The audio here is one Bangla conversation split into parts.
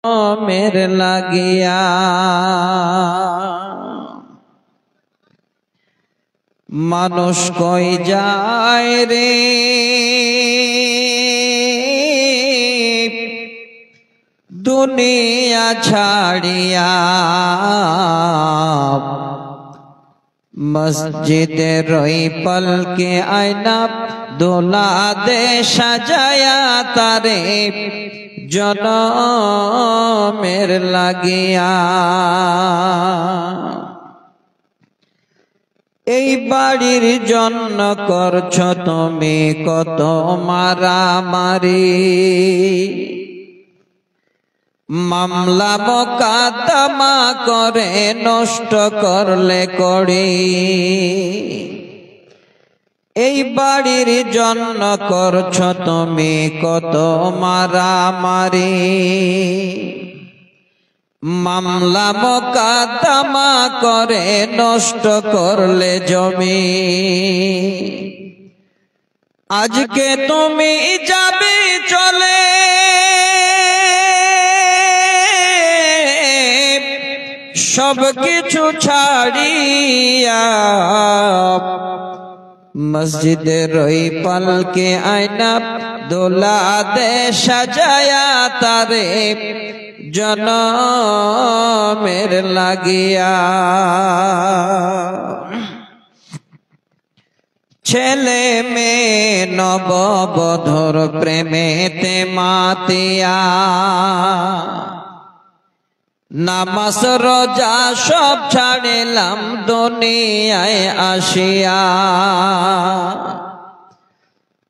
मेरे लागिया मानुष कोई जाए रे दुनिया छाड़िया मस्जिद रोई पल के आईना दोला दे सजाया तारे जनमेर लागिया এই বাড়ির জন্য করছো তুমি কত মারামারি মামলা মোকদ্দমা করে নষ্ট করলে করি এই বাড়ির জন্য করছো তুমি কত মারামারি মামলা মোকদ্দমা করে নষ্ট করলে জমি আজকে তুমি যাবে চলে সব কিছু ছাড়িয়া মসজিদের ওই পালকে আয়না দোলা দে সাজায়া তারে जनमेर लागिया छेले में नवबधूर प्रेमेते मातिया नामाज रोजा सब छाड़िलाम दुनियाय आसिया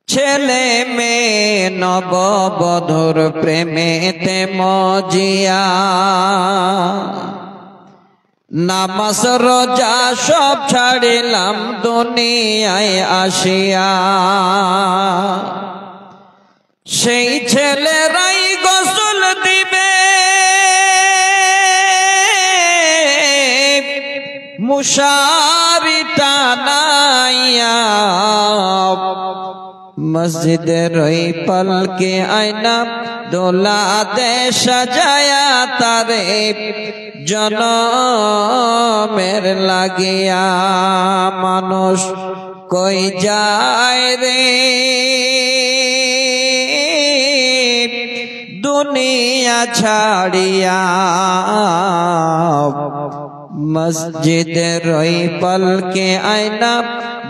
छेले में नवबधूर प्रेमेते मजिया नामाज रोजा सब छाड़िलाम दुनियाय आसिया सेई छेलेराई गोसल दिबे मुशारी टानाइया मस्जिदेर ओई पलके आईना दोला दे सजाया तारे जनमेर लागिया मानुष कोई जाए रे दुनिया छाड़िया मस्जिदेर ओई पलके आईना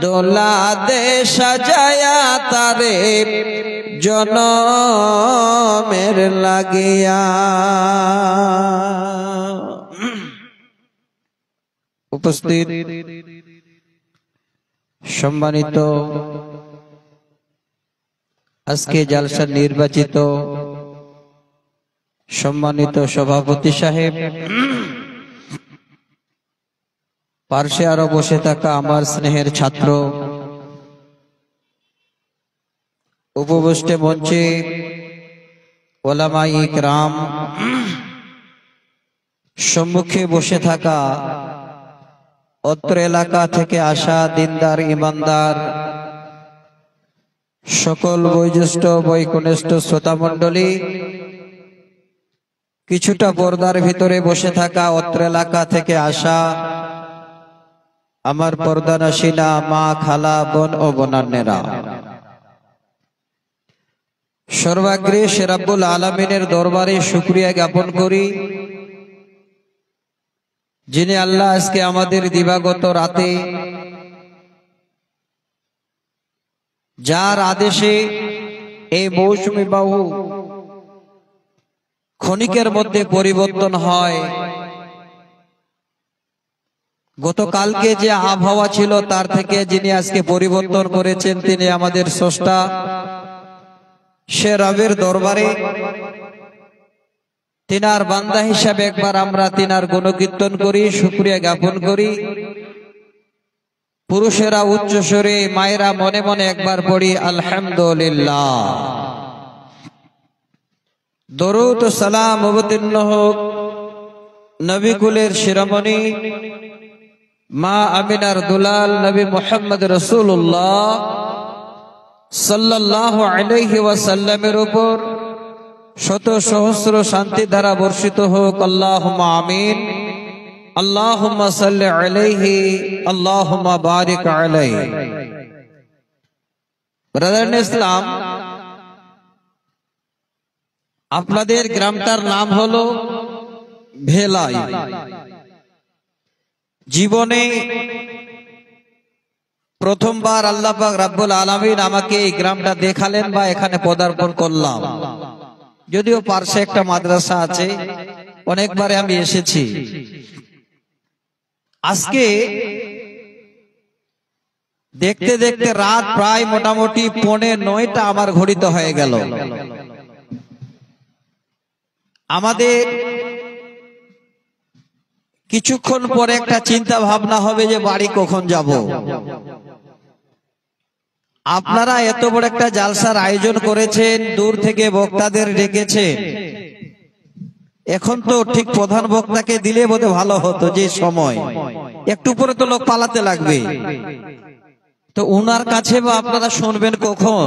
दोला दे सजाया तारे जनमेर लागिया उपस्थित सम्मानित आजके जलसा निर्वाचित सम्मानित सभापति साहेब पार्श्वे आरो बसे थाका आमार स्नेहेर छात्र उपविष्ट मंचे ओलामाए इकराम सम्मुखे बसे थाका अत्र एलाका थेके आसा दिनदार ईमानदार सकल बयोज्येष्ठ बयकनिष्ठ श्रोता मंडली किछुटा पर्दार भितरे बसे थाका अत्र एलाका थेके आसा आमार पर्दानाशिना मा खाला बोन ओ बोनान्नेरा सर्वाग्रे रब्बुल आलामीनेर दरबारे शुक्रिया ज्ञापन करी जिनि आल्लाह आजके आमादेर दिबागत राते जार आदेशे ए मौसुमी बाहु क्षणिकेर मध्य परिवर्तन हय गतकालके जे आबहावा छिलो तार थेके जिनि आजके परिवर्तन करेछेन तिनि आमादेर स्रष्टा से रबेर दरबारे तिनार बान्दा हिसाबे एकबार आमरा तिनार गुणकीर्तन करी शुक्रिया ज्ञापन करी पुरुषेरा उच्च स्वरे मायेरा मने मने एकबार पड़ी आलহামদুলিল্লাহ दरूद सालाम अवतीर्ण होक नबी कुलेर शिरोमणि मा आमिनार दुलाल नबी मुहम्मद रसूलुल्लाह सल्लल्लाहु अलैहि वसल्लमेर ऊपर শত সহস্র শান্তি ধারা বর্ষিত হোক। আল্লাহুম্মা আমিন। আল্লাহুম্মা সাল্লি আলাইহি, আল্লাহুম্মা বারিক আলাইহি। ব্রাদার ইন ইসলাম, আপনাদের গ্রামটার নাম হলো ভেলাই। জীবনে প্রথমবার আল্লাহ পাক রব্বুল আলামিন আমাকে এই গ্রামটা দেখালেন বা এখানে পদার্পণ করলাম। যদিও পার্শ্বে একটা মাদ্রাসা আছে, অনেকবারে আমি এসেছি। আজকে দেখতে দেখতে রাত প্রায় মোটামুটি 9:45 আমার ঘড়িতে হয়ে গেল। আমাদের কিছুক্ষণ পরে একটা চিন্তা ভাবনা হবে যে বাড়ি কখন যাব। আপনারা এত বড় একটা জালসার আয়োজন করেছেন, দূর থেকে বক্তাদের ডেকেছেন। এখন তো ঠিক প্রধান বক্তাকে দিলে বোধহয় ভালো হতো, যে সময় একটু পরে তো লোক পালাতে লাগবে। তো উনার কাছে বা আপনারা শুনবেন কখন,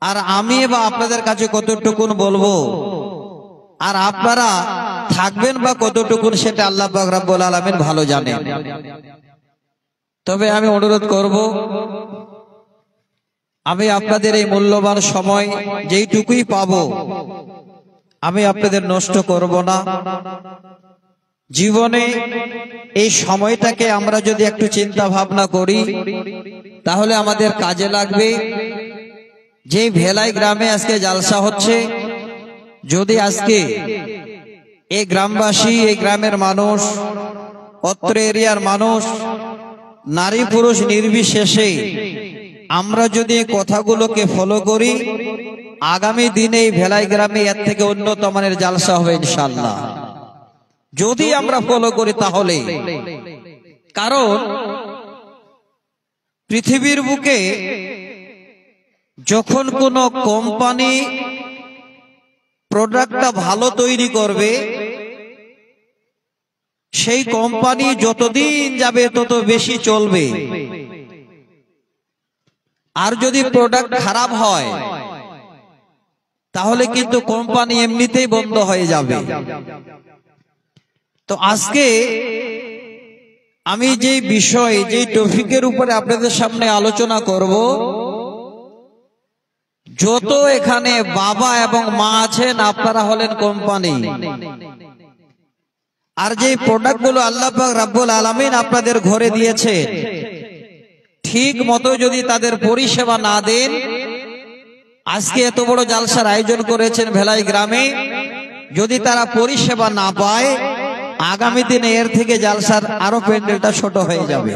আর আমি বা আপনাদের কাছে কতটুকুন বলবো, আর আপনারা থাকবেন বা কতটুকুন, সেটা আল্লাহ পাক রব্বুল আলামিন ভালো জানেন। তবে আমি অনুরোধ করব, আমি আপনাদের এই মূল্যবান সময় যেইটুকুই পাবো আমি আপনাদের নষ্ট করব না। জীবনে এই সময়টাকে আমরা যদি একটু চিন্তা ভাবনা করি তাহলে আমাদের কাজে লাগবে। যে ভেলাই গ্রামে আজকে জালসা হচ্ছে, যদি আজকে এই গ্রামবাসী, এই গ্রামের মানুষ, অত্র এরিয়ার মানুষ, নারী পুরুষ নির্বিশেষে আমরা যদি এই কথাগুলোকে ফলো করি, আগামী দিনে এই ভেলাই গ্রামে এর থেকে উন্নত মানের জালসা হবে ইনশাআল্লাহ। যদি আমরা ফলো করি তাহলে, কারণ পৃথিবীর বুকে যখন কোন কোম্পানি প্রোডাক্টটা ভালো তৈরি করবে, সেই কোম্পানি যতদিন যাবে তত বেশি চলবে। আর যদি প্রোডাক্ট খারাপ হয় তাহলে কিন্তু কোম্পানি এমনিতেই বন্ধ হয়ে যাবে। তো আজকে আমি যে বিষয়, যে টপিকের উপরে আপনাদের সামনে আলোচনা করব, যত এখানে বাবা এবং মা আছেন আপনারা হলেন কোম্পানি। আর যে প্রোডাক্টগুলো আল্লাহ পাক রব্বুল আলামিন আপনাদের ঘরে দিয়েছে, ঠিক মতো যদি তাদের পরিষেবা না দেন, আজকে এত বড় জালসার আয়োজন করেছেন ভেলাই গ্রামে, যদি তারা পরিষেবা না পায়, আগামী দিনে এর থেকে জালসার আরো প্যান্ডেলটা ছোট হয়ে যাবে।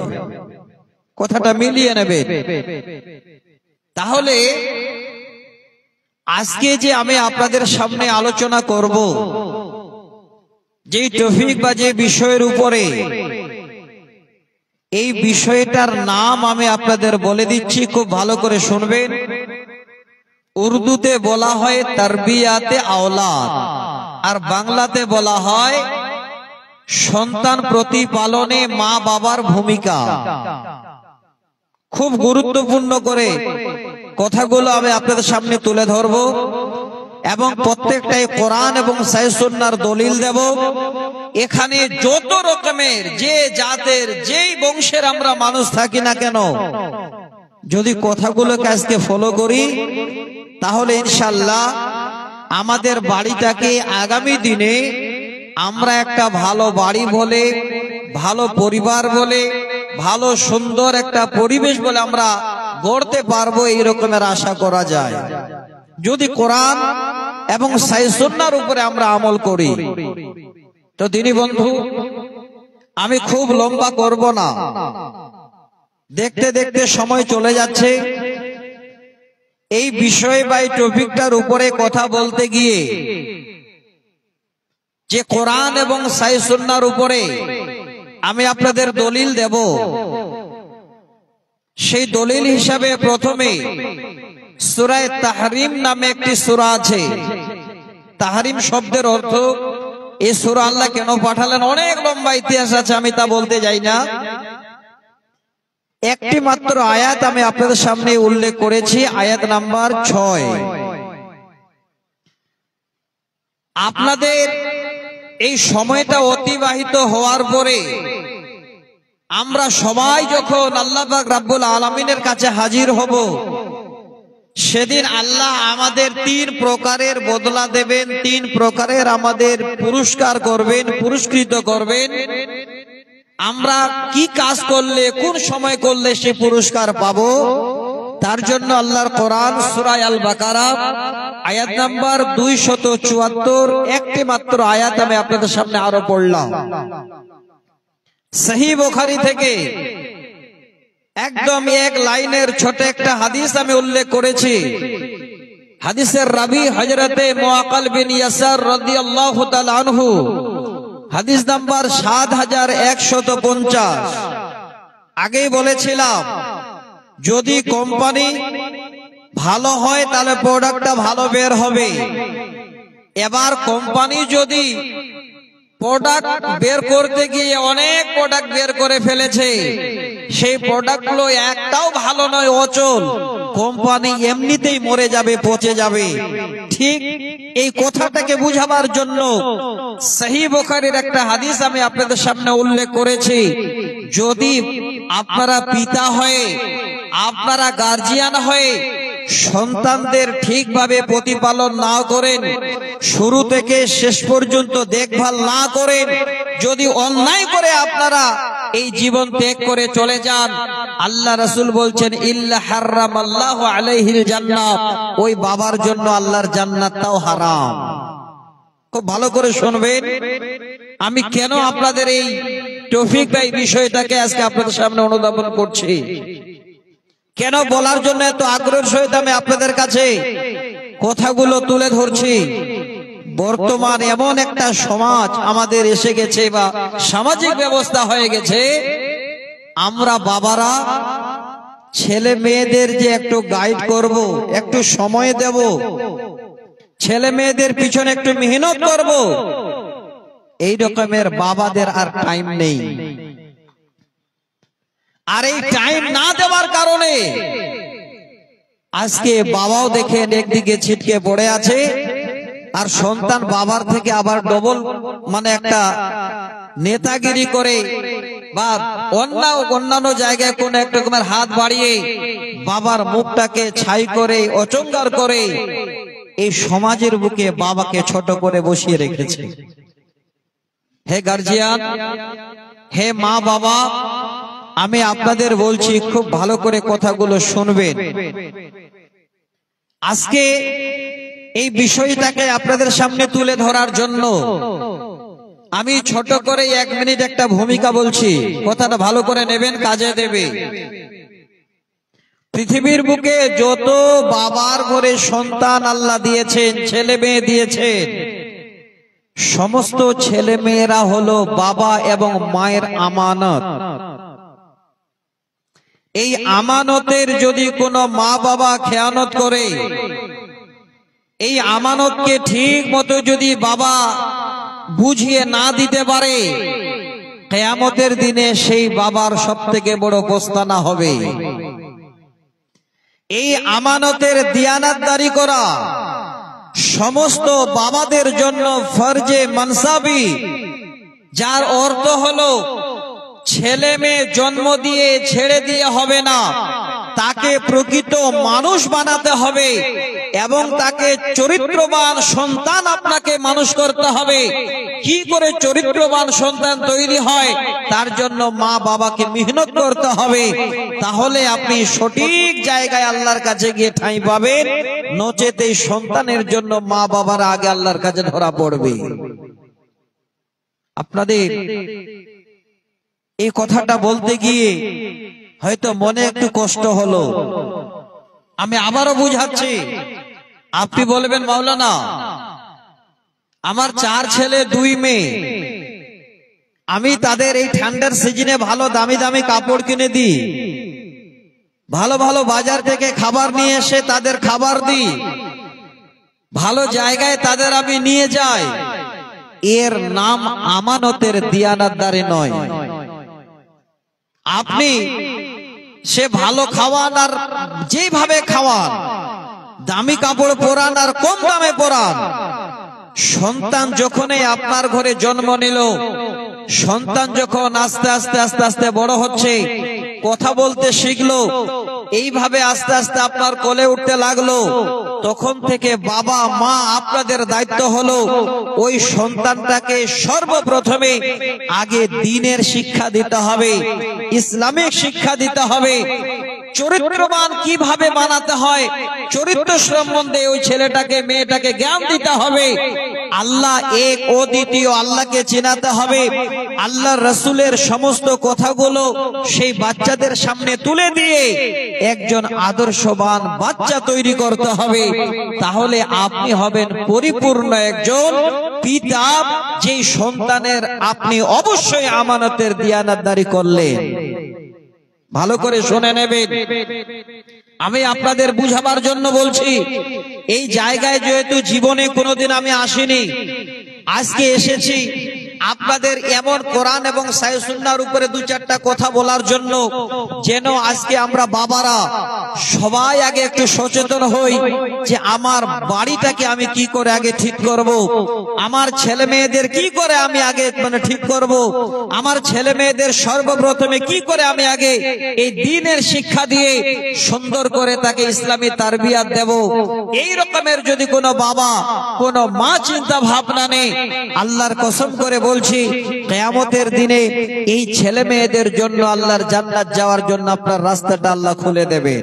কথাটা মিলিয়ে নেবে। তাহলে আজকে যে আমি আপনাদের সামনে আলোচনা করব, যে টপিক বা যে বিষয়ের উপরে, এই বিষয়টার নাম আমি আপনাদের বলে দিচ্ছি, খুব ভালো করে শুনবেন। উর্দুতে বলা হয় তারবিয়াতে আওলাদ, আর বাংলাতে বলা হয় সন্তান প্রতিপালনে মা বাবার ভূমিকা। খুব গুরুত্বপূর্ণ করে কথাগুলো আমি আপনাদের সামনে তুলে ধরব, এবং প্রত্যেকটাই কোরআন এবং সহিহ সুন্নাহর দলিল দেব। এখানে যত রকমের, যে জাতের, যেই বংশের আমরা মানুষ থাকি না কেন, যদি কথাগুলোকে আজকে ফলো করি তাহলে ইনশাআল্লাহ আমাদের বাড়িটাকে আগামী দিনে আমরা একটা ভালো বাড়ি বলে, ভালো পরিবার বলে, ভালো সুন্দর একটা পরিবেশ বলে আমরা গড়তে পারবো, এই রকমের আশা করা যায়, যদি কোরআন এবং সহিহ সুন্নাহর উপরে আমরা আমল করি। তো দিনী বন্ধু, আমি খুব লম্বা করব না, দেখতে দেখতে সময় চলে যাচ্ছে। এই বিষয় বা এই টপিকটার উপরে কথা বলতে গিয়ে যে কোরআন এবং সহিহ সুন্নাহর উপরে আমি আপনাদের দলিল দেব, সেই দলিল হিসাবে প্রথমে সূরা তাহরিম নামে একটি সূরা আছে। তাহরিম শব্দের অর্থ, এই সূরা আল্লাহ কেন পাঠালেন, অনেক লম্বা ইতিহাস আছে, আমি তা বলতে যাই না। একটি মাত্র আয়াত আমি আপনাদের সামনে উল্লেখ করেছি, আয়াত নাম্বার 6। আপনাদের এই সময়টা অতিবাহিত হওয়ার পরে আমরা সবাই যখন আল্লাহ পাক রব্বুল আলামিনের কাছে হাজির হব, সেদিন আল্লাহ আমাদের 3 প্রকারের বদলা দেবেন, 3 প্রকারের আমাদের পুরস্কার করবেন, পুরস্কৃত করবেন। আমরা কি কাজ করলে, কোন সময় করলে সে পুরস্কার পাবো, তার জন্য আল্লাহর কোরআন সূরা আল বাকারা আয়াত নাম্বার 274 একটি মাত্র আয়াত আমি আপনাদের সামনে আরো পড়লাম। সহিহ বুখারী থেকে একদম এক লাইনের ছোট একটা হাদিস আমি উল্লেখ করেছি। হাদিসের রাবি হযরতে মুআক্কাল বিন ইয়াসার রাদিয়াল্লাহু তাআলা আনহু, হাদিস নাম্বার 7150। আগেই বলেছিলাম যদি কোম্পানি ভালো হয় তাহলে প্রোডাক্টটা ভালো বের হবে। এবার কোম্পানি যদি প্রোডাক্ট বের করতে গিয়ে অনেক প্রোডাক্ট বের করে ফেলেছে, সেই প্রোডাক্টগুলো একটাও ভালো নয়, অচল, কোম্পানি এমনিতেই মরে যাবে, পচে যাবে। ঠিক এই কথাটাকে বুঝাবার জন্য সহিহ বুখারীর একটা হাদিস আমি আপনাদের সামনে উল্লেখ করেছি। যদি আপনারা পিতা হয়ে, আপনারা গার্জিয়ান হয়ে সন্তানদের ঠিকভাবে প্রতিপালন না করেন, শুরু থেকে শেষ পর্যন্ত দেখভাল না করেন, যদি অন্যায় করে আপনারা এই জীবন ত্যাগ করে চলে যান, আল্লাহ রাসূল বলছেন ইল্লা হারামাল্লাহু আলাইহিল জান্নাহ, ওই বাবার জন্য আল্লাহর জান্নাতটাও হারাম। খুব ভালো করে শুনবেন, আমি কেন আপনাদের এই তৌফিক বা এই বিষয়টাকে আজকে আপনাদের সামনে অনুধাবন করছি, কেন বলার জন্য এত আগ্রহের সহিত আমি আপনাদের কাছে কথাগুলো তুলে ধরছি। বর্তমান এমন একটা সমাজ আমাদের এসে গেছে বা সামাজিক ব্যবস্থা হয়ে গেছে, আমরা বাবারা ছেলে মেয়েদের যে একটু গাইড করব, একটু সময় দেব, ছেলে মেয়েদের পিছনে একটু মেহনত করব, এই রকমের বাবাদের আর টাইম নেই। আর এই টাইম না দেওয়ার কারণে আজকে বাবাও দেখেন একদিকে ছিটকে পড়ে আছে, আর সন্তান বাবার থেকে আবার ডবল মানে একটা নেতাগিরি করে বা অন্যান্য জায়গায় কোন এক রকমের হাত বাড়িয়ে বাবার মুখটাকে ছাই করে, অচঙ্গার করে এই সমাজের বুকে বাবাকে ছোট করে বসিয়ে রেখেছে। হে গার্জিয়ান, হে মা বাবা, আমি আপনাদের বলছি খুব ভালো করে কথাগুলো শুনবেন। আজকে এই বিষয়টাকে আপনাদের সামনে তুলে ধরার জন্য আমি ছোট করে 1 মিনিট একটা ভূমিকা বলছি, কথাটা ভালো করে নেবেন, কাজে দেবে। পৃথিবীর বুকে যত বাবার ঘরে সন্তান আল্লাহ দিয়েছেন, ছেলে মেয়ে দিয়েছেন, সমস্ত ছেলে মেয়েরা হলো বাবা এবং মায়ের আমানত। এই আমানতের যদি কোনো মা বাবা খেয়ানত করে, এই আমানতকে ঠিক মতো যদি বাবা বুঝিয়ে না দিতে পারে, কিয়ামতের দিনে সেই বাবার সবথেকে বড় পস্তানা হবে। এই আমানতের দিয়ানাতদারি করা সমস্ত বাবাদের জন্য ফরজে মানসাবি, যার অর্থ হলো ছেলে মেয়ে জন্ম দিয়ে ছেড়ে দিয়ে হবে না, তাকে প্রকৃত মানুষ বানাতে হবে এবং তাকে চরিত্রবান সন্তান আপনাকে মানুষ করতে হবে। কি করে চরিত্রবান সন্তান তৈরি হয়, তার জন্য মা বাবাকে মেহনত করতে হবে, তাহলে আপনি সঠিক জায়গায় আল্লাহর কাছে গিয়ে ঠাঁই পাবেন। নচেত এই সন্তানের জন্য মা বাবার আগে আল্লাহর কাছে ধরা পড়বে। আপনাদের এই কথাটা বলতে গিয়ে হয়তো মনে একটু কষ্ট হলো, আমি আবারও বুঝাচ্ছি। আপনি বলবেন মাওলানা, আমার 4 ছেলে 2 মেয়ে, আমি তাদের এই ঠান্ডার সিজনে ভালো দামি দামি কাপড় কিনে দিই, ভালো ভালো বাজার থেকে খাবার নিয়ে এসে তাদের খাবার দিই, ভালো জায়গায় তাদের আমি নিয়ে যাই, এর নাম আমানতের দিয়ানাতদারি নয়। আপনি সে ভালো খাওয়ান আর যেভাবে খাওয়ান, দামি কাপড় পরান আর কম দামে পরান, সন্তান যখনই আপনার ঘরে জন্ম নিল, সন্তান যখন আস্তে আস্তে আস্তে আস্তে বড় হচ্ছে, কথা বলতে শিখলো, এইভাবে আস্তে আস্তে আপনার কোলে উঠতে লাগলো, তখন থেকে বাবা মা আপনাদের দায়িত্ব হলো ওই সন্তানটাকে সর্বপ্রথমে আগে দ্বীনের শিক্ষা দিতে হবে, ইসলামিক শিক্ষা দিতে হবে, চরিত্রবান কিভাবে বানাতে হয় চরিত্র সম্বন্ধে ওই ছেলেটাকে মেয়েটাকে জ্ঞান দিতে হবে, আল্লাহ এক ও দ্বিতীয় আল্লাহকে চেনাতে হবে, আল্লাহর রাসূলের সমস্ত কথাগুলো সেই বাচ্চাদের সামনে তুলে দিয়ে একজন আদর্শবান বাচ্চা তৈরি করতে হবে। তাহলে আপনি হবেন পরিপূর্ণ একজন পিতা, যেই সন্তানের আপনি অবশ্যই আমানতের দিয়ানাতদারি করলেন। ভালো করে শুনে নেবেন, আমি আপনাদের বুঝাবার জন্য বলছি। এই জায়গায় যেহেতু জীবনে কোনোদিন আমি আসিনি, আজকে এসেছি আপনাদের এমন কোরআন এবং সহিহ সুন্নাহর উপরে দু চারটা কথা বলার জন্য, যেন আজকে আমরা বাবারা সবাই আগে একটু সচেতন হই যে আমার বাড়িটাকে আমি কি করে আগে ঠিক করব, আমার ছেলে মেয়েদের কি করে আমি আগে ঠিক করব, আমার ছেলে মেয়েদের সর্বপ্রথমে কি করে আমি আগে এই দ্বীনের শিক্ষা দিয়ে সুন্দর করে তাকে ইসলামী তারবিয়াত দেব। এই রকমের যদি কোনো বাবা কোনো মা চিন্তা ভাবনা নেই, আল্লাহর কসম করে বলছি কিয়ামতের দিনে এই ছেলে মেয়েদের জন্য আল্লাহর জান্নাত যাওয়ার জন্য আপনার রাস্তাটা আল্লাহ খুলে দেবে।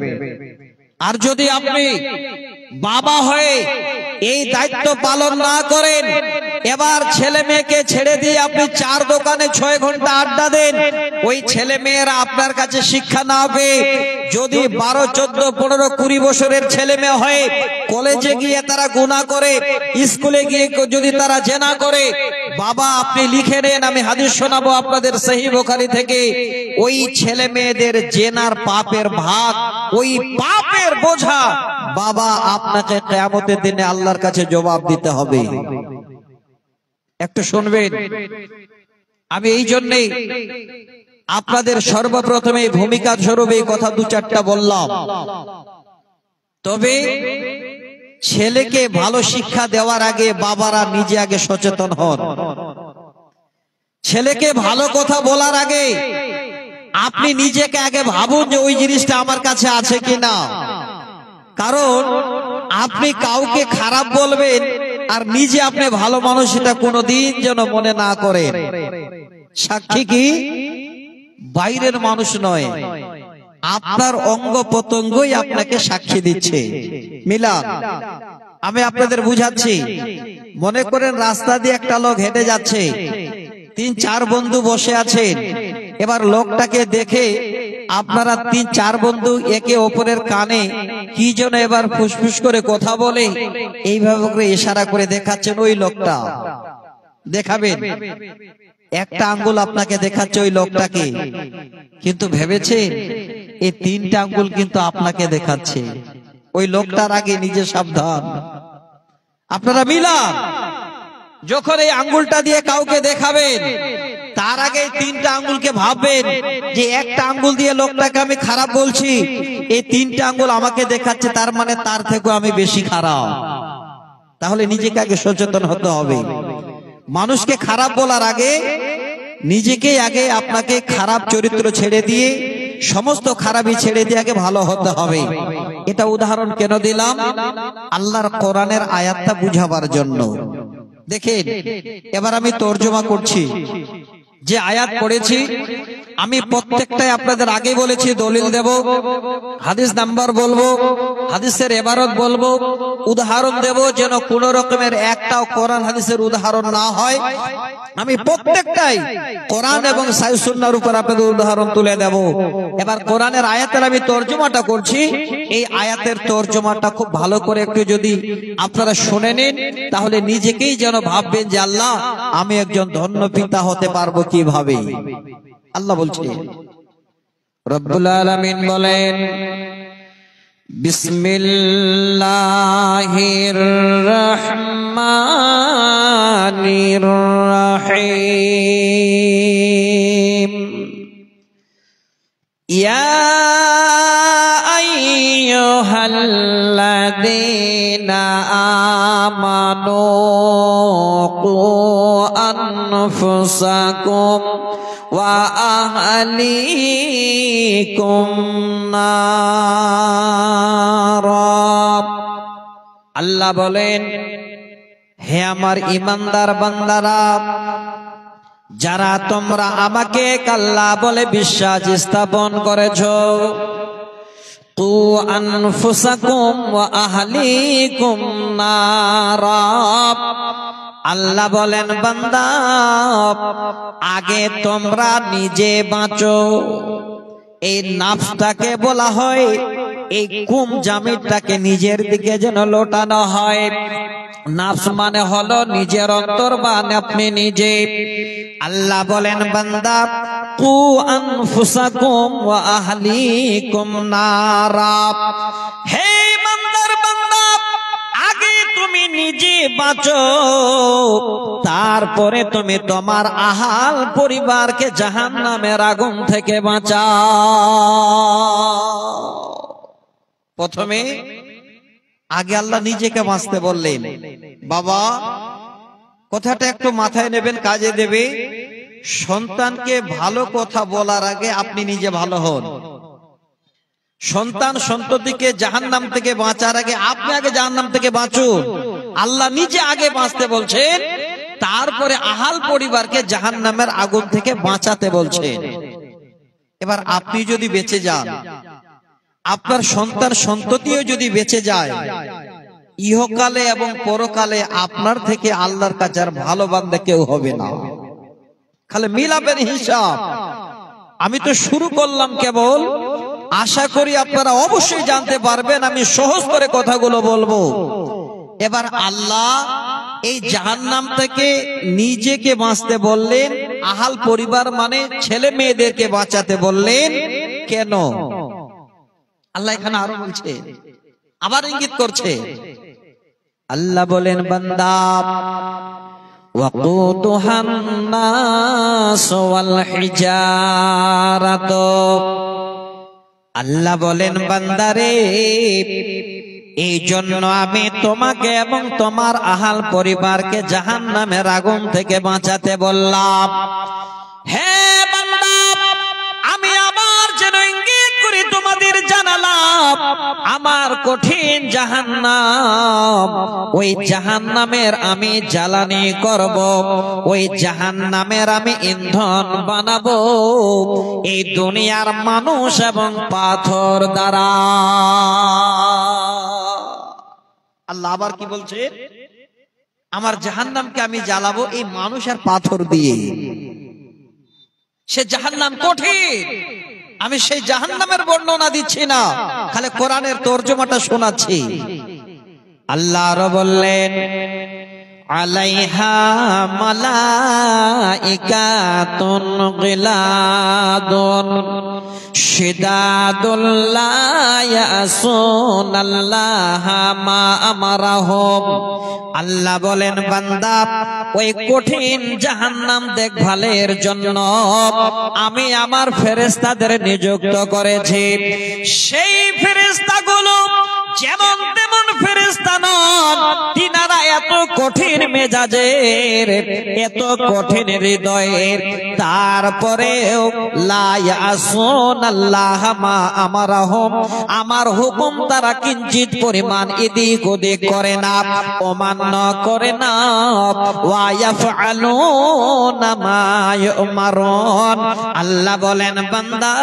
আর যদি আপনি বাবা হয়ে এই দায়িত্ব পালন না করেন, এবার ছেলে মেয়েকে ছেড়ে দিয়ে আপনি চার দোকানে 6 ঘন্টা আড্ডা দেন, ওই ছেলে মেয়েরা আপনার কাছে শিক্ষা না পেয়ে যদি 12, 14, 15, 20 বছরের ছেলে মেয়ে হয়ে কলেজে গিয়ে তারা গুনাহ করে, স্কুলে গিয়ে যদি তারা জেনা করে, বাবা আপনি লিখে নেন, আমি হাদিস শোনাবো আপনাদের সহিহ বুখারী থেকে, ওই ছেলে মেয়েদের জেনার পাপের ভাগ, ওই পাপের বোঝা বাবা আপনাকে কিয়ামতের দিনে আল্লাহর কাছে জবাব দিতে হবে। একটু শুনবেন, আমি এই জন্যই আপনাদের সর্বপ্রথমে ভূমিকা স্বরূপ এই কথা দু চারটা বললাম। তবে ছেলেকে ভালো শিক্ষা দেওয়ার আগে বাবারা নিজে আগে সচেতন হন। ছেলেকে ভালো কথা বলার আগে আপনি নিজেকে আগে ভাবুন যে ওই জিনিসটা আমার কাছে আছে কিনা। কারণ আপনি কাউকে খারাপ বলবেন আর নিজে আপনি ভালো মানুষ, এটা কোনোদিন যেন মনে না করেন। সাক্ষী কি বাইরের মানুষ নয়, আপনার অঙ্গ প্রত্যঙ্গই আপনাকে সাক্ষী দিচ্ছে। মিলান, আমি আপনাদের বুঝাচ্ছি। মনে করেন রাস্তা দিয়ে একটা লোক হেঁটে যাচ্ছে, 3-4 বন্ধু বসে আছেন, এবার লোকটাকে দেখে আপনারা 3-4 বন্ধু একে অপরের কানে কি যেন এবার ফুসফুস করে কথা বলে, এইভাবে করে ইশারা করে দেখাচ্ছেন ওই লোকটা। দেখাবেন, একটা আঙ্গুল আপনাকে দেখাচ্ছে ওই লোকটাকে, কিন্তু ভেবেছে এই 3টা আঙ্গুল কিন্তু আপনাকে দেখাচ্ছে। ওই লোকটার আগে নিজে সাবধান। আপনারা মিলান, যখন এই আঙ্গুলটা দিয়ে কাউকে দেখাবেন, তার আগে 3টা আঙ্গুলকে ভাববেন যে একটা আঙ্গুল দিয়ে লোকটাকে আমি খারাপ বলছি, এই 3টা আঙ্গুল আমাকে দেখাচ্ছে, তার মানে তার থেকেও আমি বেশি খারাপ। তাহলে নিজেকে আগে সচেতন হতে হবে। মানুষকে খারাপ বলার আগে নিজেকেই আগে আপনাকে খারাপ চরিত্র ছেড়ে দিয়ে সমস্ত খারাপই ছেড়ে দিয়ে আগে ভালো হতে হবে। এটা উদাহরণ কেন দিলাম? আল্লাহর কোরআনের আয়াতটা বুঝাবার জন্য। দেখেন, এবার আমি তর্জমা করছি। যে আয়াত পড়েছি আমি প্রত্যেকটাই আপনাদের আগে বলেছি, দলিল দেব, হাদিস নাম্বার বলবো, হাদিসের ইবারত বলবো, উদাহরণ দেব, যেন কোন রকমের একটাও কোরআন হাদিসের উদাহরণ না হয়। আমি প্রত্যেকটাই কোরআন এবং সহিহ সুন্নাহর উপর আপনাদের উদাহরণ তুলে দেব। এবার কোরআনের আয়াতের আমি তর্জমাটা করছি, এই আয়াতের তর্জমাটা খুব ভালো করে একটু যদি আপনারা শুনে নেন, তাহলে নিজেকেই যেন ভাববেন যে আল্লাহ, আমি একজন ধন্য পিতা হতে পারবো কিভাবে। আল্লাহ বলছেন, রব্বুল আলামিন বলেন, বিসমিল্লাহির রহমানির রহিম, ইয়া আইয়ুহাল্লাযীনা আমানু কু আনফুসাকুম ওয়া আহলিকুম নারা। আল্লাহ বলেন, হে আমার ঈমানদার বান্দারা, যারা তোমরা আমাকে আল্লাহ বলে বিশ্বাস স্থাপন করেছো, কু আনফুসাকুম ওয়া আহলিকুম নারা। আল্লাহ বলেন, বান্দা, আগে তোমরা নিজে বাঁচো। এই নাফসটাকে বলা হয়, এই কুম জামিরটাকে নিজের দিকে যেন লোটানো হয়। নাফস মানে হলো নিজের অন্তর বা আপনি নিজে। আল্লাহ বলেন, বান্দা, কু আনফুসাকুম ওয়া আহলিকুম নারা। হে বান্দার বান্দা, আগে তুমি নিজে বাঁচো, তারপরে তুমি তোমার আহাল পরিবারকে জাহান্নামের আগুন থেকে বাঁচাও। প্রথমে আগে আল্লাহ নিজেকে বাঁচতে বললেন। বাবা, কথাটা একটু মাথায় নেবেন, কাজে দেবে। সন্তানকে ভালো কথা বলার আগে আপনি নিজে ভালো হন। সন্তান সন্ততিকে জাহান্নাম থেকে বাঁচার আগে আপনি আগে জাহান্নাম থেকে বাঁচুন। আল্লাহ নিজে আগে বাঁচতে বলছেন, তারপরে আহাল পরিবারকে জাহান্নামের আগুন থেকে বাঁচাতে বলছেন। এবার আপনি যদি বেঁচে যান, আপনার সন্তান সন্ততিও যদি বেঁচে যায়, ইহকালে এবং পরকালে আপনার থেকে আল্লাহর কাছে আর ভালো বান্দা কেউ হবে না। খালি মিলাবেন হিসাব। আমি তো শুরু করলাম কেবল, আশা করি আপনারা অবশ্যই জানতে পারবেন। আমি সহজ করে কথাগুলো বলবো। এবার আল্লাহ এই জাহান্নাম থেকে নিজেকে বাঁচতে বললেন, আহাল পরিবার মানে ছেলে মেয়েদেরকে বাঁচাতে বললেন। কেন? আল্লাহ এখানে আরো বলছে, আবার ইঙ্গিত করছে। আল্লাহ বলেন, বান্দা, ওয়াকুতুহান নাস ওয়াল হিজারাত। আল্লাহ বলেন, বান্দারে, এই জন্য আমি তোমাকে এবং তোমার আহাল পরিবারকে জাহান্নামের আগুন থেকে বাঁচাতে বললাম। হে বান্দা, আমি আবার যেন ইঙ্গিত করে তোমাদের জানালাম, আমার কঠিন জাহান্নাম, ওই জাহান্নামের আমি জ্বালানি করব, ওই জাহান্নামের আমি ইন্ধন বানাবো এই দুনিয়ার মানুষ এবং পাথর দ্বারা। আল্লাহ আবার কি বলছে? আমার জাহান্নামকে আমি জ্বালাবো এই মানুষ আর পাথর দিয়ে। সে জাহান্নাম কঠিন। আমি সেই জাহান্নামের বর্ণনা দিচ্ছি না, খালি কোরআনের তর্জমাটা শোনাচ্ছি। আল্লাহ আরো বললেন, আলাইহা মালাইকাতুন গিলাদুন শিদাদুল লা ইয়াসুনাল্লাহা মা আমারাহুম। আল্লাহ বলেন, বান্দা, ওই কঠিন জাহান্নাম দেখভালের জন্য আমি আমার ফেরেশতাদের নিযুক্ত করেছি। সেই ফেরেশতাগুলো যেমন তেমন ফেরেশতা নন, তিনারা এত কঠিন মেজাজের, এত কঠিন হৃদয়ের, তারপরেও লা ইয়াসুনাল্লাহা মা আমারাহুম, আমার হুকুম তারা কিঞ্চিত পরিমাণ এদিক ওদিক করে না, অমান্য করে না। ওয়া ইয়াফআলুনা মা ইউমারুন। আল্লাহ বলেন, বান্দা,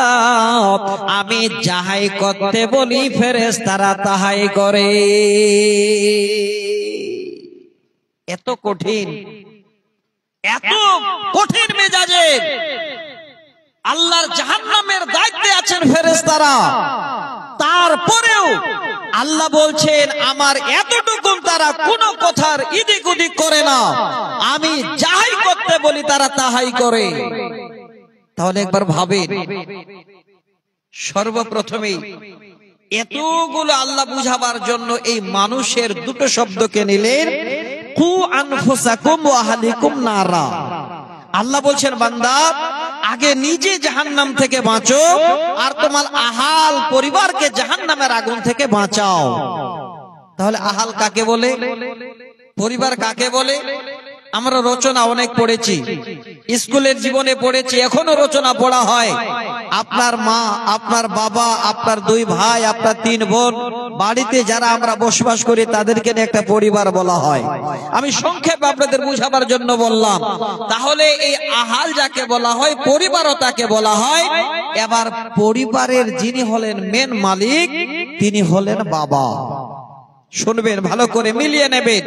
আমি যাহাই করতে বলি ফেরেশতারা তাহাই করে। এত কঠিন, এত কঠিন মেজাজের আল্লাহর জাহান্নামের দায়িত্বে আছেন ফেরেশতারা, তারপরেও আল্লাহ বলছেন আমার এতটুকু তারা কোনো কথার ইদিক উদিক করে না, আমি যাহাই করতে বলি তারা তাহাই করে। তাহলে একবার ভাবেন, সর্বপ্রথমেই এতগুলো আল্লাহ বুঝাবার জন্য এই মানুষের দুটো শব্দকে নিলেন, কু আনফুসাকুম ওয়া আহলিকুম নারা। আল্লাহ বলছেন, বান্দা, আগে নিজে জাহান্নাম থেকে বাঁচো আর তোমার আহাল পরিবারকে জাহান্নামের আগুন থেকে বাঁচাও। তাহলে আহাল কাকে বলে, পরিবার কাকে বলে? আমরা রচনা অনেক পড়েছি, স্কুলের জীবনে পড়েছি, এখনো রচনা পড়া হয়। আপনার মা, আপনার বাবা, আপনার দুই ভাই, আপনার তিন বোন, বাড়িতে যারা আমরা বসবাস করি তাদেরকে নিয়ে একটা পরিবার বলা হয়। আমি সংক্ষেপে আপনাদের বুঝাবার জন্য বললাম। তাহলে এই আহাল যাকে বলা হয়, পরিবারও তাকে বলা হয়। এবার পরিবারের যিনি হলেন মেন মালিক, তিনি হলেন বাবা। শুনবেন, ভালো করে মিলিয়ে নেবেন।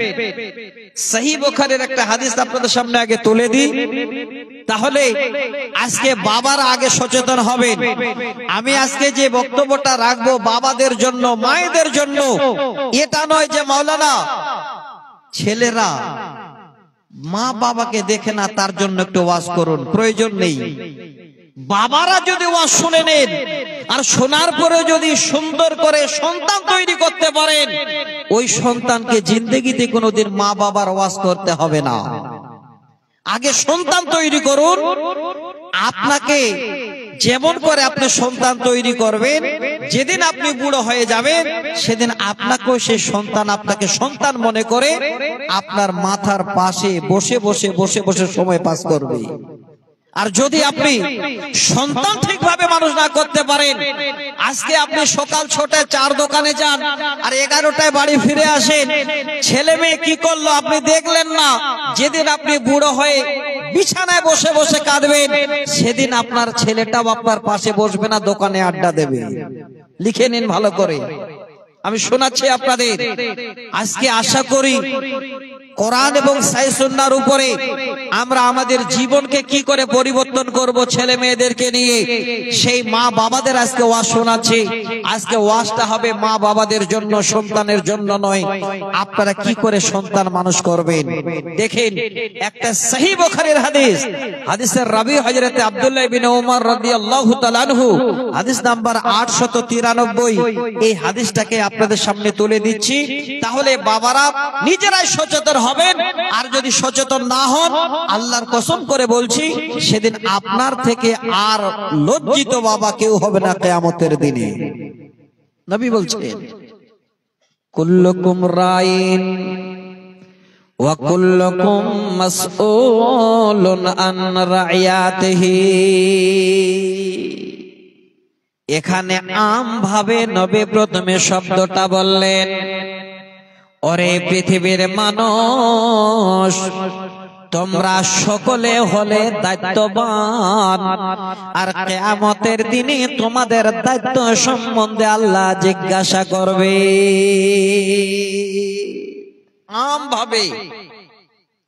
সহিহ বুখারীর একটা হাদিস আপনাদের সামনে আগে তুলে দিই, তাহলে আজকে বাবারা আগে সচেতন হবেন। আমি আজকে যে বক্তব্যটা রাখবো বাবাদের জন্য, মায়েদের জন্য, এটা নয় যে মাওলানা ছেলেরা মা বাবাকে দেখে না তার জন্য একটু ওয়াজ করুন, প্রয়োজন নেই। বাবারা যদি ওয়াজ শুনে নেন আর শোনার পরে যদি সুন্দর করে সন্তান তৈরি করতে পারেন, ওই সন্তানকে জিন্দেগিতে কোনোদিন মা বাবার ওয়াজ করতে হবে না। আগে সন্তান তৈরি করুন। আপনাকে যেমন করে আপনি সন্তান তৈরি করবেন, যেদিন আপনি বুড়ো হয়ে যাবেন সেদিন আপনাকেও সেই সন্তান আপনাকে সন্তান মনে করে আপনার মাথার পাশে বসে বসে বসে বসে সময় পাস করবে। আর যদি আপনি সন্তান ঠিকভাবে মানুষ না করতে পারেন, আজকে আপনি সকাল 6টায় চার দোকানে যান আর 11টায় বাড়ি ফিরে আসেন, ছেলে মেয়ে কি করলো আপনি দেখলেন না। যেদিন আপনি বুড়ো হয়ে বিছানায় বসে বসে কাঁদবেন, সেদিন আপনার ছেলেটাও আপনার পাশে বসবে না, দোকানে আড্ডা দেবে। লিখে নিন ভালো করে, আমি শোনাচ্ছি আপনাদের। আজকে আশা করি কোরআন এবং সহিহ সুন্নাহর উপরে আমরা আমাদের জীবনকে কি করে পরিবর্তন করব ছেলে মেয়েদেরকে নিয়ে, সেই মা বাবাদের আজকে ওয়াজ শোনাচ্ছি। আজকে ওয়াজটা হবে মা বাবাদের জন্য, সন্তানের জন্য নয়। আপনারা কি করে সন্তান মানুষ করবেন দেখেন। একটা সহিহ বুখারীর হাদিস, হাদিসের রাবি হযরতে আব্দুল্লাহ ইবনে উমর রাদিয়াল্লাহু তাআলা আনহু, হাদিস নাম্বার 893। এই হাদিসটাকে আপনাদের সামনে তুলে দিচ্ছি। তাহলে বাবারা নিজেরাই সচেতন হবেন। আর যদি সচেতন না হন, আল্লাহর কসম করে বলছি সেদিন আপনার থেকে আর লজ্জিত বাবা কেউ হবে না কিয়ামতের দিনে। নবী বলছেন, কুল্লুকুম রাইন ওয়া কুল্লুকুম মাসউলুন আন রাইয়াতিহি। এখানে আম ভাবে নবী প্রথমে শব্দটা বললেন, ওরে পৃথিবীর মানুষ, তোমরা সকলে হলে দায়িত্ববান, আর কিয়ামতের দিনে তোমাদের দায়িত্ব সম্বন্ধে আল্লাহ জিজ্ঞাসা করবে। আম ভাবে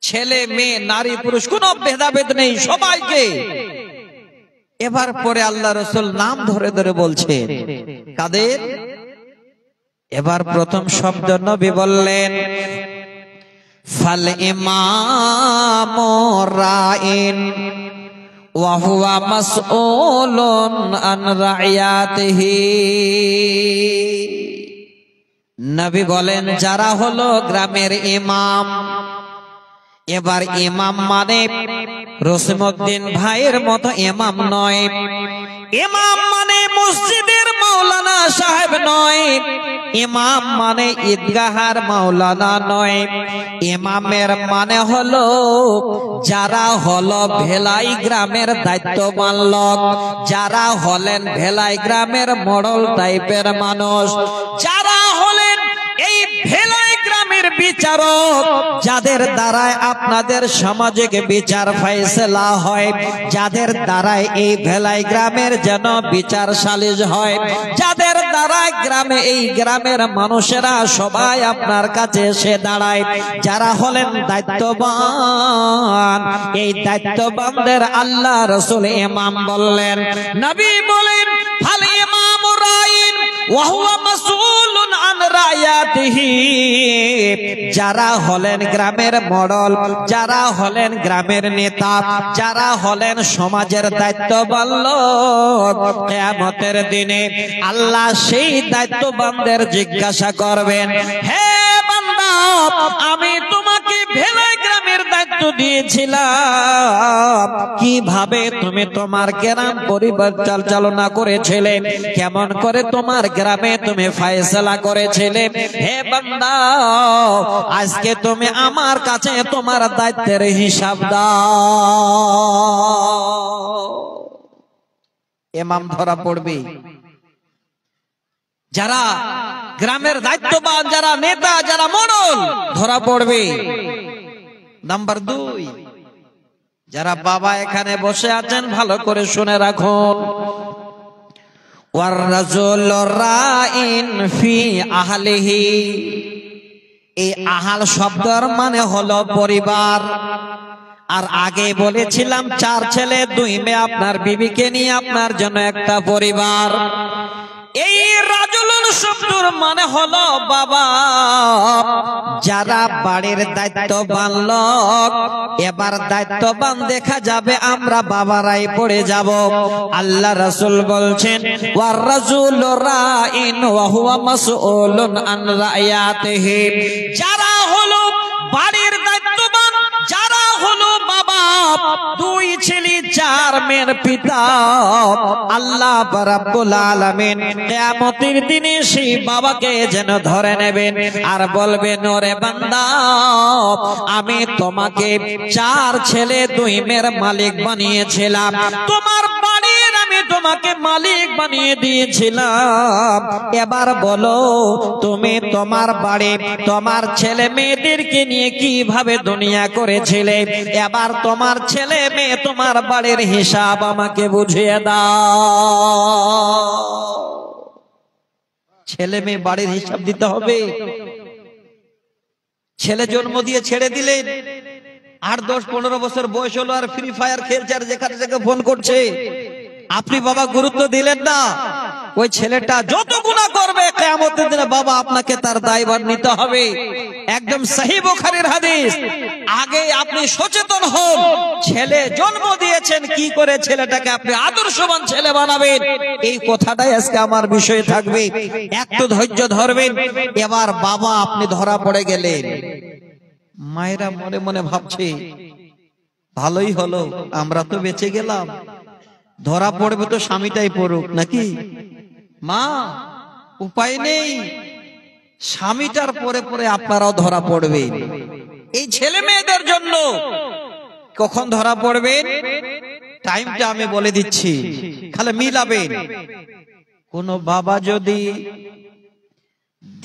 ছেলে মেয়ে নারী পুরুষ কোনো ভেদাভেদ নেই, সবাইকে। এবার পরে আল্লাহ রাসূল নাম ধরে ধরে বলছেন, কাদের? এবার প্রথম শব্দ নবী বললেন, ফাল ইমামু রাইন ওয়া হুয়া মাসউলুন আন রাইয়াতিহি। নবী বলেন, যারা হলো গ্রামের ইমাম। এবার ইমাম মানে রসিমউদ্দিন ভাইয়ের মতো ইমাম নয়, ইমাম মানে মসজিদের মাওলানা সাহেব নয়, ইমাম মানে ঈদগাহার মাওলানা নয়। ইমামের মানে হলো যারা হলো ভেলাই গ্রামের দায়িত্ববান লোক, যারা হলেন ভেলাই গ্রামের মডেল টাইপের মানুষ, যারা হলেন এই ভেলাই গ্রামের বিচারক, যাদের দ্বারায় আপনাদের সামাজিক বিচার ফয়সালা হয়, যাদের দ্বারায় এই ভেলাই গ্রামের যেন বিচার সালিশ হয়, যাদের দ্বারায় গ্রামে এই গ্রামের মানুষেরা সবাই আপনার কাছে এসে দাঁড়ায়, যারা হলেন দায়িত্ববান, এই দায়িত্ববানদের আল্লাহ রাসূল ইমাম বললেন। নবী বলেন, ফাল ইমামু রাইন ওয়া হুয়া মাসউলুন আন রাইয়াতিহি। যারা হলেন গ্রামের মডেল, যারা হলেন গ্রামের নেতা, যারা হলেন সমাজের দায়িত্ববান লোক, কিয়ামতের দিনে আল্লাহ সেই দায়িত্ববানদের জিজ্ঞাসা করবেন, হে বান্দা, আমি তোমাকে ভেলাই গ্রামের দায়িত্ব দায়িত্ব দিয়েছিলাম, কিভাবে তুমি তোমার গ্রাম পরিবার চালনা করেছিলে, কেমন করে তোমার গ্রামে তুমি ফয়সালা করেছিলে। হে বান্দা, আজকে তুমি আমার কাছে তোমার দায়িত্বের হিসাব দাও। ইমাম ধরা পড়বে, যারা গ্রামের দায়িত্ববান, যারা নেতা, যারা মোড়ল ধরা পড়বে। নাম্বার 2, যারা বাবা এখানে বসে আছেন ভালো করে শুনে রাখুন। ওয়ার রাজুল রাইন ফি আহলিহি, এই আহাল শব্দের মানে হলো পরিবার। আর আগে বলেছিলাম 4 ছেলে 2 মেয়ে, আপনার বিবিকে নিয়ে আপনার জন্য একটা পরিবার। এই রাজুলুল শব্দের মানে হলো বাবা, যারা বাড়ির দায়িত্ববান লোক। এবার দায়িত্ববান দেখা যাবে আমরা বাবারাই পড়ে যাব। আল্লাহ রাসূল বলছেন ওয়ার রাজুলু রাইন ওয়া হুয়া মাসউলুন আন রায়াতিহি, যারা হলো বাড়ির দায়িত্ববান, যারা হলো বাবা, 2 ছেলে 4 মেয়ের পিতা, আল্লাহ রাব্বুল আলামিন কিয়ামতের দিনে সেই বাবাকে যেন ধরে নেবেন আর বলবেন, ওরে বান্দা, আমি তোমাকে 4 ছেলে 2 মেয়ের মালিক বানিয়েছিলাম, তোমার বাড়ির আমি তোমাকে মালিক বানিয়ে দিয়েছিলাম। এবার বলো, তুমি তোমার বাড়ি তোমার ছেলে মেয়েদেরকে নিয়ে কিভাবে দুনিয়া করেছিলে। এবার তোমার ছেলে মেয়ে তোমার বাড়ির হিসাব আমাকে বুঝিয়ে দাও। ছেলে মেয়ে বাড়ির হিসাব দিতে হবে। ছেলে জন্ম দিয়ে ছেড়ে দিলেন, 8, 10, 15 বছর বয়স হলো আর ফ্রি ফায়ার খেলছে আর যেখানে যেখানে ফোন করছে, আপনি বাবা গুরুত্ব দিলেন না। ওই ছেলেটা যত গুনাহ করবে কিয়ামতের দিনে বাবা আপনাকে তার দায়ভার নিতে হবে। একদম সহিহ বুখারীর হাদিস। আগে আপনি সচেতন হন, ছেলে জন্ম দিয়েছেন, কি করে ছেলেটাকে আপনি আদর্শবান ছেলে বানাবেন, এই কথাটাই আজকে আমার বিষয় থাকবে। একটু ধৈর্য ধরবেন। এবার বাবা আপনি ধরা পড়ে গেলেন। মায়েরা মনে মনে ভাবছে, ভালোই হলো আমরা তো বেঁচে গেলাম, ধরা পড়বে তো স্বামীটাই পড়ুক নাকি। মা, উপায় নেই, স্বামীটার পরে পরে আপনারাও ধরা পড়বেন। এই ছেলে মেয়েদের জন্য কখন ধরা পড়বেন টাইমটা আমি বলে দিচ্ছি, খালি মিলাবেন। কোন বাবা যদি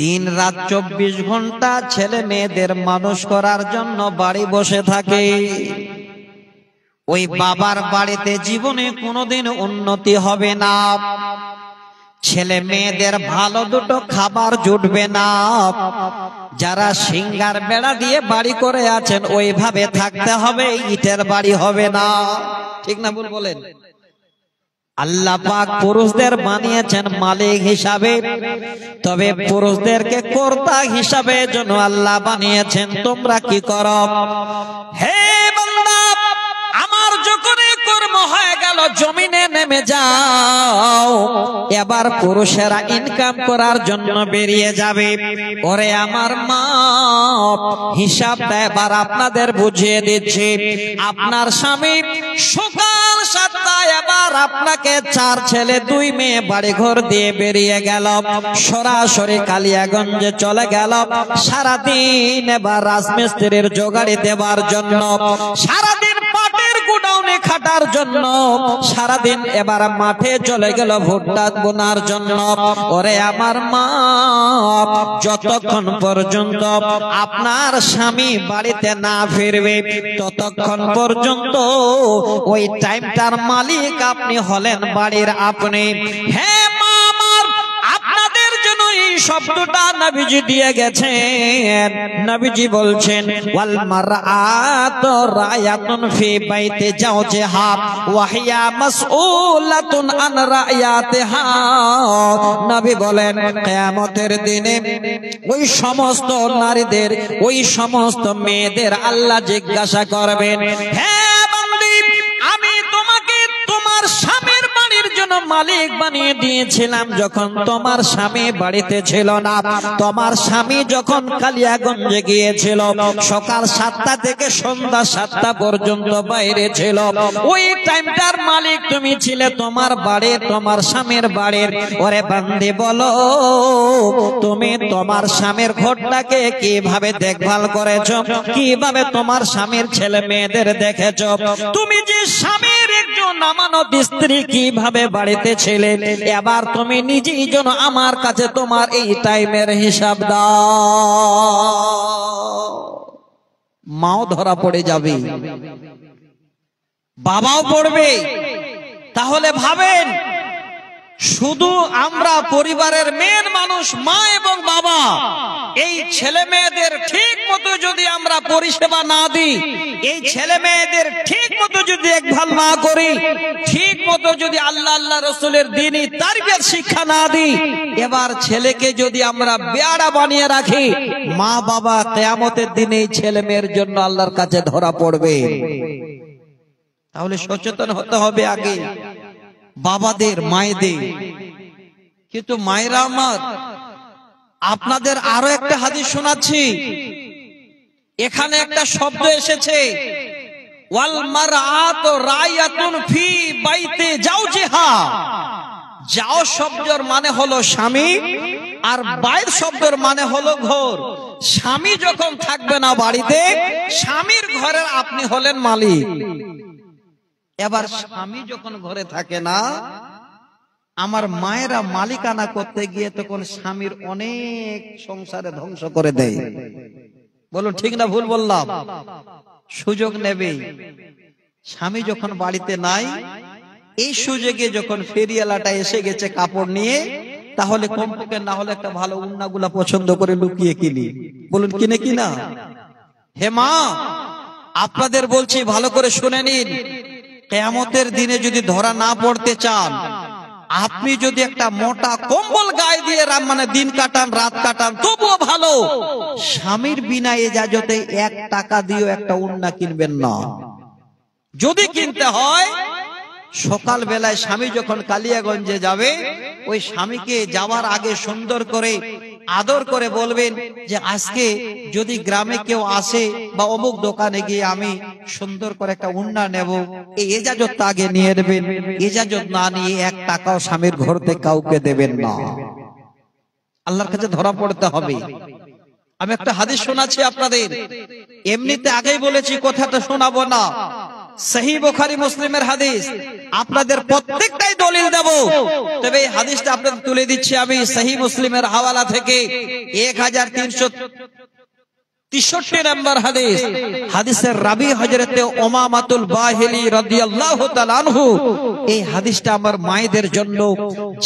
দিন রাত 24 ঘন্টা ছেলে মেয়েদের মানুষ করার জন্য বাড়ি বসে থাকে, ওই বাবার বাড়িতে জীবনে কোনোদিন উন্নতি হবে না। ছেলে মেয়েদের ভালো দুটো খাবার জুটবে না। যারা সিঙ্গার বেড়া দিয়ে বাড়ি করে আছেন ওইভাবে থাকতে হবে, ইটের বাড়ি হবে না। ঠিক না ভুল বলেন? আল্লাহ পাক পুরুষদের বানিয়েছেন মালিক হিসাবে, তবে পুরুষদেরকে কর্তা হিসাবে জন্য আল্লাহ বানিয়েছেন। তোমরা কি করো? হে বান্দা, আমার যখন কর্ম হয়ে গেল জমিনে নেমে যাও। এবার পুরুষেরা ইনকাম করার জন্য বেরিয়ে যাবে। ওরে আমার মা, হিসাবটা এবার আপনাদের বুঝিয়ে দিচ্ছি। আপনার স্বামী সকাল 7টায় এবার আপনাকে 4 ছেলে 2 মেয়ে বাড়ি ঘর দিয়ে বেরিয়ে গেল, সরাসরি কালিয়াগঞ্জে চলে গেল। সারাদিন এবার রাজমিস্ত্রির জোগাড়ি দেবার জন্য, সারাদিন পাটের গোডাউনে খাটার জন্য, সারাদিন এবার মাঠে চলে গেল ভুট্টা বোনার জন্য। ওরে আমার মা, যতক্ষণ পর্যন্ত আপনার স্বামী বাড়িতে না ফিরবে ততক্ষণ পর্যন্ত ওই টাইমটার মালিক আপনি হলেন বাড়ির আপনি। হ্যাঁ মা আমার, আপনাদের জন্য এই শব্দটা নবীজি দিয়ে গেছেন। নবীজি বলছেন ওয়াল মারআতু রায়াতুন ফি বাইতি জাওজিহা ওয়া হিয়া মাসউলাতুন আন রায়াতিহা। নবী বলেন কিয়ামতের দিনে ওই সমস্ত নারীদের, ওই সমস্ত মেয়েদের আল্লাহ জিজ্ঞাসা করবেন, হে বান্দি, আমি তোমাকে তোমার স্বামীর বাড়ির জন্য মালিক বানিয়ে দিয়েছিলাম যখন তোমার স্বামী বাড়িতে ছিল না। তোমার স্বামী যখন কালিয়াগঞ্জে গিয়েছিল, সকাল 7টা থেকে সন্ধ্যা 7টা পর্যন্ত বাইরে ছিল, ওই টাইমটার মালিক তুমি ছিলে। তোমার বাড়ির, তোমার স্বামীর বাড়ির। ওরে বান্দি বলো, তুমি তোমার স্বামীর ঘরটাকে কিভাবে দেখভাল করেছো, কিভাবে তোমার স্বামীর ছেলে মেয়েদের দেখেছো? তুমি যে স্বামীর একজন আমানত স্ত্রী কিভাবে বাড়িতে ছিলে, এবার তুমি নিজেই যেন আমার কাছে তোমার এই টাইমের হিসাব দাও। মাও ধরা পড়ে যাবে, বাবাও পড়বে। তাহলে ভাবেন, শুধু আমরা পরিবারের মেন মানুষ মা এবং বাবা, এই ছেলে মেয়েদের ঠিক মতো যদি আমরা পরিষেবা না দিই, এই ছেলে মেয়েদের ঠিক মতো যদি দেখভাল না করি, ঠিক মতো যদি আল্লাহ আল্লাহ রসুলের দ্বীনি তারবিয়ত শিক্ষা না দিই, এবার ছেলেকে যদি আমরা বেয়াড়া বানিয়ে রাখি, মা বাবা কিয়ামতের দিনে এই ছেলে মেয়ের জন্য আল্লাহর কাছে ধরা পড়বে। তাহলে সচেতন হতে হবে আগে বাবাদের, মায়েদের। কিন্তু মায়েরা আমার, আপনাদের আরো একটা হাদিস শোনাচ্ছি। এখানে একটা শব্দ এসেছে, ওয়াল মারআতু রায়াতুন ফি বাইতি জাওজিহা। যাও শব্দের মানে হলো স্বামী, আর বাইর শব্দের মানে হলো ঘর। স্বামী যখন থাকবে না বাড়িতে, স্বামীর ঘরের আপনি হলেন মালিক। এবার স্বামী যখন ঘরে থাকে না, আমার মায়েরা মালিকানা করতে গিয়ে তখন স্বামীর অনেক সংসারে ধ্বংস করে দেয়। বলো ঠিক না ভুল বললাম? সুযোগ নেবে। স্বামী যখন বাড়িতে নাই, এই সুযোগে যখন ফেরিয়ালাটা এসে গেছে কাপড় নিয়ে, তাহলে কমপক্ষে না হলে একটা ভালো উন্নাগুলা পছন্দ করে লুকিয়ে কিনি। বলুন কিনে কিনা? হে মা, আপনাদের বলছি ভালো করে শুনে নিন। কিয়ামতের দিনে যদি ধরা না পড়তে চান, আপনি যদি একটা মোটা কম্বল গায়ে দিয়ে মানে দিন কাটান, রাত কাটান, তবুও ভালো। স্বামীর বিনা ইজাজতে 1 টাকা দিয়েও একটা উন্না কিনবেন না। যদি কিনতে হয়, সকাল বেলায় স্বামী যখন কালিয়াগঞ্জে যাবে, ওই স্বামীকে যাওয়ার আগে সুন্দর করে আদর করে বলবেন যে আজকে যদি গ্রামে কেউ আসে বা অমুক দোকানে গিয়ে আমি সুন্দর করে একটা উন্না নেব, এই ইজাজত আগে নিয়ে নেবেন। ইজাজত না নিয়ে 1 টাকাও স্বামীর ঘর থেকে কাউকে দেবেন না। আল্লাহর কাছে ধরা পড়তে হবে। আমি একটা হাদিস শোনাচ্ছি আপনাদের, এমনিতে আগেই বলেছি, কথাটা শোনাবো না। সহিহ বুখারী মুসলিমের হাদিস, আপনাদের প্রত্যেকটাই দলিল দেব, তবে এই হাদিসটা আপনাদের তুলে দিচ্ছি আমি সহিহ মুসলিমের হাওয়ালা থেকে। 1363 নম্বর হাদিস। হাদিসের রাবি হযরতে উমামাতুল বাহিলি রাদিয়াল্লাহু তাআলা আনহু। এই হাদিসটা আমার মায়েদের জন্য,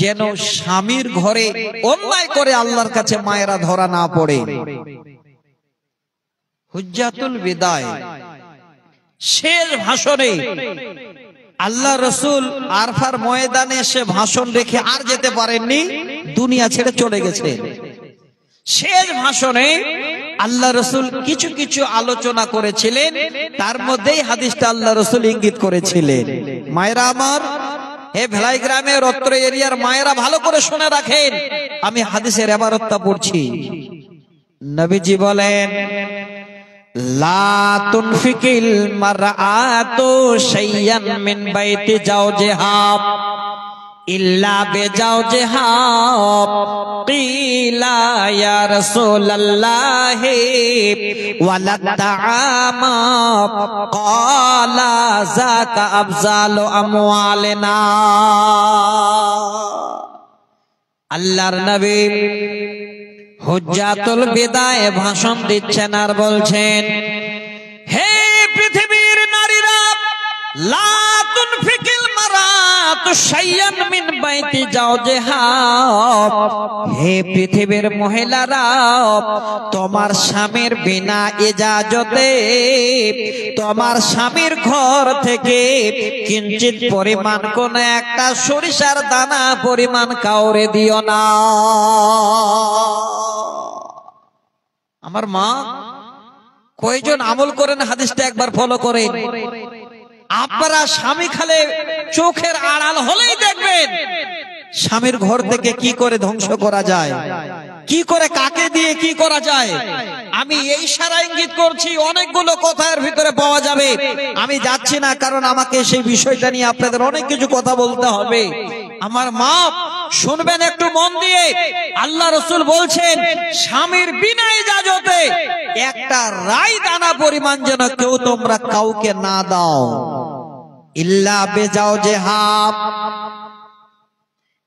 যেন স্বামীর ঘরে অন্যায় করে আল্লাহর কাছে মায়েরা ধরা না পড়ে। হুজ্জাতুল বিদায়, শেষ ভাষণে আল্লাহ রসুল আরফার ময়দানে এসে ভাষণ রেখে আর যেতে পারেননি, দুনিয়া ছেড়ে চলে গেছে। শেষ ভাষণে আল্লাহ রসুল কিছু কিছু আলোচনা করেছিলেন, তার মধ্যেই হাদিসটা আল্লাহ রসুল ইঙ্গিত করেছিলেন। মায়েরা আমার, হে ভেলাই গ্রামের অত্র এরিয়ার মায়েরা ভালো করে শুনে রাখেন, আমি হাদিসের ইবারতটা পড়ছি। নবীজি বলেন, লা তুনফিকিল মারআতু শাইয়ান মিন বাইতি জাওজিহা ইল্লা বিজাওজিহা। কিলা ইয়া রাসূলুল্লাহ ওয়ালা তাআমা ক্বালা যাকা আফজালু আমওয়ালিনা। আল্লাহর নবী হুজ্জাতুল বিদায় ভাষণ দিচ্ছেন আর বলছেন, হে পৃথিবীর নারীরা, লা তুনফিকিল মারআতু শাইয়ান মিন বাইতি জাওজিহা। হে পৃথিবীর মহিলারা, তোমার স্বামীর বিনা ইজাজতে তোমার স্বামীর ঘর থেকে কিঞ্চিত পরিমাণ কোন একটা সরিষার দানা পরিমাণ কাউরে দিও না। আমার মা কয়জন আমল করেন, হাদিসটা একবার ফলো করেন। আপনারা স্বামী খালে চোখের আড়াল হলেই দেখবেন স্বামীর ঘর থেকে কি করে ধ্বংস করা যায়, কি করে কাকে দিয়ে কি করা যায়। আমি এই ইশারা ইঙ্গিত করছি, অনেকগুলো কথার ভিতরে পাওয়া যাবে, আমি যাচ্ছি না, কারণ আমাকে সেই বিষয়টা নিয়ে আপনাদের অনেক কিছু কথা বলতে হবে। আমার মা শুনবেন একটু মন দিয়ে, আল্লাহ রাসূল বলছেন স্বামীর বিনা ইজাজতে একটা রাই দানা পরিমাণ যেন কেউ তোমরা কাউকে না দাও, ইল্লা বিজাওজিহা।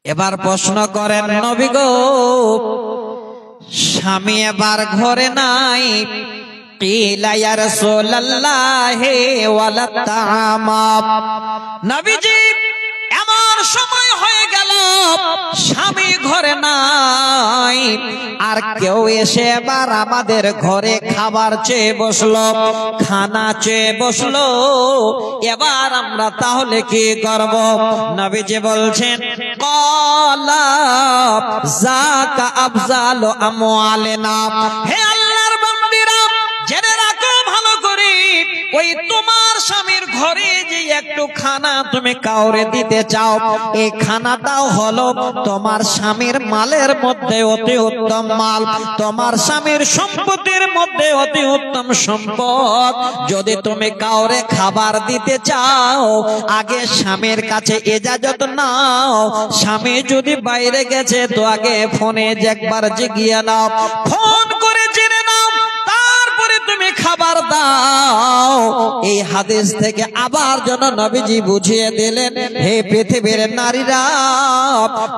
এবার প্রশ্ন করেন নবী গো, স্বামী এবার ঘরে নাই, কিলা ইয়া রাসূলুল্লাহি ওয়ালা তাআমা। নবীজি এমন সময় হয়ে গেল স্বামী ঘরে নাই, আর কেউ এসে এবার আমাদের ঘরে খাবার চেয়ে বসলো, খানা চেয়ে বসলো, এবার আমরা তাহলে কি করব? নবীজি বলছেন ক্বালা যাকা আফজালু আমওয়ালিনা। হে আল্লাহর বান্দিরা, জেনে রাখো ভালো করে, ওই তোমার স্বামীর ঘরে যে একটু খানা তুমি কাউরে দিতে চাও, এই খানাটাও হলো তোমার স্বামীর মালের মধ্যে অতি উত্তম মাল, তোমার স্বামীর সম্পদের মধ্যে অতি উত্তম সম্পদ। যদি তুমি কাউরে খাবার দিতে চাও, আগে স্বামীর কাছে ইজাজত নাও। স্বামী যদি বাইরে গেছে তো আগে ফোনে একবার জিগিয়ে নাও, ফোন করে জেনে নাও, তারপরে তুমি খাবার দাও। এই হাদিস থেকে আবার যেন নবীজি বুঝিয়ে দিলেন, হে পৃথিবীর নারীরা,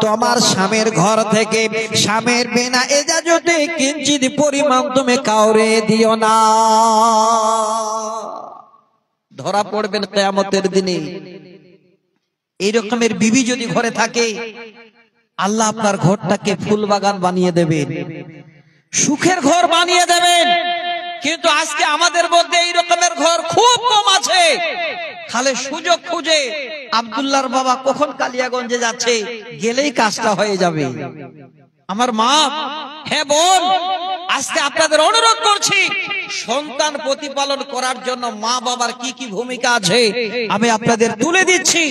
তোমার স্বামীর ঘর থেকে স্বামীর বিনা ইজাজতে কিঞ্চিত পরিমাণ তুমি কাউরে দিও না। ধরা পড়বেন কিয়ামতের দিনে। এই রকমের বিবি যদি ঘরে থাকে, আল্লাহ আপনার ঘরটাকে ফুল বাগান বানিয়ে দেবেন, সুখের ঘর বানিয়ে দেবেন। কিন্তু আজকে আমাদের মধ্যে এই রকমের ঘর খুব কম আছে। খালে সুযোগ খুঁজে আব্দুল্লাহর বাবা কখন কালিয়াগঞ্জে যাচ্ছে, গেলেই কাজটা হয়ে যাবে। আমার মা, হ্যাঁ বোন, আজকে আপনাদের অনুরোধ করছি, সন্তান প্রতিপালন করার জন্য মা বাবার কি কি ভূমিকা আছে আমি আপনাদের তুলে দিচ্ছি।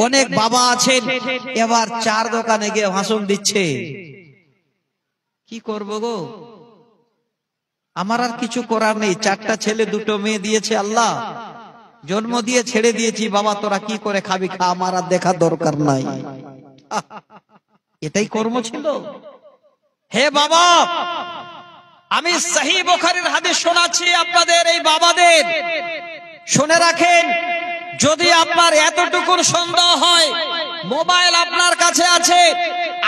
অনেক বাবা আছেন এবার চার দোকানে গিয়ে ভাষণ দিচ্ছে, কি করব গো, আমার আর কিছু করার নেই, চারটা ছেলে দুটো মেয়ে দিয়েছে আল্লাহ, জন্ম দিয়ে ছেড়ে দিয়েছি, বাবা তোরা কি করে খাবি খা, আমার আর দেখার দরকার নাই। এটাই কর্ম ছিল? হে বাবা, আমি সহিহ বুখারীর হাদিস শোনাচ্ছি আপনাদের, এই বাবাদের শুনে রাখেন। যদি আপনার এতটুকু সন্দেহ হয়, মোবাইল আপনার কাছে আছে,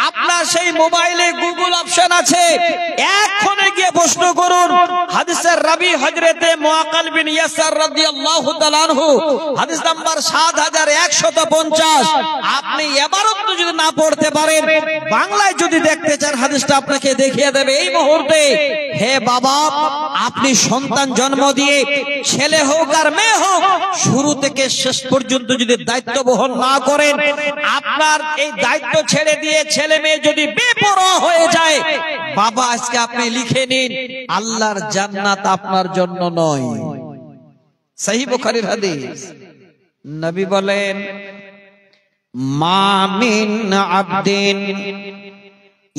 আপনার সেই মোবাইলে গুগল অপশন আছে, এক্ষণে গিয়ে প্রশ্ন করুন। হাদিসের রাবি হযরতে মুআক্কাল বিন ইয়াসার রাদিয়াল্লাহু তাআলা আনহু, হাদিস নাম্বার 7150। আপনি এবারও যদি না পড়তে পারেন, বাংলায় যদি দেখতে চান, হাদিসটা আপনাকে দেখিয়ে দেবে এই মুহূর্তে। হে বাবা, আপনি সন্তান জন্ম দিয়ে, ছেলে হোক আর মেয়ে হোক, শুরু থেকে শেষ পর্যন্ত যদি দায়িত্ব বহন না করেন, আপনার এই দায়িত্ব ছেড়ে দিয়ে ছেলে মেয়ে যদি বেপরোয়া হয়ে যায়, বাবা আজকে আপনি লিখে নিন, আল্লাহর জান্নাত আপনার জন্য নয়। সহিহ বুখারীর হাদিস। নবী বলেন, মা মিন আবদিন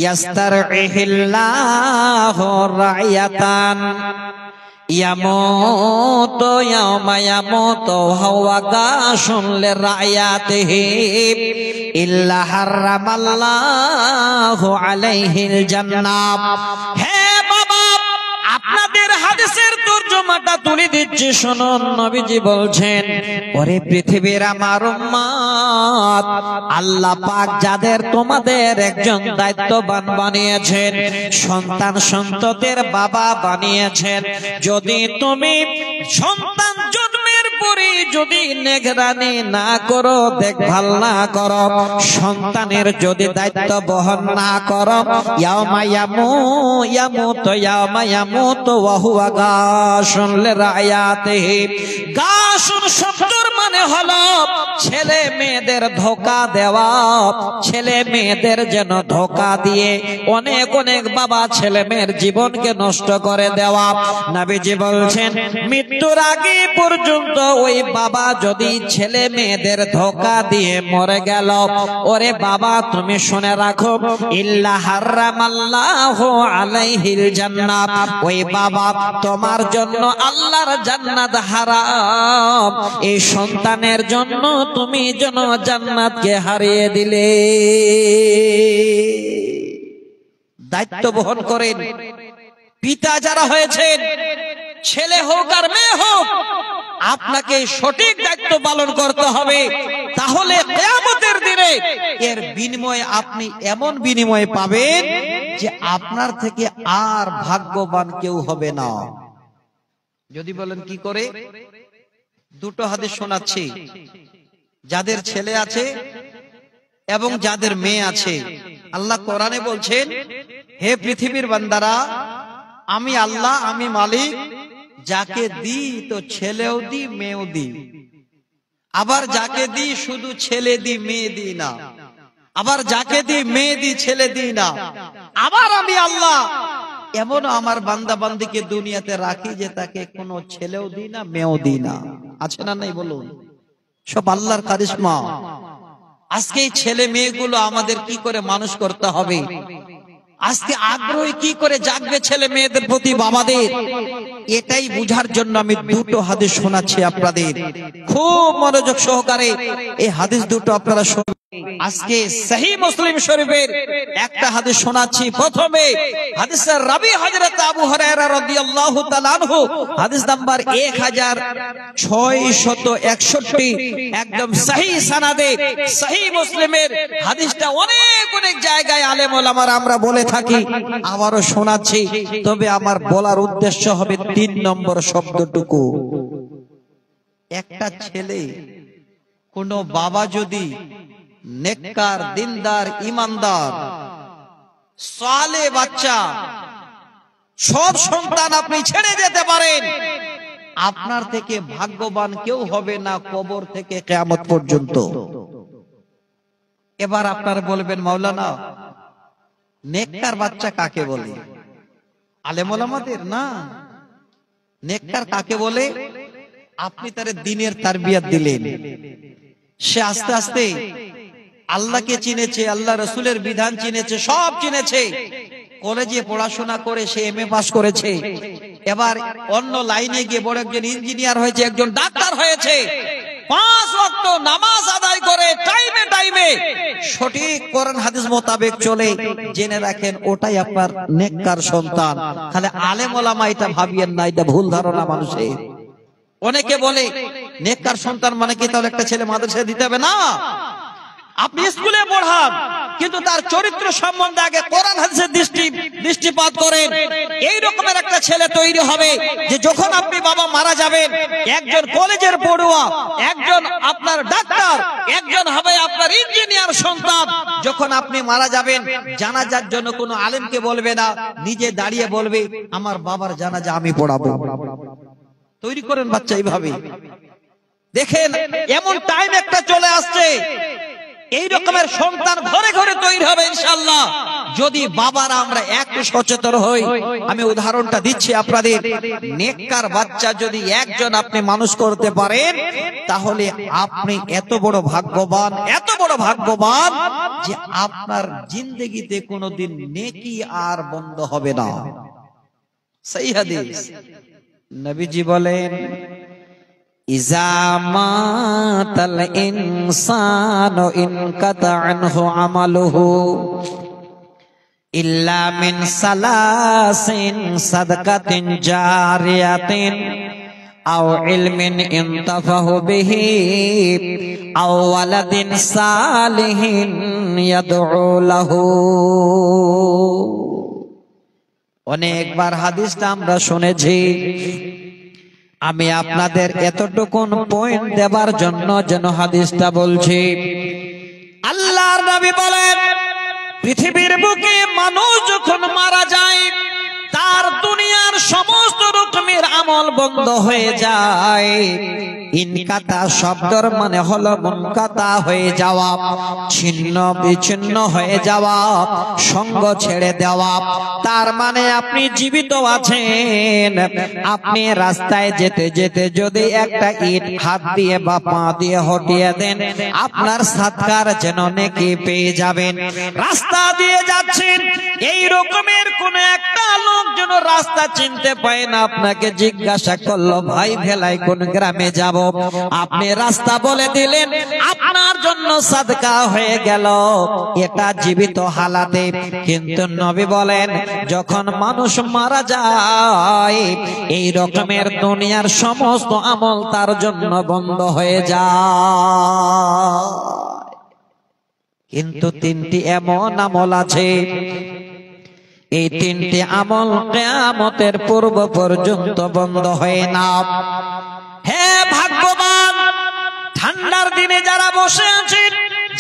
ইয়াস্তারইহিল্লাহু রা'য়াতান ইয়ামুতু ইয়াওমা ইয়ামুতু হুয়া গাশুন লিরা'য়াতিহি ইল্লা হারামাল্লাহু আলাইহিল জান্নাহ। হে বাবা, আপনাদের হাদিসের তরজমাটা তুলে দিচ্ছি, শুনুন। নবীজি বলছেন, ওরে পৃথিবীর আমার উম্মত, আল্লাহ পাক যাদের তোমাদের একজন দায়িত্ববান বানিয়েছেন, সন্তান সন্ততির বাবা বানিয়েছেন, যদি তুমি সন্তান জন্মের পরে যদি নিগরানি না করো, দেখভাল না করো, সন্তানের যদি দায়িত্ব বহন না করো, ইয়াউমা ইয়ামুতু ওয়া হুয়া গাশুন লিরা'য়াতিহি। গাশুন শব্দের মানে হলো ছেলে ছেলে মেয়েদের ধোঁকা দেওয়া, ছেলে মেয়েদের যেন ধোঁকা দিয়ে অনেক অনেক বাবা ছেলে মেয়ের জীবনকে নষ্ট করে দেওয়া। নবীজি বলছেন মৃত্যুর আগে পর্যন্ত ওই বাবা যদি ছেলে মেয়েদের ধোঁকা দিয়ে মরে গেল, ওরে বাবা তুমি শুনে রাখো, ইল্লা হারামাল্লাহু আলাইহিল জান্নাত, ওই বাবা তোমার জন্য আল্লাহর জান্নাত হারাম। এই সন্তানের জন্য তুমি যেন জান্নাতকে হারিয়ে দিলে। দায়িত্ব বহন করেন পিতা যারা হয়েছেন, ছেলে হোক আর মেয়ে হোক, আপনাকে সঠিক দায়িত্ব পালন করতে হবে। তাহলে কিয়ামতের দিনে এর বিনিময়ে আপনি এমন বিনিময় পাবেন যে আপনার থেকে আর ভাগ্যবান কেউ হবে না। যদি বলেন কি করে, দুটো হাদিস শোনাচ্ছি। যাদের ছেলে আছে এবং যাদের মেয়ে আছে, আল্লাহ কোরআনে বলছেন, হে পৃথিবীর বান্দারা, আমি আল্লাহ, আমি মালিক, যাকে দিই তো ছেলেও দিই মেয়েও দিই। আবার যাকে দিই শুধু ছেলে দিই মেয়ে দিই না, আবার যাকে দিই মেয়ে দিই ছেলে দিই না। আবার আমি আল্লাহ এমন আমার বান্দা বান্দিকে দুনিয়াতে রাখি যে তাকে কোনো ছেলেও দিই না মেয়েও দিই না। আছে না নাই বলুন? সব আল্লাহর কারিশমা। আজকে এই ছেলে মেয়েগুলো আমাদের কি করে মানুষ করতে হবে, আজকে আগ্রহী কি করে জাগবে ছেলে মেয়েদের প্রতি বাবাদের, এটাই বুঝার জন্য আমি দুটো হাদিস শোনাচ্ছি আপনাদের। খুব মনোযোগ সহকারে এই হাদিস দুটো আপনারা শুনবেন। আজকে সহিহ মুসলিম শরীফের একটা হাদিস শোনাচ্ছি। প্রথমে হাদিসের রাবি হযরত আবু হুরায়রা রাদিয়াল্লাহু তাআলা আনহু, হাদিস নাম্বার 1661, একদম সহিহ সানাদে সহিহ মুসলিমের হাদিসটা অনেক অনেক জায়গায় আলেম ওলামারা আমরা বলে থাকি, আবারও শোনাচ্ছি। তবে আমার বলার উদ্দেশ্য হবে 3 নম্বর শব্দটুকু। একটা ছেলে, কোন বাবা যদি নেককার, দিনদার, ইমানদার, সালেহ বাচ্চা, সব সন্তান আপনি ছেড়ে যেতে পারেন, আপনার থেকে ভাগ্যবান কেউ হবে না কবর থেকে কিয়ামত পর্যন্ত। এবার আপনারা বলবেন, মাওলানা নেককার বাচ্চা কাকে বলে? আলেম ওলামাদের না। নেককার কাকে বলে? আপনি তার দ্বীনের তারবিয়াত দিলেন, সে আস্তে আস্তে আল্লাহকে চিনেছে, আল্লাহ রসুলের বিধান চিনেছে, সব চিনেছে। কলেজে পড়াশোনা করে সে এমএ পাস করেছে, এবার অন্য লাইনে গিয়ে বড় একজন ইঞ্জিনিয়ার হয়েছে, একজন ডাক্তার হয়েছে। 5 ওয়াক্ত নামাজ আদায় করে টাইমে টাইমে সঠিক কোরআন হাদিস মোতাবেক চলে। জেনে রাখেন ওটাই আপনার নেককার সন্তান। তাহলে আলেম ওলামা এটা ভাবিয়েন না, এটা ভুল ধারণা মানুষের। অনেকে বলে নেককার সন্তান মানে কি তাহলে একটা ছেলে মাদ্রাসায় দিতে হবে? না, আপনি স্কুলে পড়ান, কিন্তু তার চরিত্র সম্বন্ধে আগে কোরআন হাদিসের দৃষ্টিপাত করেন। এই রকমের একটা ছেলে তৈরি হবে যে যখন আপনি বাবা মারা যাবেন, একজন কলেজের পড়ুয়া, একজন আপনার ডাক্তার, একজন হবে আপনার ইঞ্জিনিয়ার সন্তান। যখন আপনি মারা যাবেন, জানাজার জন্য কোনো আলেমকে বলবে না, নিজে দাঁড়িয়ে বলবে আমার বাবার জানাজা আমি পড়াবো। তৈরি করেন বাচ্চা এইভাবে। দেখেন এমন টাইম একটা চলে আসছে, এই রকমের সন্তান ঘরে ঘরে তৈরি হবে ইনশাআল্লাহ, যদি বাবারা আমরা একটু সচেতন হই। আমি উদাহরণটা দিচ্ছি আপনাদের। নেককার বাচ্চা যদি একজন আপনি মানুষ করতে পারেন, তাহলে আপনি এত বড় ভাগ্যবান, এত বড় ভাগ্যবান যে আপনার জিন্দেগিতে কোনোদিন নেকি আর বন্ধ হবে না। সহিহ হাদিস। নবীজি বলেন, ইজা মাতাল ইনসানু ইনকাতা আনহু আমালুহু ইল্লা মিন সালাসিন সাদকাতিন জারিয়াতিন আও ইলমিন ইনতাফাহু বিহি আও ওয়ালাদিন সালিহিন ইয়াদউ লাহু। অনেকবার হাদিসটা আমরা শুনেছি, আমি আপনাদের এতটুকুন পয়েন্ট দেবার জন্য যেন হাদিসটা বলছি। আল্লাহর নবী বলেন, পৃথিবীর বুকে মানুষ যখন মারা যায়, তার দুনিয়ার সমস্ত রকমের আমল বন্ধ হয়ে যায়। ইনকাতা শব্দের মানে হলো মুনকাতা হয়ে যাওয়া, ছিন্ন বিচ্ছিন্ন হয়ে যাওয়া, সঙ্গ ছেড়ে দেওয়া। তার মানে আপনি জীবিত আছেন, আপনি রাস্তায় যেতে যেতে যদি একটা ইট হাত দিয়ে বা পা দিয়ে হটিয়ে দেন, আপনার সাদকার যেন নেকি পেয়ে যাবেন। রাস্তা দিয়ে যাচ্ছেন, এই রকমের কোন একটা লোক যেন রাস্তা চিনতে পায় না, আপনাকে জিজ্ঞাসা করলো ভাই ভেলাই কোন গ্রামে যাব, আপনি রাস্তা বলে দিলেন, আপনার জন্য সাদকা হয়ে গেল। এটা জীবিত হালাতে। কিন্তু নবী বলেন যখন মানুষ মারা যায়, এই রকমের দুনিয়ার সমস্ত আমল তার জন্য বন্ধ হয়ে যায়। কিন্তু তিনটি এমন আমল আছে, এই তিনটি আমল কিয়ামতের পূর্ব পর্যন্ত বন্ধ হয় না। হে ভাগ্যবান, ঠান্ডার দিনে যারা বসে আছেন,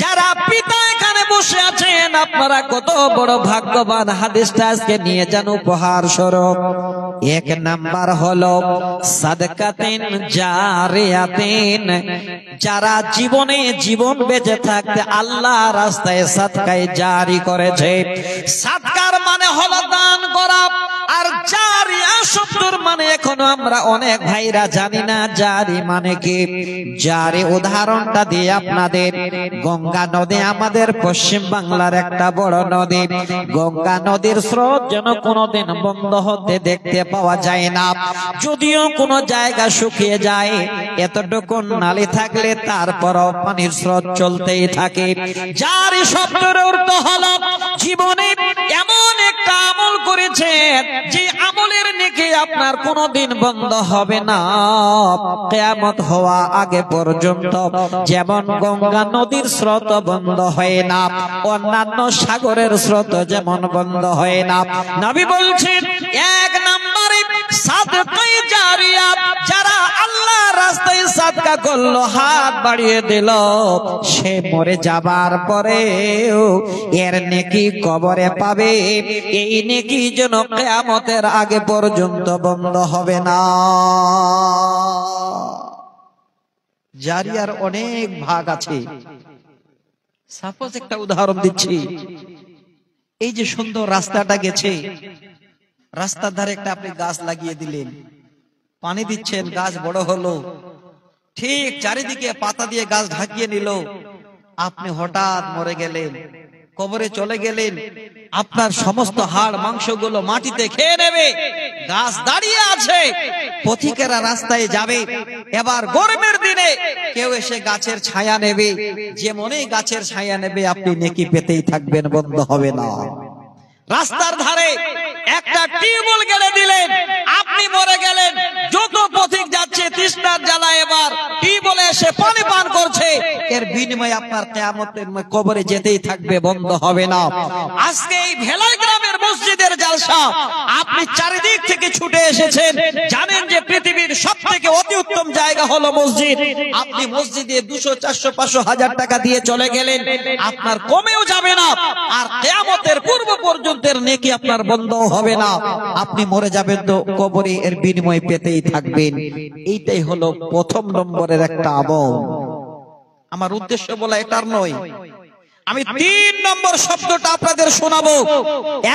যারা পিতা এখানে বসে আছেন, আপনারা কত বড় ভাগ্যবান। হাদিসটা আজকে নিয়ে যান উপহার স্বরূপ। এক নাম্বার হলো সাদকাতিন জারিয়াতিন, যারা জীবনে জীবন বেঁচে থাকতে আল্লাহ রাস্তায় সাদকায় জারি করেছে। সাদকার মানে হলো দান করা, আর জারিয়া শব্দের মানে এখনো আমরা অনেক ভাইরা জানি না জারি মানে কি। জারি উদাহরণটা দিয়ে আপনাদের, গঙ্গা নদী আমাদের পশ্চিম বাংলার একটা বড় নদী। গঙ্গা নদীর স্রোত যেন কোনোদিন বন্ধ হতে দেখতে পাওয়া যায় না। যদিও কোনো জায়গা শুকিয়ে যায়, এতটুকু নালী থাকলে তারপরও পানির স্রোত চলতেই থাকে। জারি শব্দের অর্থ হলো জীবনে এমন একটা আমল করেছেন যে আমলের নেকি আপনার কোনোদিন বন্ধ হবে না কিয়ামত হওয়া আগে পর্যন্ত। যেমন গঙ্গা নদীর স্রোত বন্ধ হয় না, অন্যান্য সাগরের স্রোত যেমন বন্ধ হয় না। নবী বলছেন এক নম্বরে সাদকায়ে জারিয়া, যারা আল্লাহ রাস্তায় সাদকা করলো, হাত বাড়িয়ে দিল, সে মরে যাবার পরেও এর নেকি কবরে পাবে। এই নেকি যেন কিয়ামতের আগে পর্যন্ত বন্ধ হবে না। জারিয়ার অনেক ভাগ আছে। সাপোজ একটা উদাহরণ দিচ্ছি, এই যে সুন্দর রাস্তাটা গেছে, রাস্তার ধারে একটা আপনি গাছ লাগিয়ে দিলেন, পানি দিচ্ছেন, গাছ বড় হলো, ঠিক চারিদিকে পাতা দিয়ে গাছ ঢাকিয়ে নিল, আপনি হঠাৎ মরে গেলেন, কবরে চলে গেলেন, আপনার সমস্ত হাড় মাংসগুলো মাটিতে খেয়ে নেবে। গাছ দাঁড়িয়ে আছে, পথিকেরা রাস্তায় যাবে, এবার গরমের দিনে কেউ এসে গাছের ছায়া নেবে, যেমনই গাছের ছায়া নেবে আপনি নেকি পেতেই থাকবেন, বন্ধ হবে না। রাস্তার ধারে একটা টিউবওয়েল গেলে দিলেন, আপনি মরে গেলেন, যত পথিক যাচ্ছে তৃষ্ণার জ্বালায় এবার টিউবওয়েলে এসে পানি পান করছে, এর বিনিময়ে আপনার কিয়ামতের কবরে যেতেই থাকবে, বন্ধ হবে না। আজকে এই ভেলাই গ্রামের মসজিদের জালসা, আপনি চারিদিক থেকে ছুটে এসেছেন, জানেন যে পৃথিবীর সবথেকে অতি উত্তম জায়গা হলো মসজিদ। আপনি মসজিদে 200, 400, 500, 1000 টাকা দিয়ে চলে গেলেন, আপনার কমেও যাবে না, আর কিয়ামতের পূর্ব পর্যন্ত নেকি আপনার বন্ধ হবে না। আপনি মরে যাবেন তো কবরে এর বিনিময় পেতেই থাকবেন। এইটাই হলো প্রথম নম্বরের একটা আমল। আমার উদ্দেশ্য বলা এটার নয়, আমি 3 নম্বর শব্দটা আপনাদের শোনাবো,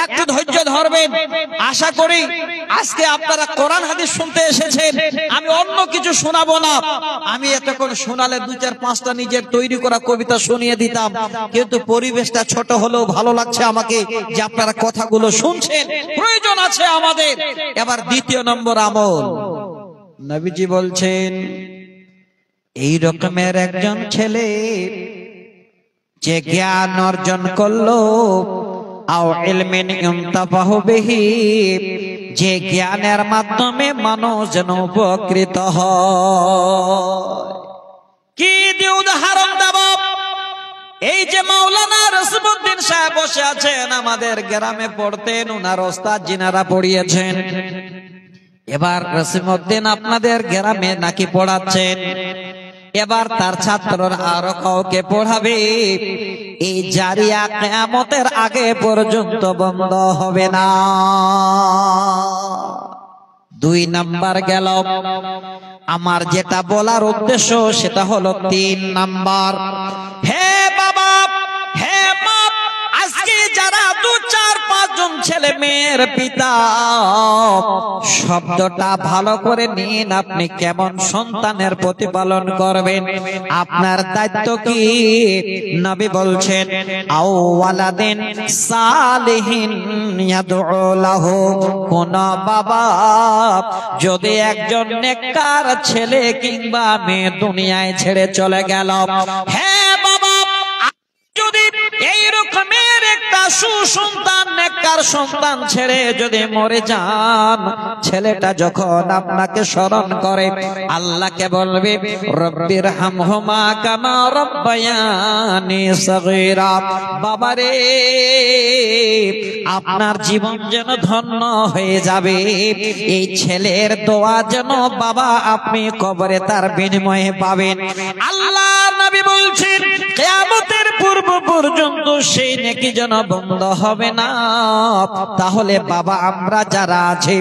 একটু ধৈর্য ধরবেন। আশা করি আজকে আপনারা কোরআন হাদিস শুনতে এসেছেন, আমি অন্য কিছু শোনাবো না। আমি এতক্ষণ শোনালে 2, 4, 5টা নিজের তৈরি করা কবিতা শুনিয়ে দিতাম, কিন্তু পরিবেশটা ছোট হলেও ভালো লাগছে আমাকে যে আপনারা কথাগুলো শুনছেন, প্রয়োজন আছে আমাদের। এবার 2 নম্বর আমল, নবীজি বলছেন এই রকমের একজন ছেলে যে জ্ঞান অর্জন করলো, আও ইলমিন ইনতাফাহু বিহি, যে জ্ঞানের মাধ্যমে মানুষ যেন উপকৃত হয়। কি দিয়ে উদাহরণ দেব? এই যে মাওলানা রসিমউদ্দিন সাহেব বসে আছেন, আমাদের গ্রামে পড়তেন, ওনার ওস্তাদ জিনারা পড়িয়েছেন। এবার রসিমউদ্দিন আপনাদের গ্রামে নাকি পড়াচ্ছেন। এবার তার ছাত্ররা আরো কাউকে পড়াবে। এই জারিয়া কিয়ামতের আগে পর্যন্ত বন্ধ হবে না। 2 নাম্বার গেল। আমার যেটা বলার উদ্দেশ্য সেটা হলো 3 নাম্বার। হে বাবা, হে মা, আজকে যারা 2, 4, 5 জন ছেলে মেয়ের পিতা, শব্দটা ভালো করে নিন। আপনি কেমন সন্তানের প্রতিপালন করবেন, আপনার দায়িত্ব কি? নবী বলছেন, আও ওয়ালাদিন সালিহিন ইয়াদউ লাহু। কোন বাবা যদি একজন নেককার ছেলে কিংবা মেয়ে দুনিয়ায় ছেড়ে চলে গেল, হ্যাঁ বাবা, যদি এই রকমের একটা সুসন্তান নেককার সন্তান ছেড়ে যদি মরে যান, ছেলেটা যখন আপনাকে স্মরণ করে আল্লাহকে বলবে, রব্বির হামহুমা কামা রব্বায়ানি সগীরা। বাবারে, আপনার জীবন যেন ধন্য হয়ে যাবে। এই ছেলের দোয়া যেন বাবা আপনি কবরে তার বিনিময়ে পাবেন। আল্লাহ নবী বলছেন, কিয়ামতের পূর্ব পর্যন্ত সেই নেকি যেন বন্ধ হবে না। তাহলে বাবা আমরা যারা আছে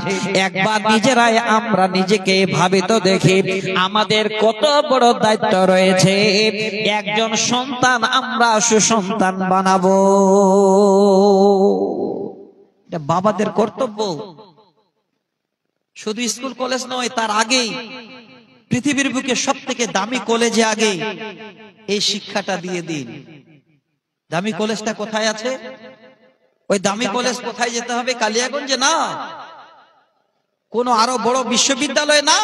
একবার নিজেরাই আমরা নিজেকে ভাবিত দেখি, আমাদের কত বড় দায়িত্ব রয়েছে। একজন সন্তান আমরা সুসন্তান বানাবো, এটা বাবাদের কর্তব্য। শুধু স্কুল কলেজ নয়, তার আগেই পৃথিবীর বুকে সবথেকে দামি কলেজে আগে এই শিক্ষাটা দিয়ে দিন। দামি কলেজটা কোথায় আছে? ওই দামি কলেজ কোথায় যেতে হবে? কালিয়াগঞ্জে না, কোন আরো বড় বিশ্ববিদ্যালয় না।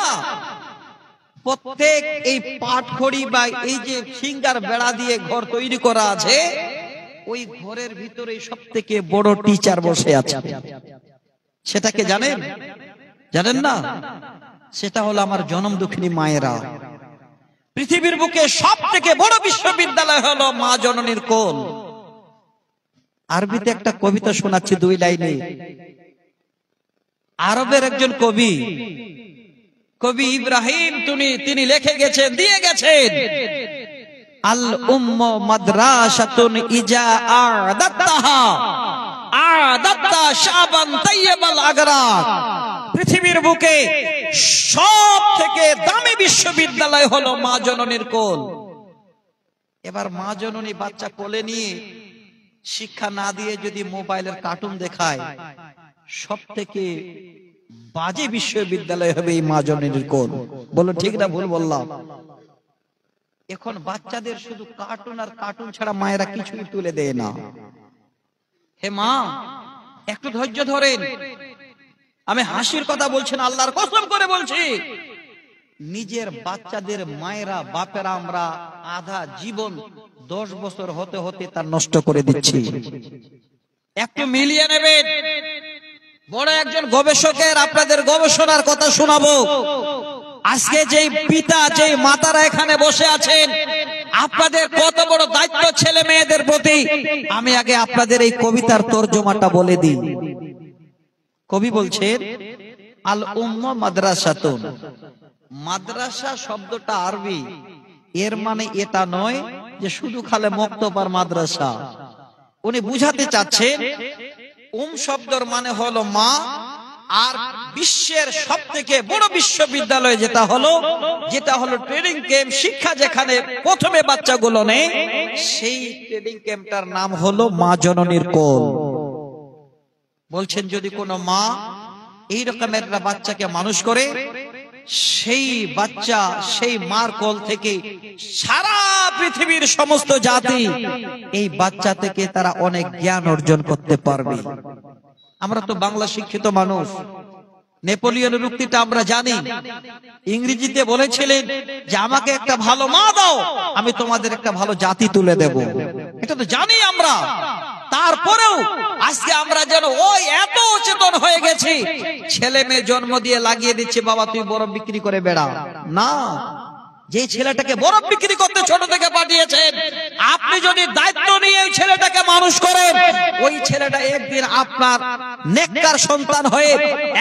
প্রত্যেক এই পাটখড়ি বা এই যে ফিঙ্গার বেড়া দিয়ে ঘর তৈরি করা আছে, ওই ঘরের ভিতরে সবথেকে বড় টিচার বসে আছে। সেটাকে জানেন? জানেন না? সেটা হলো আমার জনম দুঃখিনী মায়েরা। পৃথিবীর বুকে সবথেকে বড় বিশ্ববিদ্যালয় হলো মা জননীর কোল। আরবিতে একটা কবিতা শোনাচ্ছি 2 লাইনে। আরবের একজন কবি, কবি ইব্রাহিম তিনি লিখে গেছেন, দিয়ে গেছেন, আল উম্মু মাদ্রাসাতুন ইজা আদাত্তাহা আদাত্তা শাবান তাইয়্যিবাল আগরাক। পৃথিবীর বুকে সব থেকে দামি বিশ্ববিদ্যালয় হলো মা জননীর কোল। এবার মা জননী বাচ্চা কোলে নিয়ে শিক্ষা না দিয়ে যদি মোবাইলের কার্টুন দেখায়, সব থেকে বাজে বিশ্ববিদ্যালয় হবে এই মা জননীর কোল। বলো ঠিক না ভুল বললাম? এখন বাচ্চাদের শুধু কার্টুন আর কার্টুন ছাড়া মায়েরা কিছুই তুলে দেয় না। হে মা, একটু ধৈর্য ধরেন। আমি হাসির কথা বলছি না, আল্লাহর কসম করে বলছি, নিজের বাচ্চাদের মায়েরা বাপেরা আমরা আধা জীবন 10 বছর হতে হতে তার নষ্ট করে দিচ্ছি। একটু মিলিয়ে নেবেন। বড় একজন গবেষকের আপনাদের গবেষণার কথা শোনাবো। আজকে যেই পিতা যেই মাতারা এখানে বসে আছেন, আপনাদের কত বড় দায়িত্ব ছেলে মেয়েদের প্রতি। আমি আগে আপনাদের এই কবিতার তর্জমাটা বলে দিই। কবি বলছেন, আল উম্মু মাদ্রাসাতুন। মাদ্রাসা শব্দটা আরবি, এর মানে এটা নয় যে শুধু খালে মক্তবার মাদ্রাসা। উনি বুঝাতে চাচ্ছেন, শব্দের মানে হলো মা, আর বিশ্বের সবথেকে বড় বিশ্ববিদ্যালয় যেটা হলো ট্রেনিং ক্যাম্প, শিক্ষা যেখানে প্রথমে বাচ্চাগুলো নেই, সেই ট্রেনিং ক্যাম্পটার নাম হলো মা জননীর কোল। বলছেন, যদি কোনো মা এই রকমের একটা বাচ্চাকে মানুষ করে, সেই বাচ্চা সেই মার কোল থেকে সারা পৃথিবীর সমস্ত জাতি এই বাচ্চা থেকে তারা অনেক জ্ঞান অর্জন করতে পারবে। আমরা তো বাংলা শিক্ষিত মানুষ, নেপোলিয়নের উক্তিটা আমরা জানি। ইংরেজিতে বলেছিলেন যে আমাকে একটা ভালো মা দাও, আমি তোমাদের একটা ভালো জাতি তুলে দেব। এটা তো জানি আমরা। তারপরেও আজকে আমরা যেন ওই এত সচেতন হয়ে গেছি, ছেলে মেয়ে জন্ম দিয়ে লাগিয়ে দিচ্ছে, বাবা তুই বরফ বিক্রি করে বেড়া। না, যে ছেলেটাকে বরফ বিক্রি করতে ছোট থেকে পাঠিয়েছেন, আপনি যদি দায়িত্ব নিয়ে ওই ছেলেটাকে মানুষ করেন, ওই ছেলেটা একদিন একদিন আপনার নেককার সন্তান হয়ে,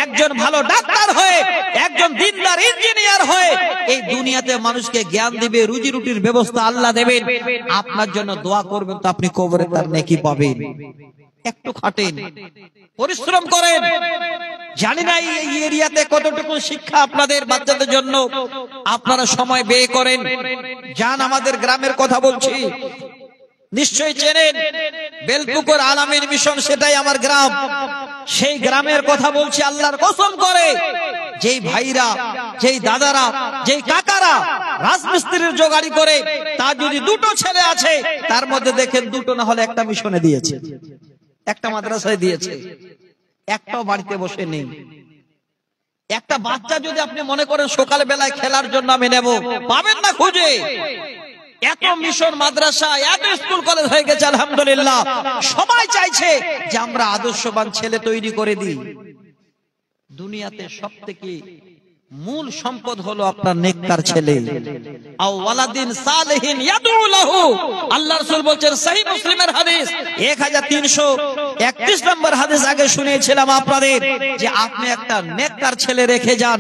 একজন ভালো ডাক্তার হয়ে, একজন দিনদার ইঞ্জিনিয়ার হয়ে এই দুনিয়াতে মানুষকে জ্ঞান দিবে, রুজি রুটির ব্যবস্থা আল্লাহ দেবেন, আপনার জন্য দোয়া করবেন, তো আপনি কবরে তার নেকি পাবেন। একটু খাটেন, পরিশ্রম করেন। জানি না এই এরিয়াতে কতটুকু শিক্ষা আপনাদের বাচ্চাদের জন্য আপনারা সময় ব্যয় করেন। যান, আমাদের গ্রামের কথা বলছি, নিশ্চয়ই চেনেন বেলপুকুর আলামিন মিশন, সেটাই আমার গ্রাম। সেই গ্রামের কথা বলছি, আল্লাহর কসম করে যেই ভাইরা, যেই দাদারা, যেই কাকারা রাজমিস্ত্রির জোগাড়ি করে, তার যদি দুটো ছেলে আছে, তার মধ্যে দেখেন দুটো না হলে একটা মিশনে দিয়েছে, একটা মাদ্রাসায় দিয়েছে, একটাও বাড়িতে বসে নেই। একটা বাচ্চা যদি আপনি মনে করেন সকাল বেলায় খেলার জন্য আমি নেব, পাবেন না খুঁজে। এত মিশন মাদ্রাসা, এত স্কুল কলেজ হয়ে গেছে আলহামদুলিল্লাহ। সবাই চাইছে যে আমরা আদর্শবান ছেলে তৈরি করে দিই। দুনিয়াতে সবথেকে মূল সম্পদ হলো আপনার নেককার ছেলে। আও ওয়ালাদিন সালিহিন ইয়াদউ লাহু, আল্লাহ রাসূল বলেন, সহিহ মুসলিমের হাদিস 1331 নম্বর হাদিস আগে শুনিয়েছিলাম আপনাদের, যে আপনি একটা নেককার ছেলে রেখে যান,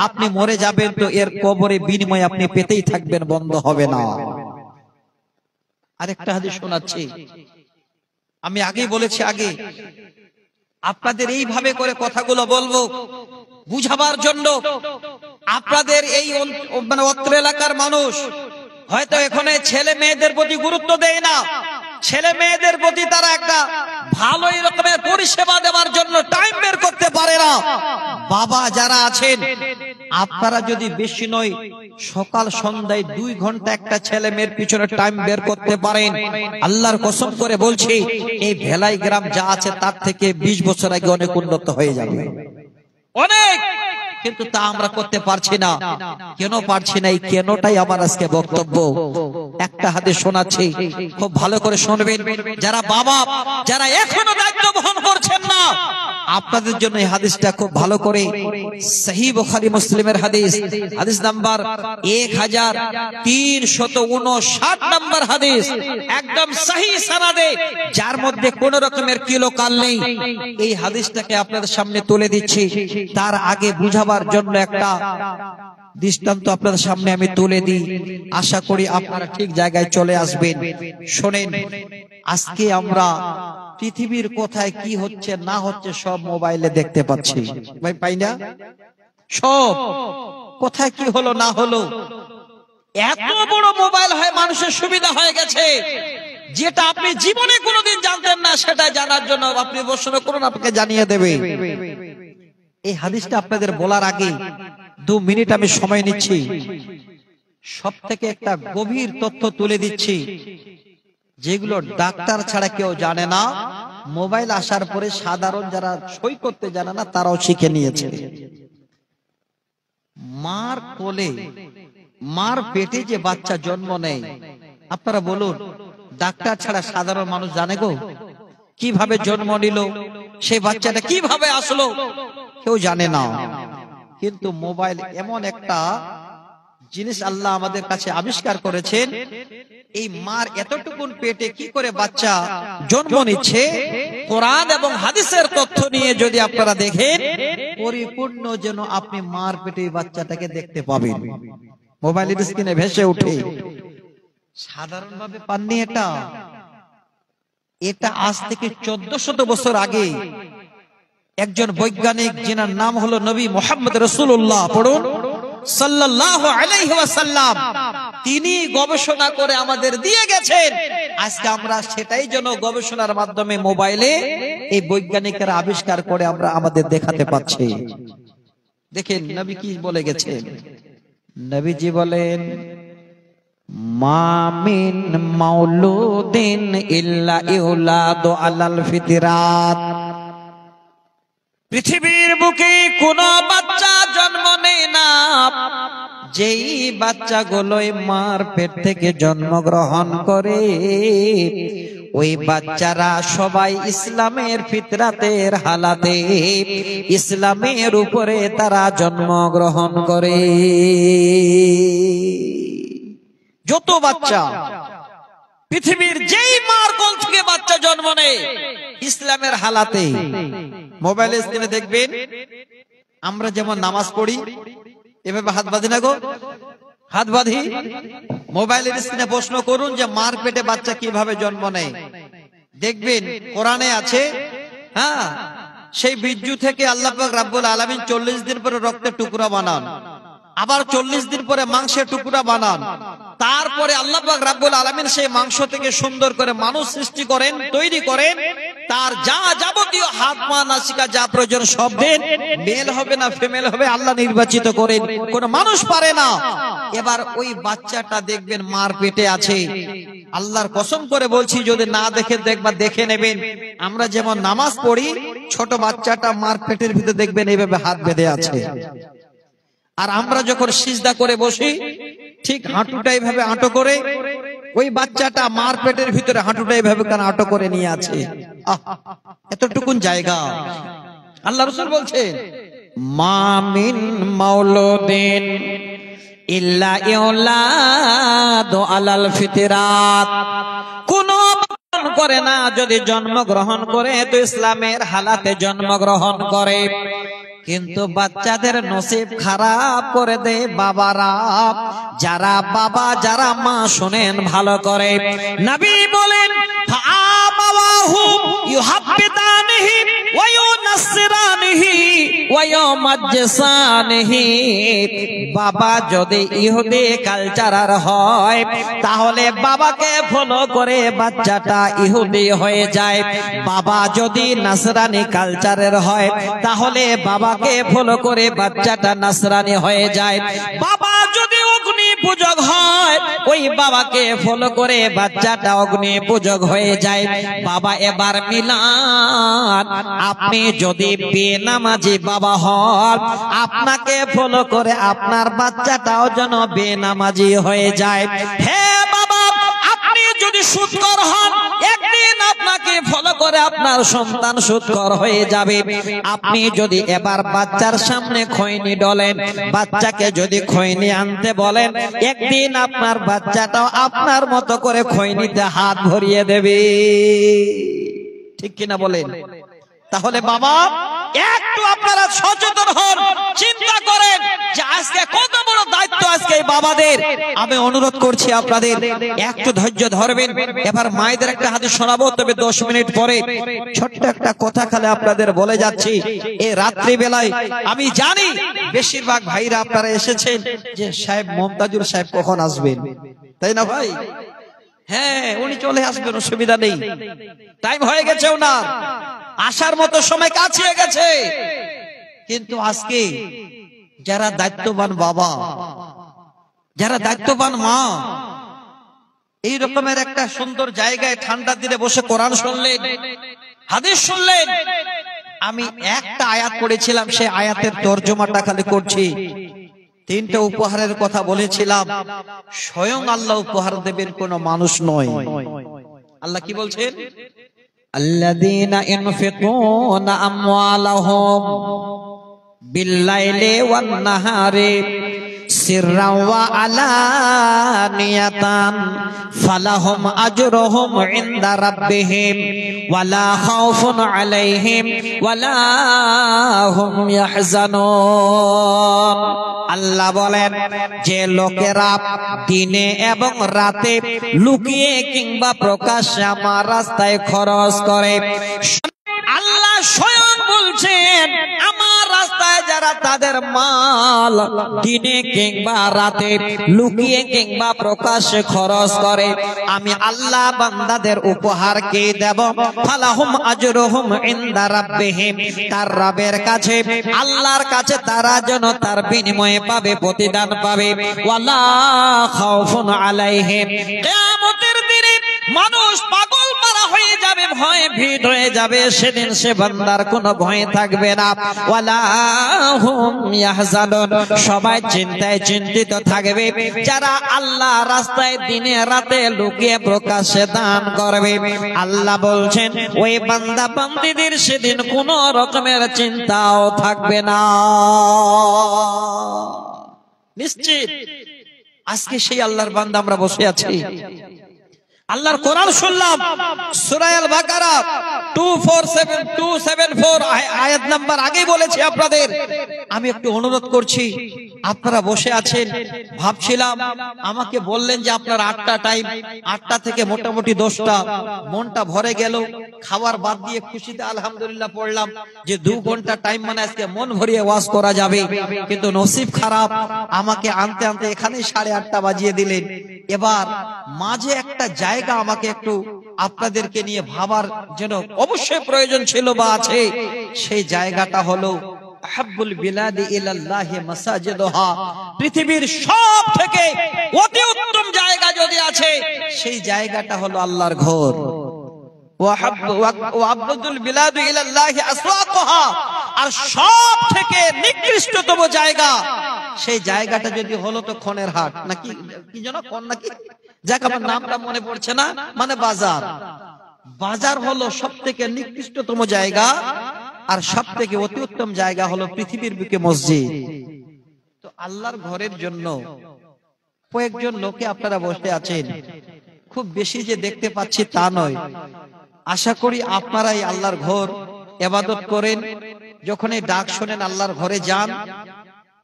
আপনি মরে যাবেন তো এর কবরে বিনিময় আপনি পেতেই থাকবেন, বন্ধ হবে না। আরেকটা হাদিস শোনাচ্ছি, আমি আগেই বলেছি, আগে আপনাদের এইভাবে করে কথাগুলো বলবো বুঝাবার জন্য। আপনাদের এই মানে অত্র এলাকার মানুষ হয়তো এখানে ছেলে মেয়েদের প্রতি গুরুত্ব দেয় না, ছেলে মেয়েদের প্রতি তারা একটা ভালো রকমের পরিষেবা দেওয়ার জন্য টাইম বের করতে পারে না। বাবা যারা আছেন, আপনারা যদি বেশি নয় সকাল সন্ধ্যায় 2 ঘন্টা একটা ছেলে মেয়ের পিছনে টাইম বের করতে পারেন, আল্লাহর কসম করে বলছি, এই ভেলাই গ্রাম যা আছে তার থেকে 20 বছর আগে অনেক উন্নত হয়ে যাবে, অনেক। কিন্তু তা আমরা করতে পারছি না। কেন পারছি না? এই কেনটাই আমার আজকে বক্তব্য। একটা হাদিস শোনাচ্ছি, খুব ভালো করে শুনবেন। যারা বাবা, যারা এখনো দায়িত্ব বহন করছেন না, আপনাদের জন্য এই হাদিসটা খুব ভালো করে, সহিহ বুখারী মুসলিমের হাদিস, হাদিস নাম্বার 1359 নম্বর হাদিস, একদম সহিহ সনদে, যার মধ্যে কোন রকমের কিলোকাল নেই। এই হাদিসটাকে আপনাদের সামনে তুলে দিচ্ছি। তার আগে বুঝাবার জন্য একটা দৃষ্টান্ত আপনাদের সামনে আমি তুলে দিই, আশা করি আপনারা ঠিক জায়গায় চলে আসবেন। শোনেন, আজকে আমরা পৃথিবীর কোথায় কি হচ্ছে না হচ্ছে সব মোবাইলে দেখতে পাচ্ছি, ভাই পাই না? সব কোথায় কি হলো না হলো, এত বড় মোবাইল হয়, মানুষের সুবিধা হয়ে গেছে, যেটা আপনি জীবনে কোনোদিন জানতেন না, সেটা জানার জন্য আপনি প্রশ্ন করুন, আপনাকে জানিয়ে দেবে। এই হাদিসটা আপনাদের বলার আগে 2 মিনিট আমি সময় নিচ্ছি, সব থেকে একটা গভীর তথ্য তুলে দিচ্ছি, যেগুলো ডাক্তার ছাড়া কেউ জানে না। মোবাইল আসার পরে সাধারণ যারা সই করতে জানে না, তারাও শিখে নিয়েছে। মার কোলে, মার পেটে যে বাচ্চা জন্ম নেয়, আপনারা বলুন, ডাক্তার ছাড়া সাধারণ মানুষ জানে গো? কিভাবে জন্ম নিল, সেই বাচ্চাটা কিভাবে আসলো, কেউ জানে না। কিন্তু মোবাইল এমন একটা জিনিস আল্লাহ আমাদের কাছে আবিষ্কার করেছেন, এই মার এতটুকুন পেটে কি করে বাচ্চা জন্ম নিচ্ছে, কোরআন এবং হাদিসের তথ্য নিয়ে যদি আপনারা দেখেন, পরিপূর্ণ যেন আপনি মার পেটে বাচ্চাটাকে দেখতে পাবেন, মোবাইলের স্ক্রিনে ভেসে ওঠে। সাধারণভাবে পাননি এটা। এটা আজ থেকে 1400 বছর আগে একজন বৈজ্ঞানিক, যিনার নাম হলো নবী মুহাম্মদ রাসূলুল্লাহ, পড়ুন, সাল্লাল্লাহু আলাইহি ওয়াসাল্লাম, তিনি গবেষণা করে আমাদের দিয়ে গেছেন। আজকে আমরা সেটাই যেন গবেষণার মাধ্যমে মোবাইলে এই বৈজ্ঞানিকরা আবিষ্কার করে আমরা আমাদের দেখাতে পাচ্ছি। দেখেন নবী কি বলে গেছেন। নবীজি বলেন, মা মিন মাউলুদিন ইল্লা ইউলাদু আলাল ফিতরাত, পৃথিবীর বুকে কোন বাচ্চা জন্ম নেয় না যেই বাচ্চাগুলোই মার পেট থেকে জন্মগ্রহণ করে, ওই বাচ্চারা সবাই ইসলামের ফিতরাতের হালাতে, ইসলামের উপরে তারা জন্মগ্রহণ করে। যত বাচ্চা পৃথিবীর যেই মার কোল থেকে বাচ্চা জন্ম নেয় ইসলামের হালাতে, মোবাইল স্ক্রিনে দেখবেন আমরা যেমন নামাজ পড়ি এভাবে হাত বাঁধি না গো, হাত বাঁধি। মোবাইলের স্ক্রিনে প্রশ্ন করুন যে মার পেটে বাচ্চা কিভাবে জন্ম নেয়, দেখবেন কোরআনে আছে। হ্যাঁ, সেই বীর্যু থেকে আল্লাহ পাক রব্বুল আলামিন 40 দিন পরে রক্তের টুকরা বানান, আবার 40 দিন পরে মাংসের টুকরা বানান, তারপরে আল্লাহ পাক রব্বুল আলামিন সেই মাংস থেকে সুন্দর করে মানুষ সৃষ্টি করেন, তৈরি করেন। তার যা যাবতীয় হাত পা নাসিকা যা প্রয়োজন সব দেন, মেল হবে না ফিমেল হবে আল্লাহ নির্বাচিত করেন, কোন মানুষ পারে না। এবার ওই বাচ্চাটা দেখবেন মার পেটে আছে। আল্লাহর কসম করে বলছি, যদি না দেখে দেখবা দেখে নেবেন, আমরা যেমন নামাজ পড়ি ছোট বাচ্চাটা মার পেটের ভিতরে দেখবেন এইভাবে হাত বেঁধে আছে। আর আমরা যখন সিজদা করে বসি ঠিক হাঁটুটা এইভাবে আঁটো করে, ওই বাচ্চাটা মার পেটের ভিতরে হাঁটুটা এইভাবে কেন আঁটো করে নিয়ে আছে। এতটুকুন জায়গা আল্লাহ রাসূল বলছেন, মা মিন মাউলুদিন ইল্লা ইউলাদু আলাল ফিতরাত, কোন করে না যদি জন্মগ্রহণ করে তো ইসলামের হালাতে জন্মগ্রহণ করে। কিন্তু বাচ্চাদের নসিব খারাপ করে দেয় বাবারা। যারা বাবা যারা মা শুনেন ভালো করে, নবী বলেন ফাআবাহু ইউহাব্বিতানিহি ওয়া ইউনাসসিরানিহি ওয়া ইউমাজ্জিসানিহি। বাবা যদি ইহুদি কালচারার হয় তাহলে বাবাকে ফলো করে বাচ্চাটা ইহুদি হয়ে যায়। বাবা যদি নাসরানি কালচারের হয় তাহলে বাবাকে ফলো করে বাচ্চাটা নাসরানি হয়ে যায়। বাবা যদি অগ্নি পূজক হয় ওই বাবাকে ফলো করে বাচ্চাটা অগ্নি পূজক হয়ে যায়। বাবা এবার মিলান, আপনি যদি বেনামাজি বাবা হন আপনাকে ফলো করে আপনার বাচ্চাটাও যেন বেনামাজি হয়ে যায়। হে বাবা, আপনি যদি সুদখোর হন একদিন আপনাকে ফলো করে আপনার সন্তান সুদখোর হয়ে যাবে। আপনি যদি এবার বাচ্চার সামনে খৈনি ডলেন, বাচ্চাকে যদি খৈনি আনতে বলেন, একদিন আপনার বাচ্চাটাও আপনার মতো করে খৈনিতে হাত ভরিয়ে দেবে। ঠিক কিনা বলেন? তাহলে বাবা একটু আপনারা সচেতন হন, চিন্তা করেন যে আজকে কত বড় দায়িত্ব আজকে বাবাদের। আমি অনুরোধ করছি আপনাদের একটু ধৈর্য ধরবেন। এবার মায়েদের একটা হাদিস শোনাবো, তবে 10 মিনিট পরে ছোট্ট একটা কথা খালি আপনাদের বলে যাচ্ছি। এই রাত্রি বেলায় আমি জানি বেশিরভাগ ভাইরা আপনারা এসেছেন যে সাহেব মমতাজুর সাহেব কখন আসবেন, তাই না ভাই? হ্যাঁ, উনি চলে আসবেন, অসুবিধা নেই, টাইম হয়ে গেছে ওনার আসার মতো সময় কাছে গেছে। কিন্তু আজকে যারা দায়িত্ববান বাবা, যারা দায়িত্ববান মা, এই রকমের একটা সুন্দর জায়গায় ঠান্ডা দিনে বসে কোরআন শুনলেন, হাদিস শুনলেন। আমি একটা আয়াত পড়েছিলাম, সেই আয়াতের তর্জমাটা খালি করছি। 3টা উপহারের কথা বলেছিলাম, স্বয়ং আল্লাহ উপহার দেবেন, কোন মানুষ নয়। আল্লাহ কি বলছেন? الذين ينفقون أموالهم بالليل والنهار سرا وعلانية فلهم أجرهم عند ربهم ولا خوف عليهم ولا هم يحزنون। আল্লাহ বলেন, যে লোকেরা দিনে এবং রাতে লুকিয়ে কিংবা প্রকাশ্যে আমার রাস্তায় খরচ করে, আল্লাহ স্বয়ং বলছেন আমার রাস্তায় যারা তাদের মাল দিনে কিংবা রাতে লুকিয়ে কিংবা প্রকাশ্যে খরচ করে, আমি আল্লাহ বান্দাদের উপহার কে দেব? ফালাহুম আজরুহুম ইনদা রাব্বিহিম, তার রবের কাছে আল্লাহর কাছে তারা যেন তার বিনিময়ে পাবে, প্রতিদান পাবে। ওয়ালা খাউফুন আলাইহিম, কিয়ামতের দিনে মানুষ পাগল পারা হয়ে যাবে, ভয়ে ভীত হয়ে যাবে, সেদিন সে বান্দার কোনো ভয় থাকবে না। ওয়ালা হুম ইয়াহজানুন, সবাই চিন্তায় চিন্তিত থাকবে যারা আল্লাহ রাস্তায় দিনে রাতে লুকিয়ে প্রকাশ্যে দান করবে। আল্লাহ বলছেন ওই বান্দা বান্দীদের সেদিন কোনো রকমের চিন্তাও থাকবে না। নিশ্চিত আজকে সেই আল্লাহর বান্দা আমরা বসে আছি, আল্লাহর কোরআন শুনলাম সূরা আল বাকারা 274 আয়াত নাম্বার আগেই বলেছি আপনাদের। আমি একটু অনুরোধ করছি, আপনারা বসে আছেন, ভাবছিলাম আমাকে বললেন যে আপনার 8টা টাইম, 8টা থেকে মোটামুটি 10টা, মনটা ভরে গেল। খাবার বাদ দিয়ে খুশিতে আলহামদুলিল্লাহ পড়লাম যে 2 ঘন্টা টাইম মানে আজকে মন ভরিয়ে ওয়াজ করা যাবে। কিন্তু নসিব খারাপ, আমাকে আনতে আনতে এখানে 8:30 বাজিয়ে দিলেন। এবার মাঝে একটা জায়গা আমাকে একটু আপনাদেরকে নিয়ে ভাবার জন্য অবশ্যই প্রয়োজন ছিল বা আছে। সেই জায়গাটা হলো আহাব্বুল বিলাদি ইলাল্লাহি মাসাজিদুহা, পৃথিবীর সব থেকে অতি উত্তম জায়গা যদি আছে সেই জায়গাটা হলো আল্লাহর ঘর। ওয়া আবদুল বিলাদি ইলাল্লাহি আসওয়াকুহা, আর সব থেকে নিকৃষ্টতম জায়গা সেই জায়গাটা যদি হলো তো খনের হাট নাকি কি যেন কোন নাকি, যাক আমার নামটা মনে পড়ছে না, মানে বাজার। বাজার হলো সব থেকে নিকৃষ্টতম জায়গা, আর সব থেকে অতি উত্তম জায়গা হলো পৃথিবীর বুকে মসজিদ। তো আল্লাহর ঘরের জন্য কয়েকজন লোকে আপনারা বসে আছেন, খুব বেশি যে দেখতে পাচ্ছি তা নয়। আশা করি আপনারাই আল্লাহর ঘর ইবাদত করেন, যখন এই ডাক শোনেন আল্লাহর ঘরে যান।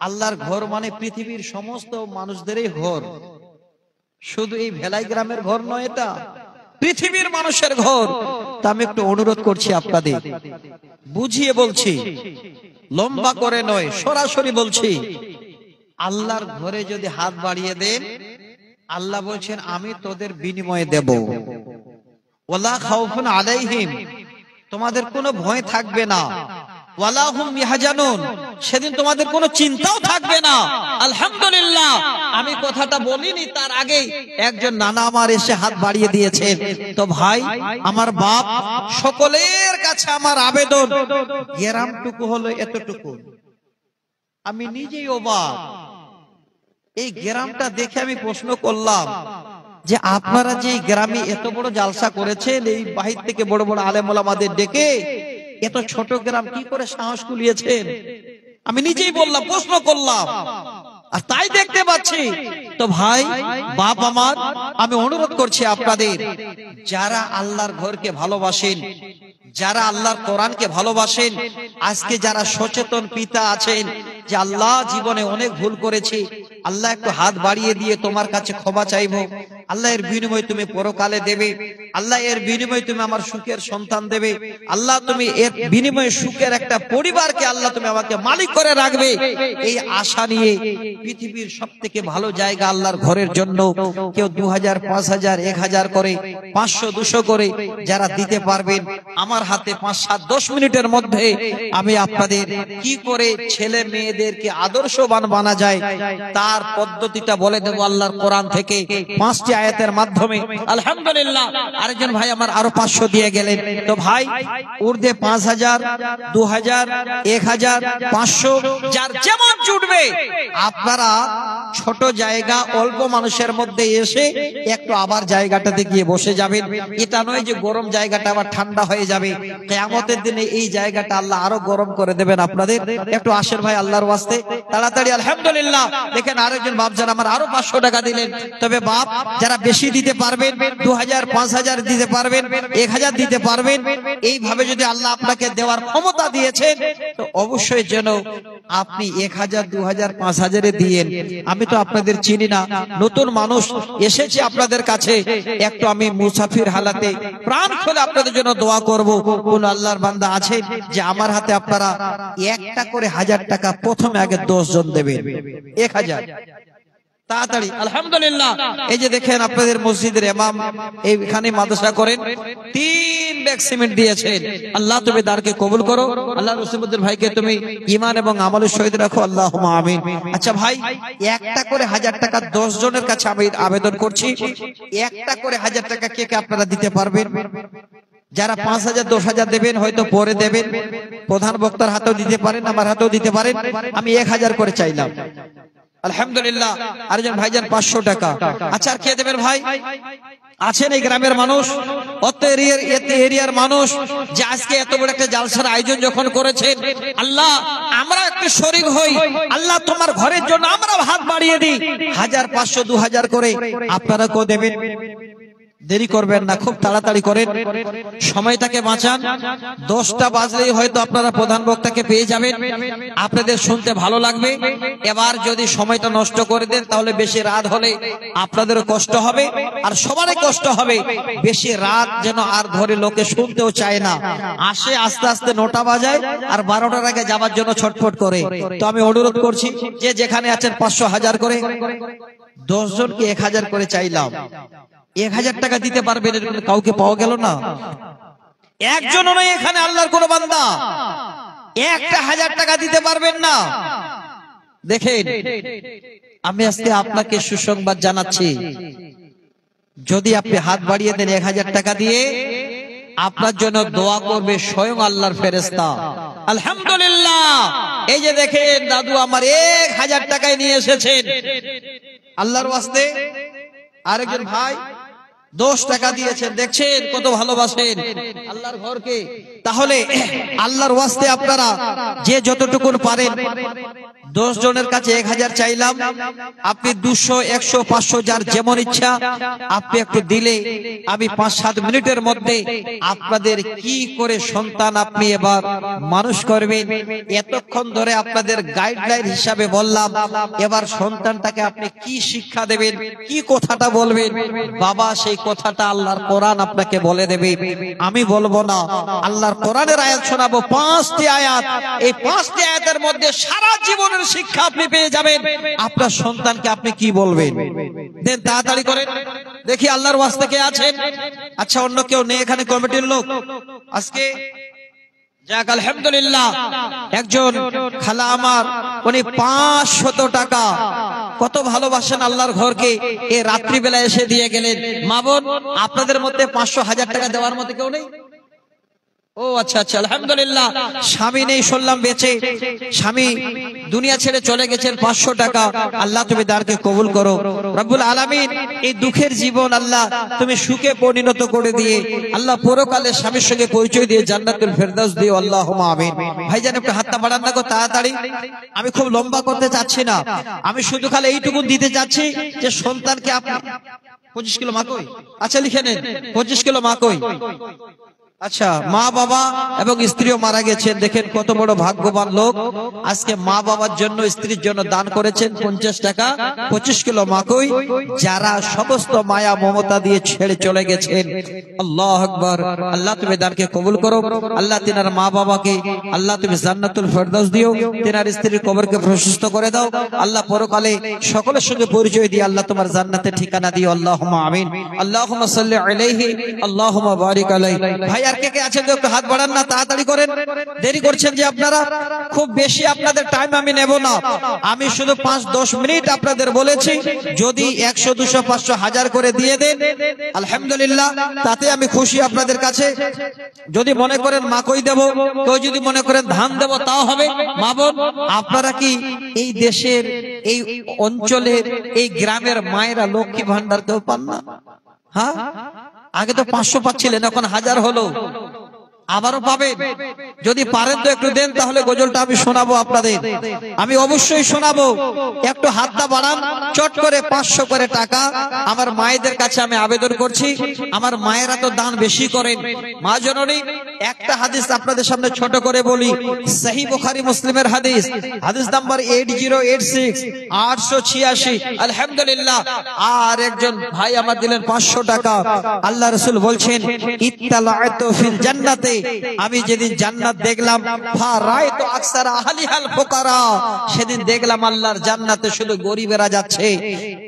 আল্লাহর ঘর মানে পৃথিবীর সমস্ত মানুষদেরই ঘর, শুধু এই ভেলাই গ্রামের ঘর নয়, এটা পৃথিবীর মানুষের ঘর। তা আমি একটু অনুরোধ করছি আপনাদের, বুঝিয়ে বলছি, লম্বা করে নয়, সরাসরি বলছি। আল্লাহর ঘরে যদি হাত বাড়িয়ে দেন, আল্লাহ বলছেন আমি তোদের বিনিময়ে দেব। ওয়ালা খাউফুন আলাইহিম, তোমাদের কোনো ভয় থাকবে না। ওয়ালা হুম ইয়াহজানুন, সেদিন তোমাদের কোনো চিন্তাও থাকবে না। আলহামদুলিল্লাহ, আমি কথাটা বলিনি তার আগে একজন নানা আমার এসে হাত বাড়িয়ে দিয়েছেন। তো ভাই, আমার বাপ, সকলের কাছে আমার আবেদন, গ্রামটুকু হলো এতটুকু। আমি নিজেই অবাক, এই গ্রামটা দেখে আমি প্রশ্ন করলাম যে আপনারা যে গ্রামে এত বড় জালসা করেছেন, এই বাহির থেকে বড় বড় আলেম ওলামাদের ডেকে, এত ছোট গ্রাম কি করে সাহস কুলিয়েছেন? আমি নিজেই বললাম, প্রশ্ন করলাম, আর তাই দেখতে পাচ্ছি। তো ভাই, বাপ আমার, আমি অনুরোধ করছি আপনাদের, যারা আল্লাহর ঘরকে ভালোবাসেন, যারা আল্লাহর কোরআনকে ভালোবাসেন, আজকে যারা সচেতন পিতা আছেন যে আল্লাহ জীবনে অনেক ভুল করেছি, আল্লাহ একটু হাত বাড়িয়ে দিয়ে তোমার কাছে ক্ষমা চাইবো, আল্লাহ এর বিনিময়ে তুমি পরকালে দেবে, আল্লাহ এর বিনিময়ে তুমি আমার সুখের সন্তান দেবে, আল্লাহ তুমি এর বিনিময়ে সুখের একটা পরিবারকে আল্লাহ তুমি আমাকে মালিক করে রাখবে, এই আশা নিয়ে পৃথিবীর সব থেকে ভালো জায়গা আল্লাহর ঘরের জন্য কেউ 2000, 5000, 1000 করে, 500, 200 করে যারা দিতে পারবেন, আমার হাতে 5, 7, 10 মিনিটের মধ্যে আমি আপনাদের কি করে ছেলে মেয়েদেরকে আদর্শবান বানা যায় তার পদ্ধতিটা বলে দেব আল্লাহর কোরআন থেকে 5টি আয়াতের মাধ্যমে। আলহামদুলিল্লাহ, আরেকজন ভাই আমার আরো 500 দিয়ে গেলেন। তো ভাই, উর্দে 5000, 2000, 1000, 500, যার যেমন জুটবে, আপনারা ছোট জায়গা অল্প মানুষের মধ্যে এসে একটু আবার জায়গাটাতে গিয়ে বসে যাবেন। এটা নয় যে গরম জায়গাটা আবার ঠান্ডা হয়ে যাবে, কিয়ামতের দিনে এই জায়গাটা আল্লাহ আরো গরম করে দেবেন আপনাদের। একটু আসেন ভাই আল্লাহর ওয়াস্তে তাড়াতাড়ি। আলহামদুলিল্লাহ, দেখেন আরেকজন বাপ যারা আমার আরো 500 টাকা দিলেন। তবে বাপ যারা বেশি দিতে পারবেন, 2000, 5000 দিতে পারবেন, 1000 দিতে পারবেন, এইভাবে যদি আল্লাহ আপনাকে দেওয়ার ক্ষমতা দিয়েছেন, তো অবশ্যই যেন আপনি 1000, 2000, 5000 দিয়েন। আমি তো আপনাদের চিনি না, নতুন মানুষ এসেছে আপনাদের কাছে, একটু আমি মুসাফির হালাতে প্রাণ খুলে আপনাদের জন্য দোয়া করব। কোন আল্লাহর বান্দা আছে যে আমার হাতে আপনারা একটা করে 1000 টাকা প্রথমে আগে 10 জন দেবেন, 1000 তাড়াতাড়ি। আলহামদুলিল্লাহ, এই যে দেখেন আপনাদের মসজিদের ইমাম এইখানে মাদ্রাসা করেন, 3 ব্যাগ সিমেন্ট দিয়েছেন। আল্লাহ তুমি দারকে কবুল করো, আল্লাহ রসুলুদ্দিন ভাইকে তুমি ঈমান এবং আমলের শহীদ রাখো, আল্লাহুম্মা আমিন। আচ্ছা ভাই, একটা করে 1000 টাকা 10 জনের কাছে আমি আবেদন করছি, একটা করে 1000 টাকা কে কে আপনারা দিতে পারবেন? যারা 5000, 10000 দেবেন হয়তো পরে দেবেন, প্রধান বক্তার হাতেও দিতে পারেন, আমার হাতেও দিতে পারেন। আমি 1000 করে চাইলাম। আলহামদুলিল্লাহ, আরেকজন ভাইজান 500 টাকা। আচ্ছা, আর কে দেবেন ভাই? আছেন এই গ্রামের মানুষ, অত এরিয়ার মানুষ, যে আজকে এত বড় একটা জালসার আয়োজন যখন করেছেন, আল্লাহ আমরা একটু শরীক হই, আল্লাহ তোমার ঘরের জন্য আমরা হাত বাড়িয়ে দিই, 1000, 500, 2000 করে আপনারা কেউ দেবেন? দেরি করবেন না, খুব তাড়াতাড়ি করেন, সময়টাকে বাঁচান। 10টা বাজলেই হয়তো আপনারা প্রধান বক্তাকে পেয়ে যাবেন, আপনাদের শুনতে ভালো লাগবে। এবার যদি সময়টা নষ্ট করে দেন তাহলে বেশি রাত হলে আপনাদেরও কষ্ট হবে আর সবারই কষ্ট হবে। বেশি রাত যেন আর ধরে লোকে শুনতেও চায় না, আসে আস্তে আস্তে 9টা বাজায় আর 12টার আগে যাবার জন্য ছটফট করে। তো আমি অনুরোধ করছি যে যেখানে আছেন 500 1000 করে, 10 জনকে 1000 করে চাইলাম। 1000 টাকা দিতে পারবেন এরকম কাউকে পাওয়া গেল না, একজনও নয় এখানে আল্লাহর কোন বান্দা 1000 টাকা দিতে পারবেন না। দেখেন, আমি আজকে আপনাকে সুসংবাদ জানাচ্ছি, যদি আপনি হাত বাড়িয়ে দেন 1000 টাকা দিয়ে, আপনার জন্য দোয়া করবে স্বয়ং আল্লাহর ফেরেশতা। আলহামদুলিল্লাহ, এই যে দেখেন দাদু আমার 1000 টাকায় নিয়ে এসেছেন আল্লাহর ওয়াস্তে। আরেকজন ভাই 10 টাকা দিয়েছেন, দেখছেন কত ভালোবাসেন আল্লাহর ঘরকে। তাহলে আল্লাহর ওয়াস্তে আপনারা যে যতটুকু পারেন, 10 জনের কাছে 1000 চাইলাম, আপনি 200 100 500 যার যেমন ইচ্ছা আপনি একটু দিলে আমি 5-7 মিনিটের মধ্যে আপনাদের কি করে সন্তান আপনি এবার মানুষ করবেন, এতক্ষণ ধরে আপনাদের গাইডলাইন হিসাবে বললাম, এবার সন্তানটাকে আপনি কি শিক্ষা দেবেন, কি কথাটা বলবেন, বাবা সেই কথাটা আল্লাহর কোরআন আপনাকে বলে দেবে। আমি বলবো না, আল্লাহর কোরআনের আয়াত শোনাবো, 5টি আয়াত। এই 5টি আয়াতের মধ্যে সারা জীবনের শিক্ষা আপনি পেয়ে যাবেন। আপনার সন্তানকে আপনি কি বলবেন, দেন তাড়াতাড়ি করেন, দেখি আল্লাহর ওয়াস্তে কে আছেন। আচ্ছা, অন্য কেউ নেই এখানে কমিটির লোক আজকে? যাক আলহামদুলিল্লাহ, একজন খালা আমার, উনি 500 টাকা, কত ভালোবাসেন আল্লাহর ঘরকে, এই রাত্রিবেলা এসে দিয়ে গেলেন। মা বোন, আপনাদের মধ্যে 500 1000 টাকা দেওয়ার মতো কেউ নেই? ও আচ্ছা আচ্ছা, আলহামদুলিল্লাহ। স্বামী নেই শুনলাম, বেঁচে স্বামী দুনিয়া ছেড়ে চলে গেছেন, 500 টাকা। আল্লাহ তুমি দারকে কবুল করো রব্বুল আলামিন। এই দুঃখের জীবন আল্লাহ তুমি সুখে পরিণত করে দিয়ে আল্লাহ পরকালে স্বামীর সঙ্গে পরিচয় দিয়ে জান্নাতুল ফেরদাউস দিও, আল্লাহুম্মা আমিন। ভাইজান একটু হাতটা বাড়ান না গো তাড়াতাড়ি, আমি খুব লম্বা করতে চাচ্ছি না, আমি শুধু খালি এইটুকু দিতে চাচ্ছি যে সন্তানকে আপনি 25 কিলো মাকই, আচ্ছা লিখে নেন, 25 কিলো মাকই। আচ্ছা, মা বাবা এবং স্ত্রীও মারা গেছেন, দেখেন কত বড় ভাগ্যবান লোক, আজকে মা বাবার জন্য স্ত্রীর জন্য দান করেছেন 50 টাকা, 25 কিলো মাকই, যারা সমস্ত মায়া মমতা দিয়ে ছেড়ে চলে গেছেন। আল্লাহু আকবার। আল্লাহ তুমি দানকে কবুল করো, আল্লাহ তিনার মা বাবাকে আল্লাহ তুমি জান্নাতুল ফেরদাউস দিও, তিনার স্ত্রীর কবরকে প্রশস্ত করে দাও, আল্লাহ পরকালে সকলের সঙ্গে পরিচয় দিয়ে আল্লাহ তোমার জান্নাতের ঠিকানা দিও, আল্লাহুম্মা আমিন। আল্লাহুম্মা সাল্লি আলাইহি, আল্লাহুম্মা বারিক আলাইহি। ভাই আর কে কে আছেন একটু হাত বাড়ান না, তাড়াতাড়ি করেন, দেরি করছেন যে আপনারা। খুব বেশি আপনাদের টাইম আমি নেব না, আমি শুধু 5-10 মিনিট আপনাদের বলেছি। যদি 100 200 500 1000 করে দিয়ে দেন আলহামদুলিল্লাহ, তাতে আমি খুশি আপনাদের কাছে। যদি মনে করেন মাকই দেব, কেউ যদি মনে করেন ধান দেব, তাও হবে। মা বোন, আপনারা কি এই দেশের এই অঞ্চলের এই গ্রামের মায়েরা লক্ষ্মী ভান্ডার কেউ পান না? হ্যাঁ, আগে তো 500 পাচ্ছিলেন, এখন 1000 হলো, আবারও পাবেন। যদি পারেন তো একটু দেন, তাহলে গজলটা আমি শোনাবো আপনাদের, আমি অবশ্যই শোনাবো। একটু হাতটা বাড়ান, চট করে 500 করে টাকা আমার মায়েদের কাছে আমি আবেদন করছি। আমার মায়েরা তো দান বেশি করেন। মা জননী, একটা হাদিস আপনাদের সামনে ছোট করে বলি, সহিহ বুখারী মুসলিমের হাদিস, হাদিস নাম্বার 8086 886। আলহামদুলিল্লাহ। আর একজন ভাই আমার দিলেন 500 টাকা। আল্লাহ রাসূল বলছেন, ইত্তালাআতু ফিল জান্নাতে, আমি যেদিন জান্নাত দেখলাম, ফারাইতু আকসারা আহলিহাল ফুকারা, সেদিন দেখলাম আল্লাহর জান্নাতে শুধু গরিবেরা যাচ্ছে।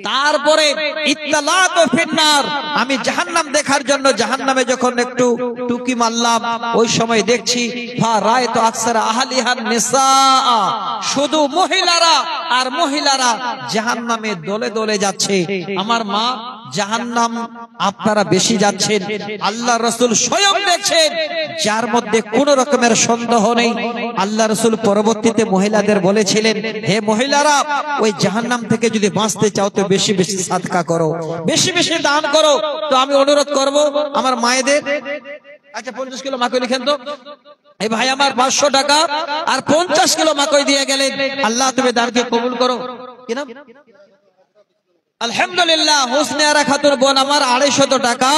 তারপরে ইত্তালাআতু ফিন্নার, আমি জাহান্নাম দেখার জন্য জাহান্নামে যখন একটু টুকি মারলাম, ওই সময় দেখছি ফারাইতু আকসারা আহলিহান নিসা, শুধু মহিলারা আর মহিলারা জাহান্নামে দলে দলে যাচ্ছে। আমার মা, জাহান্নাম আপনারা বেশি যাচ্ছেন, আল্লাহ রাসূল স্বয়ং দেখছেন, যার মধ্যে কোন রকমের সন্দেহ নেই। আল্লাহ রাসূল পরবর্তীতে মহিলাদের বলেছিলেন, হে মহিলারা, ওই জাহান্নাম থেকে যদি বাঁচতে চাও তো বেশি বেশি সাদকা করো, বেশি বেশি দান করো। তো আমি অনুরোধ করব আমার মায়েদের, আচ্ছা 50 কিলো মাকই লিখেন তো। এই ভাই আমার 500 টাকা আর 50 কিলো মাকই দিয়ে গেলেন, আল্লাহ তুমি দানকে কবুল করো। কি নাম? আলহামদুলিল্লাহ, হোসনে আরা খাতুন বোন আমার 250 টাকা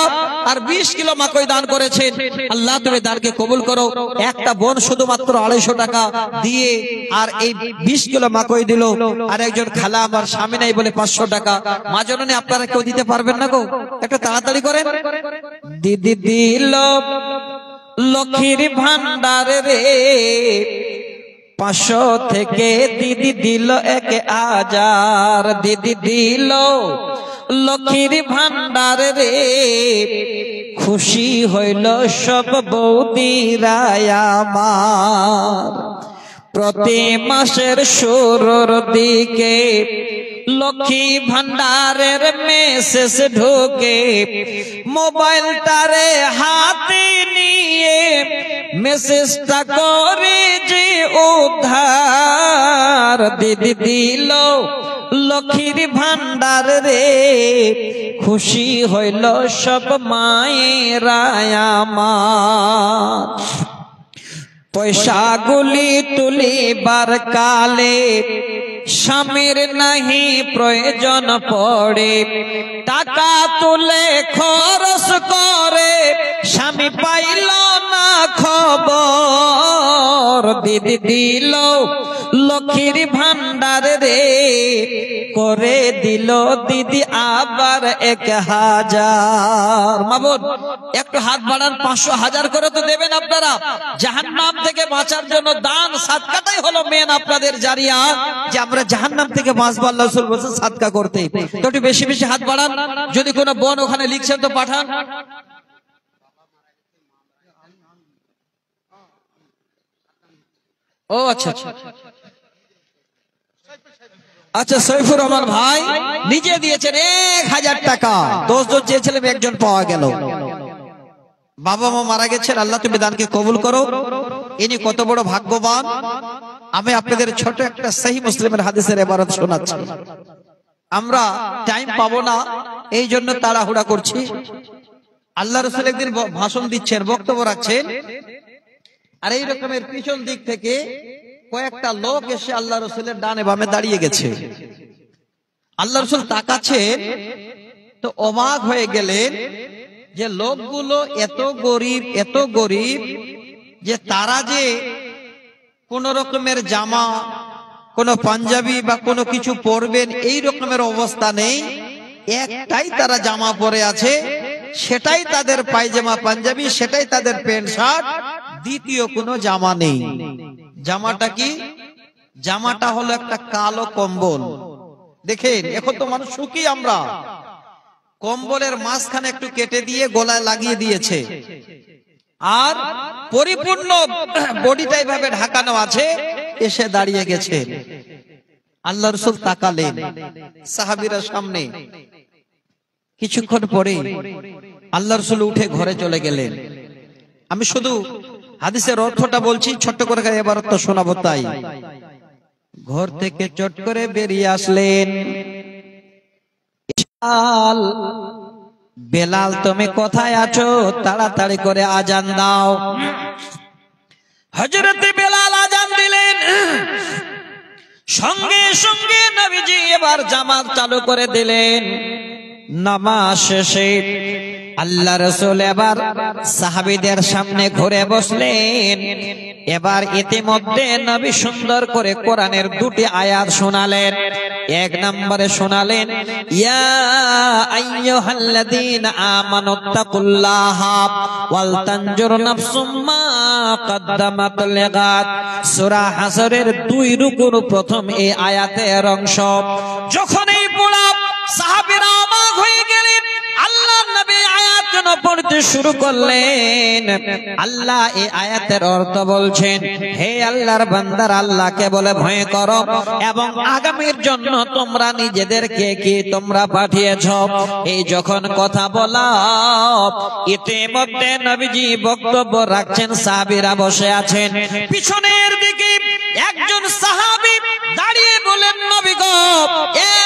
আর 20 কিলো মাকই দান করেছেন। আল্লাহ তুমি দানকে কবুল করো। একটা বোন শুধুমাত্র 250 টাকা দিয়ে আর এই 20 কিলো মাকই দিল। আর একজন খালা আমার স্বামী নাই বলে 500 টাকা। মা জননী আপনারা কেউ দিতে পারবেন না গো? একটু তাড়াতাড়ি করেন। দিদি দিল লক্ষ্মীর ভান্ডার রে, 500 থেকে দিদি দিল 1000। দিদি দিল লক্ষ্মীর ভান্ডার রে, খুশি হইল সব বৌদিরা আমার। প্রতি মাসের শুরুর দিকে লক্ষ্মী ভান্ডারের মেসেজ ঢোকে, মোবাইলটারে হাতে নিয়ে মেসেজটা করে যে উদ্ধার। দিদি দিল লক্ষ্মীর ভান্ডার রে, খুশি হইল সব মায়েরা আমার। পয়সা গুলি তুলিবার কালে স্বামীর নাহি প্রয়োজন পড়ে, টাকা তুলে খরচ করে স্বামী পাইল না খবর। দিদি দিল লক্ষ্মীর ভান্ডার রে, করে দিল দিদি আবার 1000। মা বোন একটু হাত বাড়ান, 500 1000 করে তো দেবেন আপনারা। জাহান্নাম থেকে বাঁচার জন্য দান সাদকাটাই হলো মেন আপনাদের জারিয়া, যে আমরা জাহান্নাম থেকে বাঁচবো। আল্লাহ রাসূল বলেছেন সাদকা করতে। তো একটু বেশি বেশি হাত বাড়ান। যদি কোনো বোন ওখানে লিখছেন তো পাঠান। ও আচ্ছা আচ্ছা, সৈফুর রহমান ভাই নিজে দিয়েছেন 1000 টাকা। 10 জন চেয়েছিলেন, একজন পাওয়া গেল। বাবা মা মারা গেছেন, আল্লাহ তুমি দানকে কবুল করো। ইনি কত বড় ভাগ্যবান। আমি আপনাদের ছোট একটা সহিহ মুসলিমের হাদিসের ইবারত শোনাচ্ছি। আমরা টাইম পাবো না, এই জন্য তাড়াহুড়া করছি। আল্লাহ রাসূল একদিন ভাষণ দিচ্ছেন, বক্তব্য রাখছেন, আর এই রকমের পিছন দিক থেকে কয়েকটা লোক এসে আল্লাহ রাসূলের ডানে বামে দাঁড়িয়ে গেছে। আল্লাহ রাসূল তাকাচ্ছেন তো অবাক হয়ে গেলেন যে লোকগুলো এত গরিব যে তারা যে কোন রকমের জামা, কোন পাঞ্জাবি বা কোনো কিছু পরবেন এই রকমের অবস্থা নেই। একটাই তারা জামা পরে আছে, সেটাই তাদের পায়জামা পাঞ্জাবি, সেটাই তাদের প্যান্ট শার্ট, দ্বিতীয় কোনো জামা নেই। জামাটা কি? জামাটা হলো একটা কালো কম্বল। দেখেন এখন তো মানুষ সুখী, আমরা কম্বলের মাঝখানে একটু কেটে দিয়ে গলায় লাগিয়ে দিয়েছে, আর পরিপূর্ণ বডিটা এইভাবে ঢাকানো আছে। এসে দাঁড়িয়ে গেছে। আল্লাহ রাসূল তাকালেন, সাহাবীরা সামনে। কিছুক্ষণ পরে আল্লাহ রাসূল উঠে ঘরে চলে গেলেন। আমি শুধু হাদিসের অর্থটা বলছি, ছোট্ট করে ইবারতটা শোনাবো তাই। ঘর থেকে চট করে বেরিয়ে আসলেন। বেলাল তুমি কোথায় আছো? তাড়াতাড়ি করে আজান দাও। হযরত বেলাল আজান দিলেন। সঙ্গে সঙ্গে নবীজি এবার জামাত চালু করে দিলেন। নামাজ শেষে আল্লাহ রাসূল এবার সাহাবীদের সামনে ঘুরে বসলেন। এবার ইতিমধ্যে নবী সুন্দর করে কোরআনের 2টি আয়াত শোনালেন। 1 নম্বরে শোনালেন, ইয়া আইয়ুহাল্লাযীনা আমানুত্তাকুল্লাহা ওয়াল তানজুর নাফসুম মা কদ্দামাত লিগাদ। সূরা হাসরের 2 রুকুর প্রথম এই আয়াতের অংশ। যখন এই পড়া সাহাবীরা অবাক হয়ে গেলেন। আল্লাহর নবী আয়াত যেন পড়তে শুরু করলেন। আল্লাহ এই আয়াতের অর্থ বলছেন, হে আল্লাহর বান্দারা, আল্লাহকে বলে ভয় করো এবং আগামীর জন্য তোমরা নিজেদেরকে কি তোমরা পাঠিয়েছ। এই যখন কথা বলা, ইতিমধ্যে নবীজি বক্তব্য রাখছেন, সাহাবীরা বসে আছেন। পিছনের দিকে একজন সাহাবী দাঁড়িয়ে বলেন, নবী গো,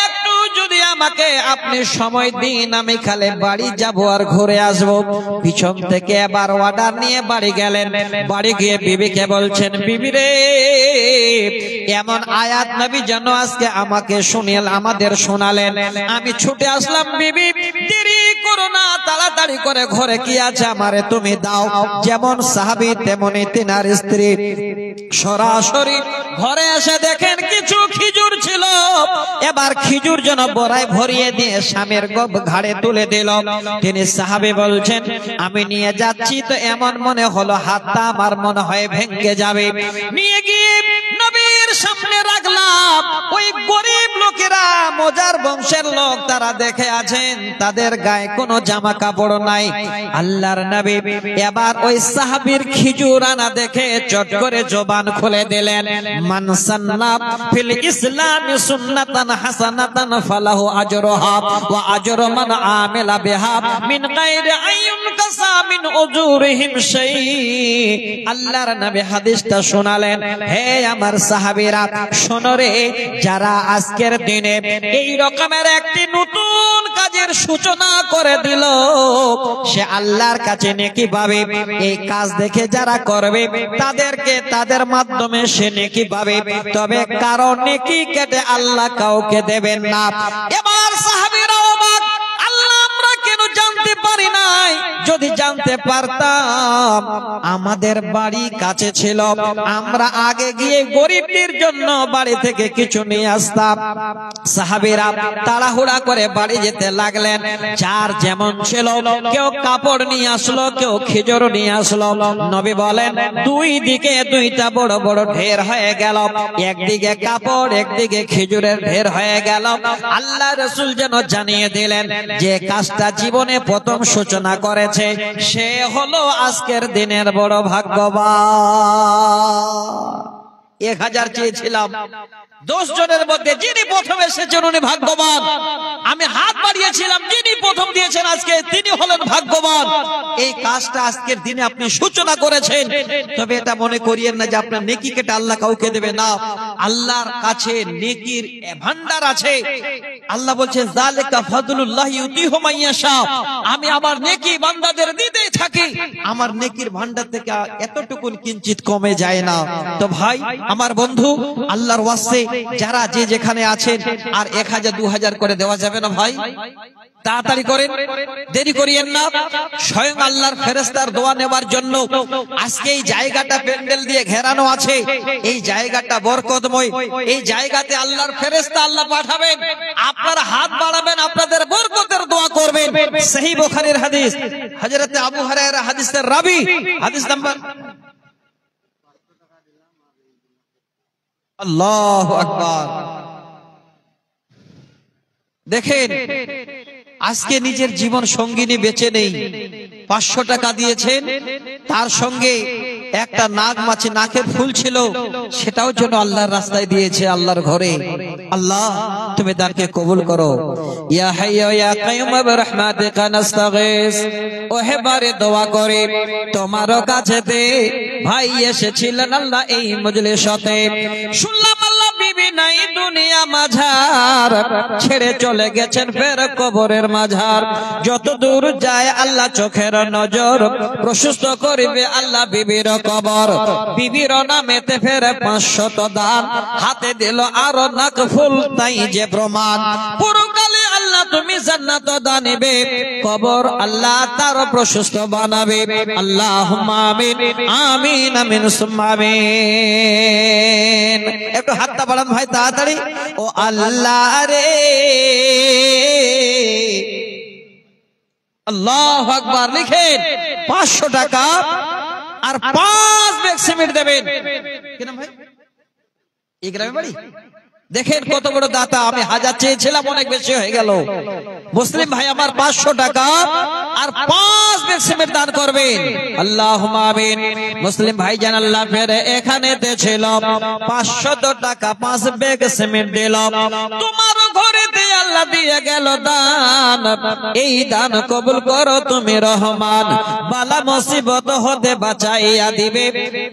একটু যদি আমাকে আপনি সময় দিন, আমি খালে বাড়ি যাব আর ঘুরে আসবো। পিছন থেকে এবার অর্ডার নিয়ে বাড়ি গেলেন। বাড়ি গিয়ে বিবিকে বলছেন, বিবি রে, এমন আয়াত নবী যেন আজকে আমাকে আমাদের শোনালেন। আমি ছুটে আসলাম, বিবি দেরি করো না, তাড়াতাড়ি করে ঘরে কি আছে আমারে তুমি দাও। যেমন সাহাবী তেমনি তিনার স্ত্রী সরাসরি ঘরে এসে দেখেন কিছু খিজুর ছিল। এবার খিজুর যেন বড়ায় ভরিয়ে দিয়ে স্বামীর ঘাড়ে তুলে দিল। তিনি সাহাবী বলছেন, আমি নিয়ে যাচ্ছি তো এমন মনে হলো হাতটা আমার মনে হয় ভেঙে যাবে। নিয়ে গিয়ে নবীর সামনে রাখলাম। ওই গরিব লোকেরা, মজার বংশের লোক, তারা দেখে আছেন, তাদের গায়ে কোনো জামা কাপড় নাই। আল্লাহর নবী এবার ওই সাহাবীর খিজুর আনা দেখে চট করে জবান খুলে দিলেন, মান সান্না ফিল ইসলামি সুন্নাতান হাসানাতান ফালাহু আজরুহা ওয়া আজরু মান আমিলা বিহা মিন গায়রি আইয়ুন কাসা মিন উজুরিহিম শাই। আল্লাহর নবী হাদিসটা শোনালেন, হে আমার সাহাবীরা শোনো রে, যারা আজকের দিনে এই রকমের একটি নতুন কাজের সূচনা করে দিল, সে আল্লাহর কাছে নেকি পাবে। এই কাজ দেখে যারা করবে তাদেরকে তাদের মাধ্যমে সে নেকি পাবে, তবে কারণ নেকি কেটে আল্লাহ কাউকে দেবেন না। এবার সাহাবীরা অবাক, আল্লাহ আমরা কেন জানতে পারি নাই? যদি জানতে পারতাম আমাদের বাড়ি কাছে ছিল, আমরা আগে গিয়ে গরিবদের জন্য বাড়ি থেকে কিছু নিয়ে আসতাম। সাহাবীরা তাড়াহুড়া করে বাড়ি যেতে লাগলেন। যার যেমন ছিল, কেউ কাপড় নিয়ে আসলো, কেউ খিজুর নিয়ে আসলো। নবী বলেন, দুই দিকে দুইটা বড় বড় ঢের হয়ে গেল। একদিকে কাপড়, একদিকে খিজুরের ঢের হয়ে গেল। আল্লাহ রাসূল যেন জানিয়ে দিলেন, যে কাজটা জীবনে প্রথম সূচনা করেছে সে হলো আজকের দিনের বড় ভাগ্যবান। 1000 চেয়েছিলাম, 10 জনের মধ্যে যিনি প্রথম এসেছেন উনি ভাগ্যবান। আমি হাত বাড়িয়েছিলাম, যিনি প্রথম দিয়েছেন আজকে তিনি হলেন ভাগ্যবান। এই কাজটা আজকের দিনে আপনি সূচনা করেছেন, তবে এটা মনে করিয়েন না যে আপনার নেকি কেটে আল্লাহ কাউকে দেবে না। আল্লাহর কাছে নেকির ভান্ডার আছে। আল্লাহ বলছেন, যালিকা ফাদলুল্লাহ ইউতিহু মান ইয়াশা। আমি আমার নেকি বান্দাদের দিতেই থাকি, আমার নেকির ভান্ডার থেকে এতটুকু কিঞ্চিত কমে যায় না। তো ভাই আমার বন্ধু, আল্লাহর ওয়াস্তে যারা যে যেখানে আছেন, আর 1000 2000 করে দেওয়া যাবে না ভাই? তাড়াতাড়ি করেন, দেরি করিয়েন না। স্বয়ং আল্লাহর ফেরেশতার দোয়া নেওয়ার জন্য আজকে এই জায়গাটা প্যান্ডেল দিয়ে ঘেরানো আছে। এই জায়গাটা বরকতময়। এই জায়গাতে আল্লাহর ফেরেশতা আল্লাহ পাঠাবেন। আপনারা হাত বাড়াবেন, আপনাদের বরকতের দোয়া করবেন। সহিহ বুখারীর হাদিস, হযরত আবু হুরায়রা হাদিসের রাবী, হাদিস নাম্বার আল্লাহু আকবার। দেখেন, আজকে নিজের জীবন সঙ্গিনী বেঁচে নেই, 500 টাকা দিয়েছেন, তার সঙ্গে একটা নাগ মাছি নাকের ফুল ছিল, সেটাও যেন আল্লাহর রাস্তায় দিয়েছে, আল্লাহর ঘরে। আল্লাহ তুমি দানকে কবুল করো। ইয়া হাইয়্যু ইয়া কাইয়্যুম বিরহমাতিকা নাস্তাগীস। ওহে বারে দোয়া করে তোমার কাছেতে ভাই এসেছিলেন আল্লাহ এই মজলিসতে। শুনলাম আল্লাহ বিবি নাই দুনিয়া মাঝার, ছেড়ে চলে গেছেন ফের কবরের মাঝার। যত দূর যায় আল্লাহ চোখের নজর, প্রশস্ত করিবে আল্লাহ বিবির কবর। বিবির নামেতে ফের 500 দান, হাতে দিল আরো নাক ফুল, তাই যে প্রমাণ। পুরকালে আল্লাহ তুমি জান্নাত দানিবে, কবর আল্লাহ তার প্রশস্ত বানাবে। আল্লাহুম্মা আমিন আমিন আমিন সুম্মা আমিন। একটু হাতটা বাড়ান ভাই তাড়াতাড়ি। ও আল্লাহ রে, আল্লাহু আকবার। লিখেন 500 টাকা আর 5 ব্যাগ সিমেন্ট দেবেন। কেন ভাই এই গ্রামে বাড়ি? দেখেন কত বড় দাতা। আমি 1000 চেয়েছিলাম, অনেক বেশি হয়ে গেল। মুসলিম ভাই আমার 500 টাকা আর 5 ব্যাগ সিমেন্ট দান করবেন। আল্লাহুম্মা আমিন। মুসলিম ভাই জান আল্লাহ ফের এখানেতে ছিল 500 টাকা 5 ব্যাগ সিমেন্ট দিল। তোমার ঘরেতে আল্লাহ দিয়ে গেল দান, এই দান কবুল করো তুমি রহমান, বালা মুসিবত হতে বাঁচাইয়া দিবে,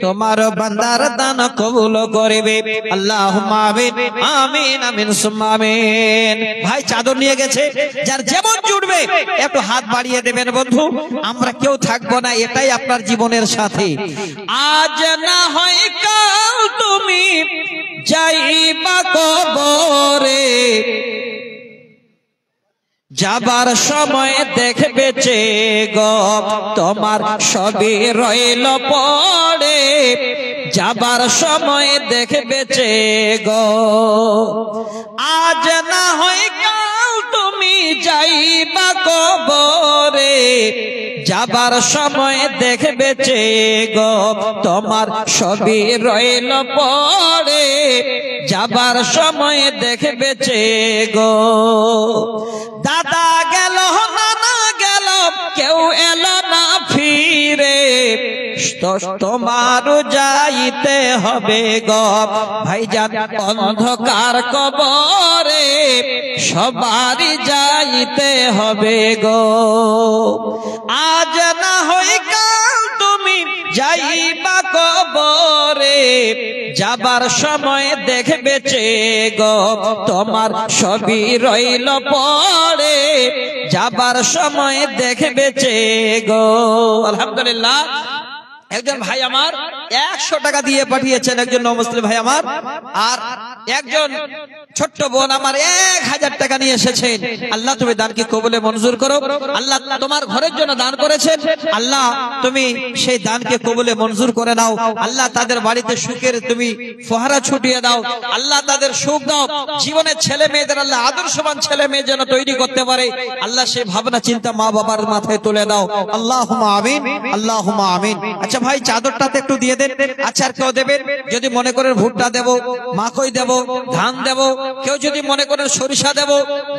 তোমার বান্দার দান কবুল করিবে। আল্লাহুম্মা আমিন আমিন আমিন সুম্মা আমিন। ভাই চাদর নিয়ে গেছে, যার যেমন জুড়বে একটু হাত বাড়িয়ে দেবেন বন্ধু, আমরা কেউ থাকবো না, এটাই আপনার জীবনের সাথী। আজ না হয় কাল তুমি যাইবা কবরে, যাবার সময় দেখবে যে গো তোমার সবই রইল পড়ে, যাবার সময় দেখবে যে গো। আজ না হয় কাল তুমি যাইবা কবরে, যাবার সময় দেখবে যে গো তোমার সবই রইল পড়ে, যাবার সময় দেখবে যে গো। দাদা গেল নানা গেল কেউ এলো না ফিরে, তোমার যাইতে হবে গো ভাইজান অন্ধকার কবরে, সবারই যাইতে হবে গো। আজ না হয় কাল তুমি যাইবা কবরে, যাবার সময় দেখবে যে গো তোমার সবই রইল পড়ে, যাবার সময় দেখবে যে গো। আলহামদুলিল্লাহ, একজন ভাই আমার 100 টাকা দিয়ে পাঠিয়েছেন, একজন নমুসলিম ভাই আমার, আর একজন ছোট্ট বোন আমার 1000 টাকা নিয়ে এসেছেন। আল্লাহ তুমি দানকে কবুলে মঞ্জুর করো। আল্লাহ তোমার ঘরের জন্য দান করেছেন, আল্লাহ তুমি সেই দানকে কবুলে মঞ্জুর করে নাও। আল্লাহ তাদের বাড়িতে সুখের তুমি ফোহারা ছুটিয়ে দাও, আল্লাহ তাদের সুখ দাও, জীবনের ছেলে মেয়েদের আল্লাহ আদর্শবান ছেলে মেয়ে যেন তৈরি করতে পারে, আল্লাহ সেই ভাবনা চিন্তা মা বাবার মাথায় তুলে দাও। আল্লাহুম্মা আমিন আল্লাহুম্মা আমিন। আচ্ছা ভাই চাদরটাতে একটু দিয়ে দেন। আচ্ছা আর কেউ দেবেন? যদি মনে করেন ভুট্টা দেব, মাকই দেব, ধান দেব, কেউ যদি মনে করেন সরিষা দেব,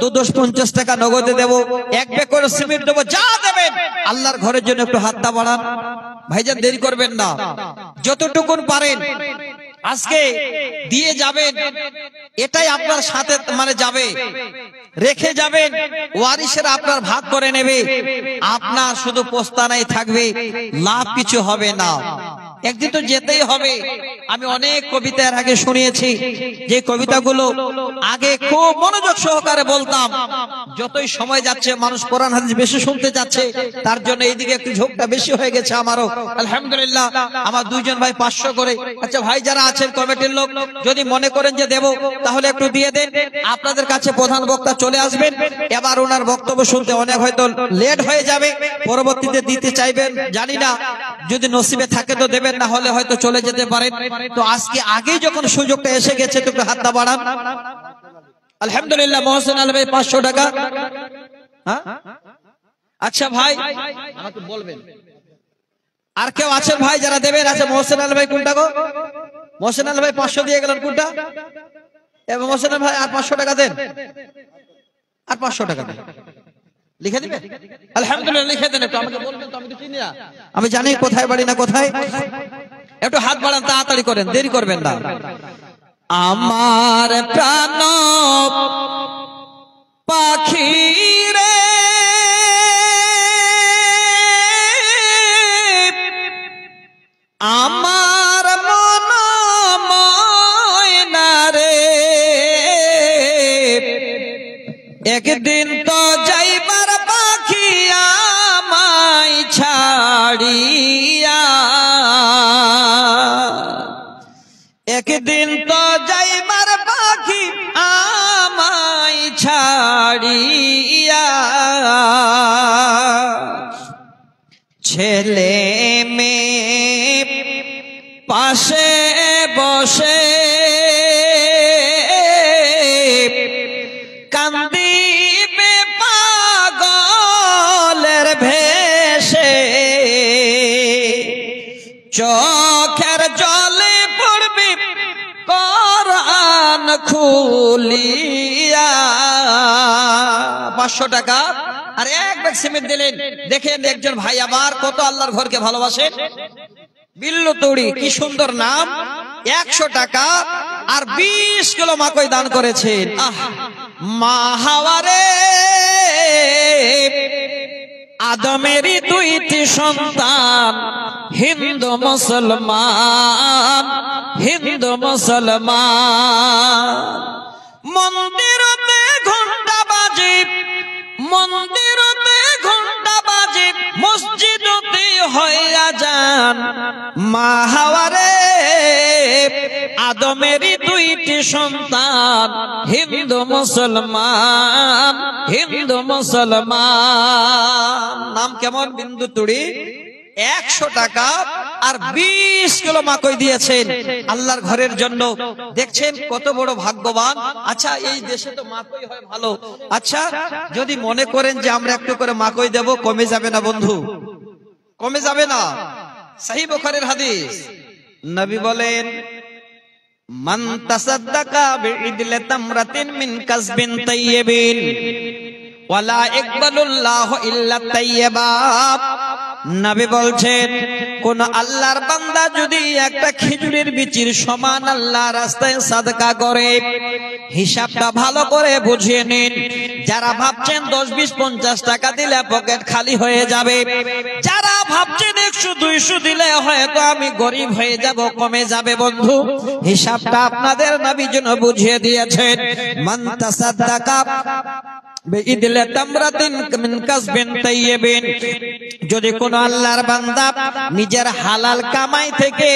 250 টাকা নগদে দেব, 1 ব্যাগ করে সিমেন্ট দেব, যা দেবেন আল্লাহর ঘরের জন্য একটু হাতটা বাড়ান ভাইজান, দেরি করবেন না, যতটুকুন পারেন আজকে দিয়ে যাবেন, এটাই আপনার সাথে মানে যাবে, রেখে যাবেন, ওয়ারিসেরা আপনার ভাগ করে নেবে, আপনার শুধু পোস্তানাই থাকবে, লাভ কিছু হবে না। একদিন তো যেতেই হবে। আমি অনেক কবিতা এর আগে শুনিয়েছি, যে কবিতাগুলো আগে খুব মনোযোগ সহকারে বলতাম, যতই সময় যাচ্ছে মানুষ কোরআন হাদিস বেশি শুনতে যাচ্ছে, তার জন্য এইদিকে একটু ঝোঁকটা বেশি হয়ে গেছে আমারও। আলহামদুলিল্লাহ, আমার 2 জন ভাই 500 করে। আচ্ছা ভাই যারা আছেন কমিটির লোক, যদি মনে করেন যে দেব তাহলে একটু দিয়ে দেন। আপনাদের কাছে প্রধান বক্তা চলে আসবেন, এবার ওনার বক্তব্য শুনতে অনেক হয়তো লেট হয়ে যাবে, পরবর্তীতে দিতে চাইবেন জানি না, যদি নসিবে থাকে তো দেবেন, না হলে হয়তো চলে যেতে পারেন। তো আজকে আগেই যখন সুযোগটা এসে গেছে তো একটু হাতটা বাড়ান। আলহামদুলিল্লাহ, মহসিন আলী ভাই 500 টাকা। হ্যাঁ আচ্ছা ভাই আমাকে বলবেন, আর কেউ আছেন ভাই যারা দেবেন? আছে মহসিন আলী ভাই, কোনটা গো? মহসিন আলী ভাই 500 দিয়ে গেলেন, কোনটা? এবং মহসিন আলী ভাই আর 500 টাকা দেন, আর 500 টাকা দেন, লিখে দিবেন। আলহামদুলিল্লাহ, লিখে দেন একটু, আমাকে বলবেন তো, আমি তো চিনি না, আমি জানি কোথায় বাড়ি না কোথায়। একটু হাত বাড়ান, তাড়াতাড়ি করেন, দেরি করবেন না। আমার প্রাণ পাখি রে, আমার মন ময়না রে, একদিন তো যাইবার পাখি আমায় ছাড়িয়া, একদিন তো যাইবার পাখি আমায় ছাড়িয়া, ছেলে মেয়ে পাশে বসে কান্দিবে পাগলের ভেসে, চোখের জলে পড়বে কোরআন খুলিয়া। 500 টাকা আর 1 ব্যাগ সিমেন্ট দিলেন। দেখেন একজন ভাই আবার কত আল্লাহর ঘরকে ভালোবাসেন, বিল্লু তৌড়ি, কি সুন্দর নাম। 100 টাকা আর 20 কিলো মাকই দান করেছেন। মা হাওয়ারে আদমেরই দুইটি সন্তান, হিন্দু মুসলমান, হিন্দু মুসলমান। মন্দিরতে ঘন্টা বাজে, মন্দিরতে ঘন্টা বাজে, মসজিদতে হয় আজান। মা হাওয়ারে আদমেরই দুইটি সন্তান, হিন্দু মুসলমান, হিন্দু মুসলমান। নাম কেমন? বিন্দু তুড়ি। 100 টাকা আর 20 কিলো মাকই দিয়েছেন আল্লাহর ঘরের জন্য। দেখছেন কত বড় ভাগ্যবান। আচ্ছা, এই দেশে তো মাকই হয় ভালো। আচ্ছা, যদি মনে করেন যে আমরা একটু করে মাকই দেব, কমে যাবে না বন্ধু? কমে যাবে না। সহিহ বুখারীর হাদিস, নবী বলেন, মান তাসাদ্দাকা বিইদলি তামরাতিন মিন কাসবিন তাইয়্যিবিন ওয়ালা ইকবালুল্লাহু ইল্লা তাইয়্যিবা। নবী বলছেন, কোন আল্লাহর বান্দা যদি একটা খেজুরের বিচির সমান আল্লাহর রাস্তায় সাদকা করে, হিসাবটা ভালো করে বুঝিয়ে নিন। যারা ভাবছেন 10, 20, 50 টাকা দিলে পকেট খালি হয়ে যাবে, যারা ভাবছেন 100, 200 দিলে হয়তো আমি গরিব হয়ে যাব, কমে যাবে, বন্ধু, হিসাবটা আপনাদের নবী যেন বুঝিয়ে দিয়েছেন। মান তাসাদ্দাকা বিইদলি তামরাতিন মিন কাসবিন তাইয়্যিবিন, যদি কোন আল্লাহর বান্দা নিজের হালাল কামাই থেকে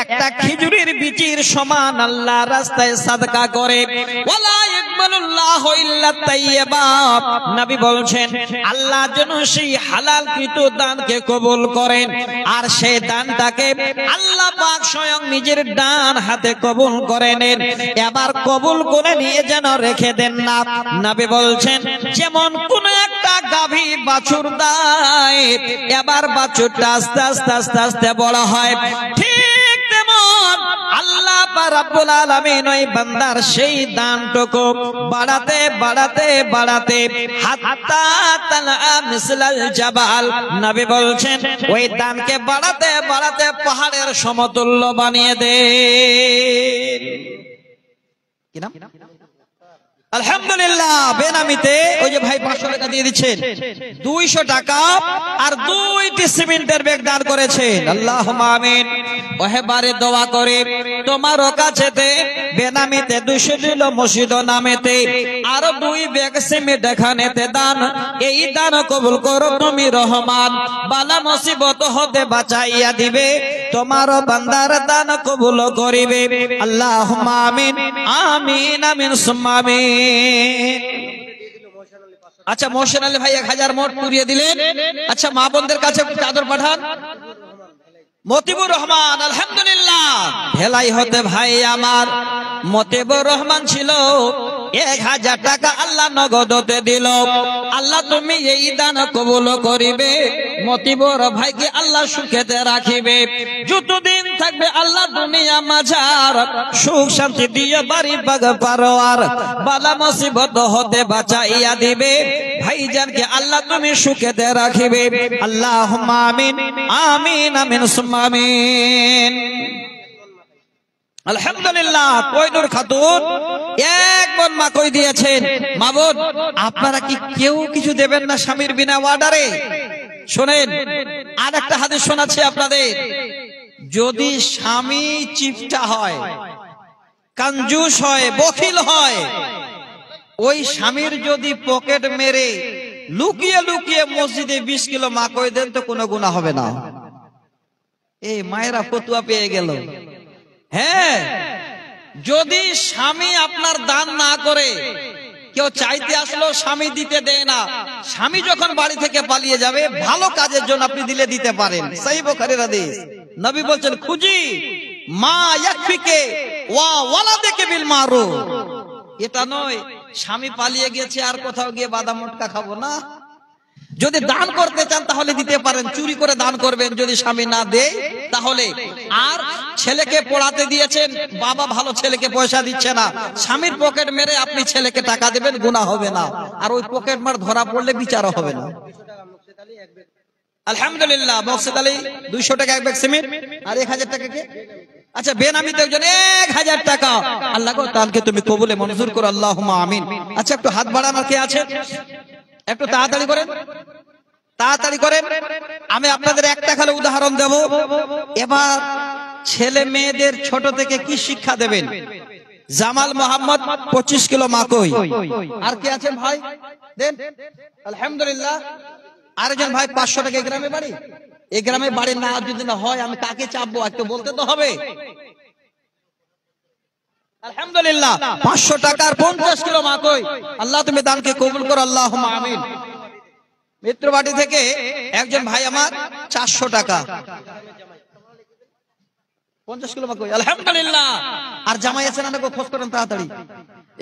একটা খেজুরের বিচির সমান আল্লাহর রাস্তায় সাদকা করে, ওয়ালা ইকবালুল্লাহু ইল্লা তাইয়্যিবা, নবী বলছেন আল্লাহ যেন সেই হালালকৃত দানকে কবুল করেন, আর সেই দানটাকে আল্লাহ পাক স্বয়ং নিজের ডান হাতে কবুল করে নেন। এবার কবুল করে নিয়ে যেন রেখে দেন না। নবী বলছেন, যেমন কোন একটা গাভী বাছুর দেয়, এবার বাছুরটা আস্তে আস্তে আস্তে আস্তে বড় হয়, ঠিক তেমন আল্লাহ রাব্বুল আলামিন ওই বান্দার সেই দানটুকু বাড়াতে বাড়াতে বাড়াতে হাত্তা তালা মিসলাল জাবাল, নবী বলছেন ওই দানকে বাড়াতে বাড়াতে পাহাড়ের সমতুল্য বানিয়ে দেন। কি নাম? আলহামদুলিল্লাহ। বেনামিতে ওই যে ভাই 500 টাকা দিয়ে দিচ্ছেন, 200 টাকা আর 2টি সিমেন্টের ব্যাগ দান করেছেন। আল্লাহুম্মা আমিন। ওহেবারে দোয়া করে তোমার কাছেতে বেনামিতে 200 দিল, মসজিদ নামেতে আরো 2 ব্যাগ সিমেন্ট এখানেতে দান। এই দান কবুল করো তুমি রহমান, বালা মুসিবত হতে বাঁচাইয়া দিবে, তোমার বান্দার দান কবুল করিবে। আল্লাহুম্মা আমিন, আমিন, আমিন, সুম্মা আমিন। আচ্ছা, মোহসেন আলী ভাই 1000 মোট পুরিয়ে দিলেন। আচ্ছা, মা বোনদের কাছে চাদর পাঠান। মতিবুর রহমান, আলহামদুলিল্লাহ। ভেলাই হতে ভাই আমার মতিবুর রহমান ছিল, 1000 টাকা আল্লাহ নগদতে দিল। আল্লাহ তুমি এই দান কবুল করিবে, মতিবুর ভাইকে আল্লাহ সুখেতে রাখিবে, যতদিন থাকবে আল্লাহ দুনিয়া মাঝার সুখ শান্তি দিয়ে বাড়ি বাগ পারোয়ার, বালা মুসিবত হতে বাঁচাইয়া দিবে। ভাইজানকে আল্লাহ তুমি সুখেতে রাখিবে। আল্লাহুম্মা আমিন, আমিন, আমিন, সুম্মা আমিন। আলহামদুলিল্লাহ। কয়নুর খাতুন 1 মণ মাকই দিয়েছেন। মা বোন, আপনারা কি কেউ কিছু দেবেন না স্বামীর বিনা অর্ডারে? শোনেন, আর একটা হাদিস শোনাচ্ছি আপনাদের। যদি স্বামী চিপটা হয়, কঞ্জুস হয়, বখিল হয়, ওই স্বামীর যদি পকেট মেরে লুকিয়ে লুকিয়ে মসজিদে 20 কিলো মাকই দেন তো কোনো গুনাহ হবে না। এই মায়েরা ফতুয়া পেয়ে গেল। হ্যাঁ, যদি স্বামী আপনার দান না করে, কেউ চাইতে আসলো স্বামী দিতে দেয় না, স্বামী যখন বাড়ি থেকে পালিয়ে যাবে, ভালো কাজের জন্য আপনি দিলে দিতে পারেন। সহিহ বুখারীর হাদিস, নবী বলছেন, খুজি মা ইয়াকফিকে ওয়া ওয়ালাদাকে বিল মারুফ। এটা নয় স্বামী পালিয়ে গেছে আর কোথাও গিয়ে বাদাম মোটকা খাবো না। যদি দান করতে চান তাহলে দিতে পারেন, চুরি করে দান করবেন যদি স্বামী না দেয় তাহলে। আর ছেলেকে পড়াতে দিয়েছেন, বাবা ভালো ছেলেকে পয়সা দিচ্ছে না, স্বামীর পকেট মেরে আপনি ছেলেকে টাকা দেবেন, গুনাহ হবে না। আর ওই পকেট মার ধরা পড়লে বিচারও হবে না। আলহামদুলিল্লাহ। মকসেদ আলী 200 টাকা 1 ব্যাগ সিমেন্ট আর 1000 টাকা কে? আচ্ছা, বেনামিতে একজন 1000 টাকা। আল্লাহ গো, তানকে তুমি কবুলে মঞ্জুর করো। আল্লাহুম্মা আমিন। আচ্ছা একটু হাত বাড়ানোর কে আছে? একটু তাড়াতাড়ি করেন, তাড়াতাড়ি করেন। আমি আপনাদের একটা খালি উদাহরণ দেব। এবার ছেলে মেয়েদের ছোট থেকে কি শিক্ষা দেবেন? জামাল মোহাম্মদ 25 কিলো মাকই। আর কে আছেন ভাই? দেন। আলহামদুলিল্লাহ। আরেকজন ভাই 500 টাকা। এই গ্রামে বাড়ি? এই গ্রামে বাড়ি না যদি না হয় আমি কাকে চাপবো? একটু বলতে তো হবে। আলহামদুলিল্লাহ 500 টাকার 50 কিলো মাকই। আল্লাহ তুমি দানকে কবুল করো, আল্লাহুম্মা আমিন। মিত্রবাড়ি থেকে একজন ভাই আমার 400 টাকা, 50 কিলো মাকই। আলহামদুলিল্লাহ। আর জামাই আছেন না? খোঁজ করেন তাড়াতাড়ি।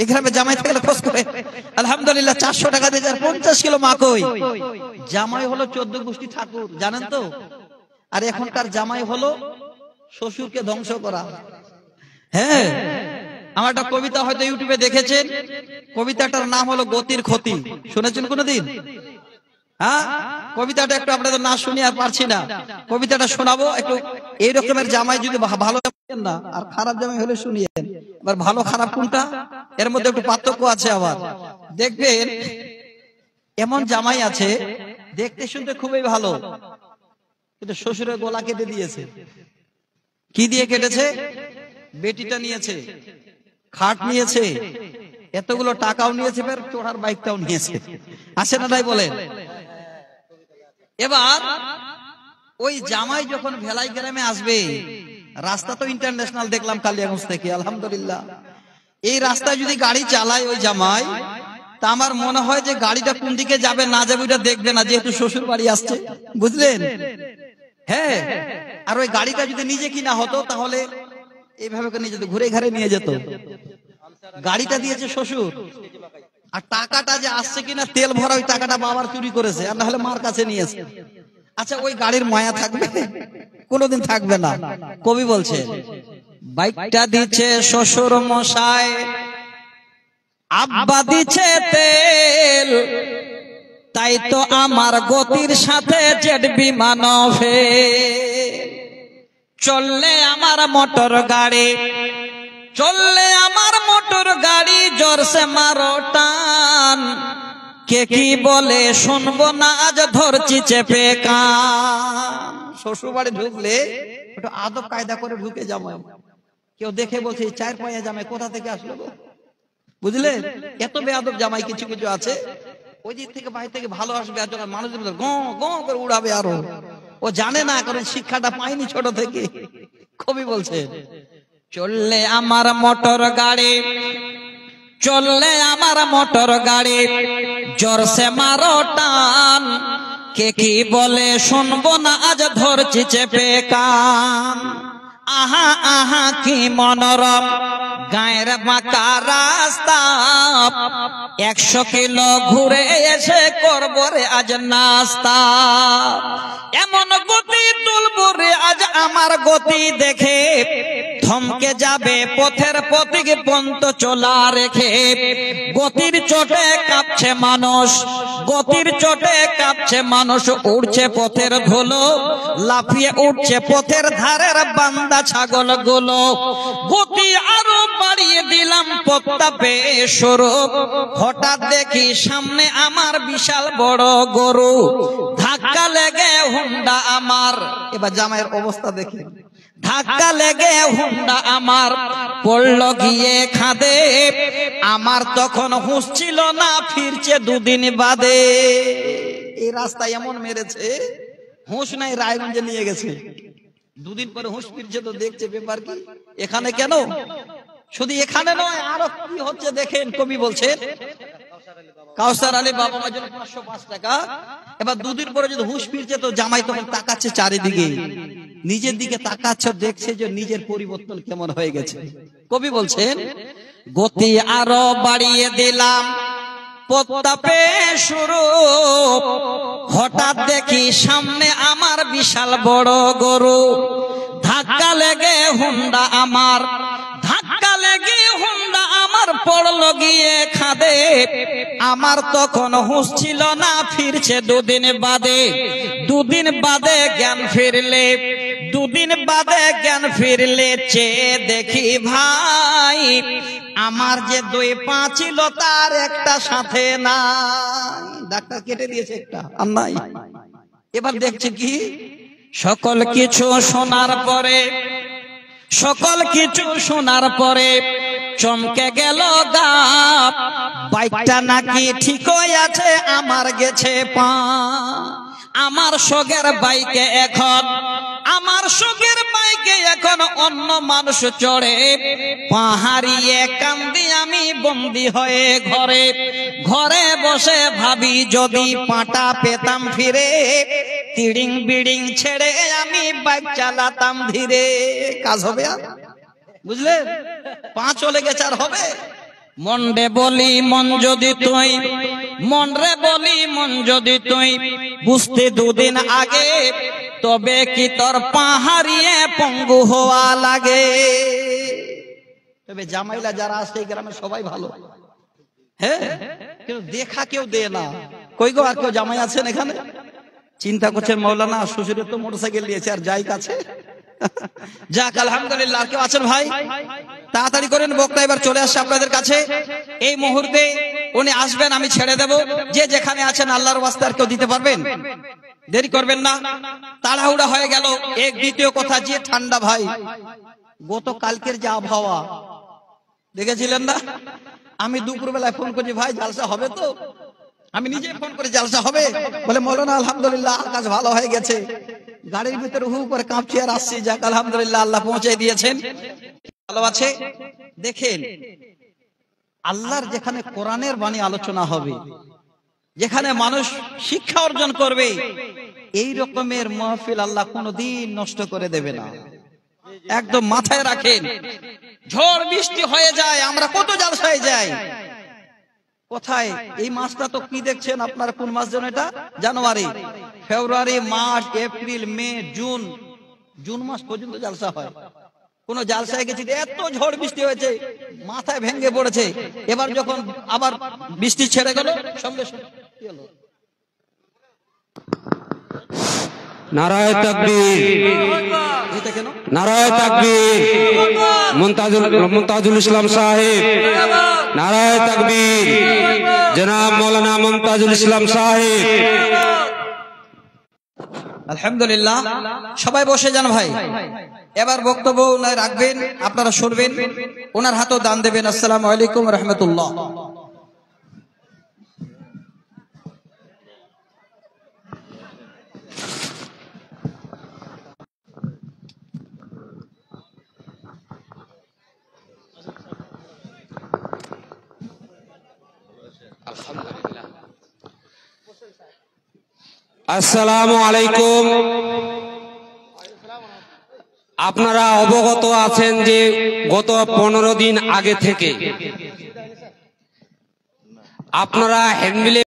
এই গ্রামে জামাই থাকলে খোঁজ করে। আলহামদুলিল্লাহ 400 টাকা দিয়ে 50 কিলো মাকই। জামাই হলো 14 গোষ্ঠী ঠাকুর, জানেন তো? আর এখনকার জামাই হলো শ্বশুরকে ধ্বংস করা। হ্যাঁ, আমার একটা কবিতা হয়তো ইউটিউবে দেখেছেন। কবিতাটার নাম হলো গতির ক্ষতি। শুনেছেন কোনদিন? হ্যাঁ, কবিতাটা একটু আপনাদের না শুনি আর পারছি না। কবিতাটা শোনাবো একটু। এই রকমের জামাই যদি ভালো না আর খারাপ জামাই হলে শুনিয়েন। এবার ভালো খারাপ কোনটা, এর মধ্যে একটু পার্থক্য আছে। আবার দেখবেন এমন জামাই আছে দেখতে শুনতে খুবই ভালো, কিন্তু শ্বশুরের গলা কেটে দিয়েছে। কি দিয়ে কেটেছে? বেটিটা নিয়েছে, খাট নিয়েছে, এতগুলো টাকাও নিয়েছে, ফের চোরার বাইকটাও নিয়েছে। আছে না তাই বলেন? এবার ওই জামাই যখন ভেলাই গ্রামে আসবে, রাস্তা তো ইন্টারন্যাশনাল দেখলাম কালিয়াগঞ্জ থেকে, আলহামদুলিল্লাহ। এই রাস্তায় যদি গাড়ি চালায় ওই জামাই, তা আমার মনে হয় যে গাড়িটা কোন দিকে যাবে না যাবে ওইটা দেখবে না, যেহেতু শ্বশুর বাড়ি আসছে, বুঝলেন? হ্যাঁ, আর ওই গাড়িটা যদি নিজে কিনা হতো তাহলে এইভাবে নিয়ে যেত, ঘুরে ঘাড়ে নিয়ে যেত। গাড়িটা দিয়েছে শ্বশুর, আর টাকাটা যে আসছে কিনা তেল ভরা ওই টাকাটা বাবার চুরি করেছে, আর না হলে মার কাছে নিয়েছে। আচ্ছা ওই গাড়ির মায়া থাকবে? কোনোদিন থাকবে না। কবি বলছে, বাইকটা দিচ্ছে শ্বশুর মশাই, আব্বা দিচ্ছে তেল, তাই তো আমার গতির সাথে জেট বিমান চললে আমার মোটর গাড়ি, চললে আমার মোটর গাড়ি, জোরসে মারো টান, কে কি বলে শুনবো না, আজ ধরছি চেপে কান। শ্বশুর বাড়ি ঢুকলে একটু আদব কায়দা করে ঢুকে যাবো। কেউ দেখে বলছে 4 পায়া জামাই কোথা থেকে আসলো গো, বুঝলে? এত বেয়াদব জামাই কিছু কিছু আছে। ওই দিক থেকে বাইরে থেকে ভালো আসবে, আর যখন মানুষ গো গো করে উড়াবে আরো। ও জানে না, কারণ শিক্ষাটা পায়নি ছোট থেকে। কবি বলছে, চললে আমার মোটর গাড়ি, চললে আমার মোটর গাড়ি, জোরসে মারো টান, কে কি বলে শুনবো না, আজ ধরছি চেপে কান। আহা আহা কি মনোরম গায়ের বাঁকা রাস্তা, 100 কিলো ঘুরে এসে করবো রে আজ নাস্তা। এমন গতি তুলবো রে আজ আমার গতি দেখে, থমকে যাবে পথের পথিক পন্ত চলা রেখে। গতির চোটে কাঁপছে মানুষ, গতির চোটে কাঁপছে মানুষ, উড়ছে পথের ধুলো, লাফিয়ে উঠছে পথের ধারের বান্দা ছাগল গুলো। গতি আরো বাড়িয়ে দিলাম পথটা পেয়ে সরু, হঠাৎ দেখি সামনে আমার বিশাল বড় গরু, ধাক্কা লেগে হুন্ডা আমার। এবার জামাইয়ের অবস্থা দেখি, ধাক্কা লেগে হুন্ডা আমার পড়লো গিয়ে খাদে, আমার তখন হুঁশ ছিল না, ফিরছে 2 দিন বাদে। এই রাস্তায় এমন মেরেছে, হুঁশ নাই, রায়গঞ্জে নিয়ে গেছে। 2 দিন পরে হুঁশ ফিরছে, তো দেখছে ব্যাপার কি, এখানে কেন? শুধু এখানে নয়, আরো কি হচ্ছে দেখেন। কবি বলছেন, কাউসার আলী বাবা মার জন্য 505 টাকা। এবার 2 দিন পরে যদি হুঁশ ফিরছে, তো জামাই তখন তাকাচ্ছে চারিদিকে, নিজের দিকে তাকাচ্ছে, দেখছে যে নিজের পরিবর্তন কেমন হয়ে গেছে। কবি বলছেন, গতি আরো বাড়িয়ে দিলাম পথটা পেয়ে শুরু, হঠাৎ দেখি সামনে আমার বিশাল বড় গরু, ধাক্কা লেগে হুন্ডা আমার, ধাক্কা লেগে হুন্ডা আমার পড়লো গিয়ে খাদে, আমার তখন হুঁশ ছিল না, ফিরছে 2 দিন বাদে। 2 দিন বাদে জ্ঞান ফিরলে দুদিন বাদে জ্ঞান ফিরলে চেয়ে দেখি ভাই আমার যে 2 পা ছিল তার একটা সাথে নাই। ডাক্তার কেটে দিয়েছে একটা, আর নাই। এবার দেখছে কি, সকল কিছু শোনার পরে চমকে গেল গা, বাইকটা নাকি ঠিকই আছে, আমার গেছে পা। আমার শোকের বাইকে এখন অন্য মানুষ চড়ে, পা হারিয়ে কান্দি আমি বন্দি হয়ে ঘরে বসে ভাবি যদি পাটা পেতাম ফিরে, তিড়িং বিড়িং ছেড়ে আমি বাইক চালাতাম ধীরে। কাজ হবে আর, বুঝলেন? পা চলে গেছে, আর হবে? মন রে বলি মন যদি তুই বুঝতে 2 দিন আগে, তবে কি তোর পা হারিয়ে পঙ্গু হওয়া লাগে। তবে জামাইলা যারা আছে এই গ্রামে সবাই ভালো, হ্যাঁ, কিন্তু দেখা কেউ দেয় না। কই গো, আর কেউ জামাই আছেন এখানে? চিন্তা করছেন মৌলানা শ্বশুরের তো মোটরসাইকেল নিয়েছে, আর যাই কাছে। যাক আলহামদুলিল্লাহ। কেউ আছেন ভাই? তাড়াতাড়ি করেন, বক্তা এবার চলে আসছে আপনাদের কাছে। এই মুহূর্তে উনি আসবেন, আমি ছেড়ে দেব। যে যেখানে আছেন আল্লাহর ওয়াস্তে আর কেউ দিতে পারবেন? দেরি করবেন না, তাড়াহুড়া হয়ে গেল। দ্বিতীয় কথা, যে ঠান্ডা ভাই, গতকালকের যে আবহাওয়া দেখেছিলেন না? আমি দুপুরবেলায় ফোন করছি, ভাই জালসা হবে তো? আমি নিজে ফোন করে, জালসা হবে? বলে মৌলানা আলহামদুলিল্লাহ আকাশ ভালো হয়ে গেছে। গাড়ির ভিতরে হু করে কাঁপছি আর আসছি। যাক আলহামদুলিল্লাহ, আল্লাহ পৌঁছে দিয়েছেন। ভালো আছে। দেখেন, আল্লাহর যেখানে কোরআনের বাণী আলোচনা হবে, যেখানে মানুষ শিক্ষা অর্জন করবে, এই রকমের মাহফিল আল্লাহ কোনোদিন নষ্ট করে দেবে না। একদম মাথায় রাখেন। ঝড় বৃষ্টি হয়ে যায়, আমরা কত জালসায় যাই, কোথায়? এই মাসটা তো কি দেখছেন আপনারা? কোন মাস যেন এটা? জানুয়ারি, ফেব্রুয়ারি, মার্চ, এপ্রিল, মে, জুন মাস পর্যন্ত জালসা হয়। কোন জালসায় গেছি, এত ঝড় বৃষ্টি হয়েছে, মাথায় ভেঙে পড়েছে। এবার যখন আবার বৃষ্টি ছেড়ে গেল, সঙ্গে সঙ্গে কি হলো? নারায়ে তাকবীর, এটা কেন? নারায়ে তাকবীর। মুমতাজুল ইসলাম সাহেব, নারায়ে তাকবীর। জনাব মৌলানা মুমতাজুল ইসলাম সাহেব। আলহামদুলিল্লাহ, সবাই বসে যান ভাই। এবার বক্তব্য উনি রাখবেন, আপনারা শুনবেন, ওনার হাতেও দান দেবেন। আসসালামু আলাইকুম ওয়া রাহমাতুল্লাহ। আসসালামু আলাইকুম। আপনারা অবগত আছেন যে গত 15 দিন আগে থেকে আপনারা হ্যান্ডবিলে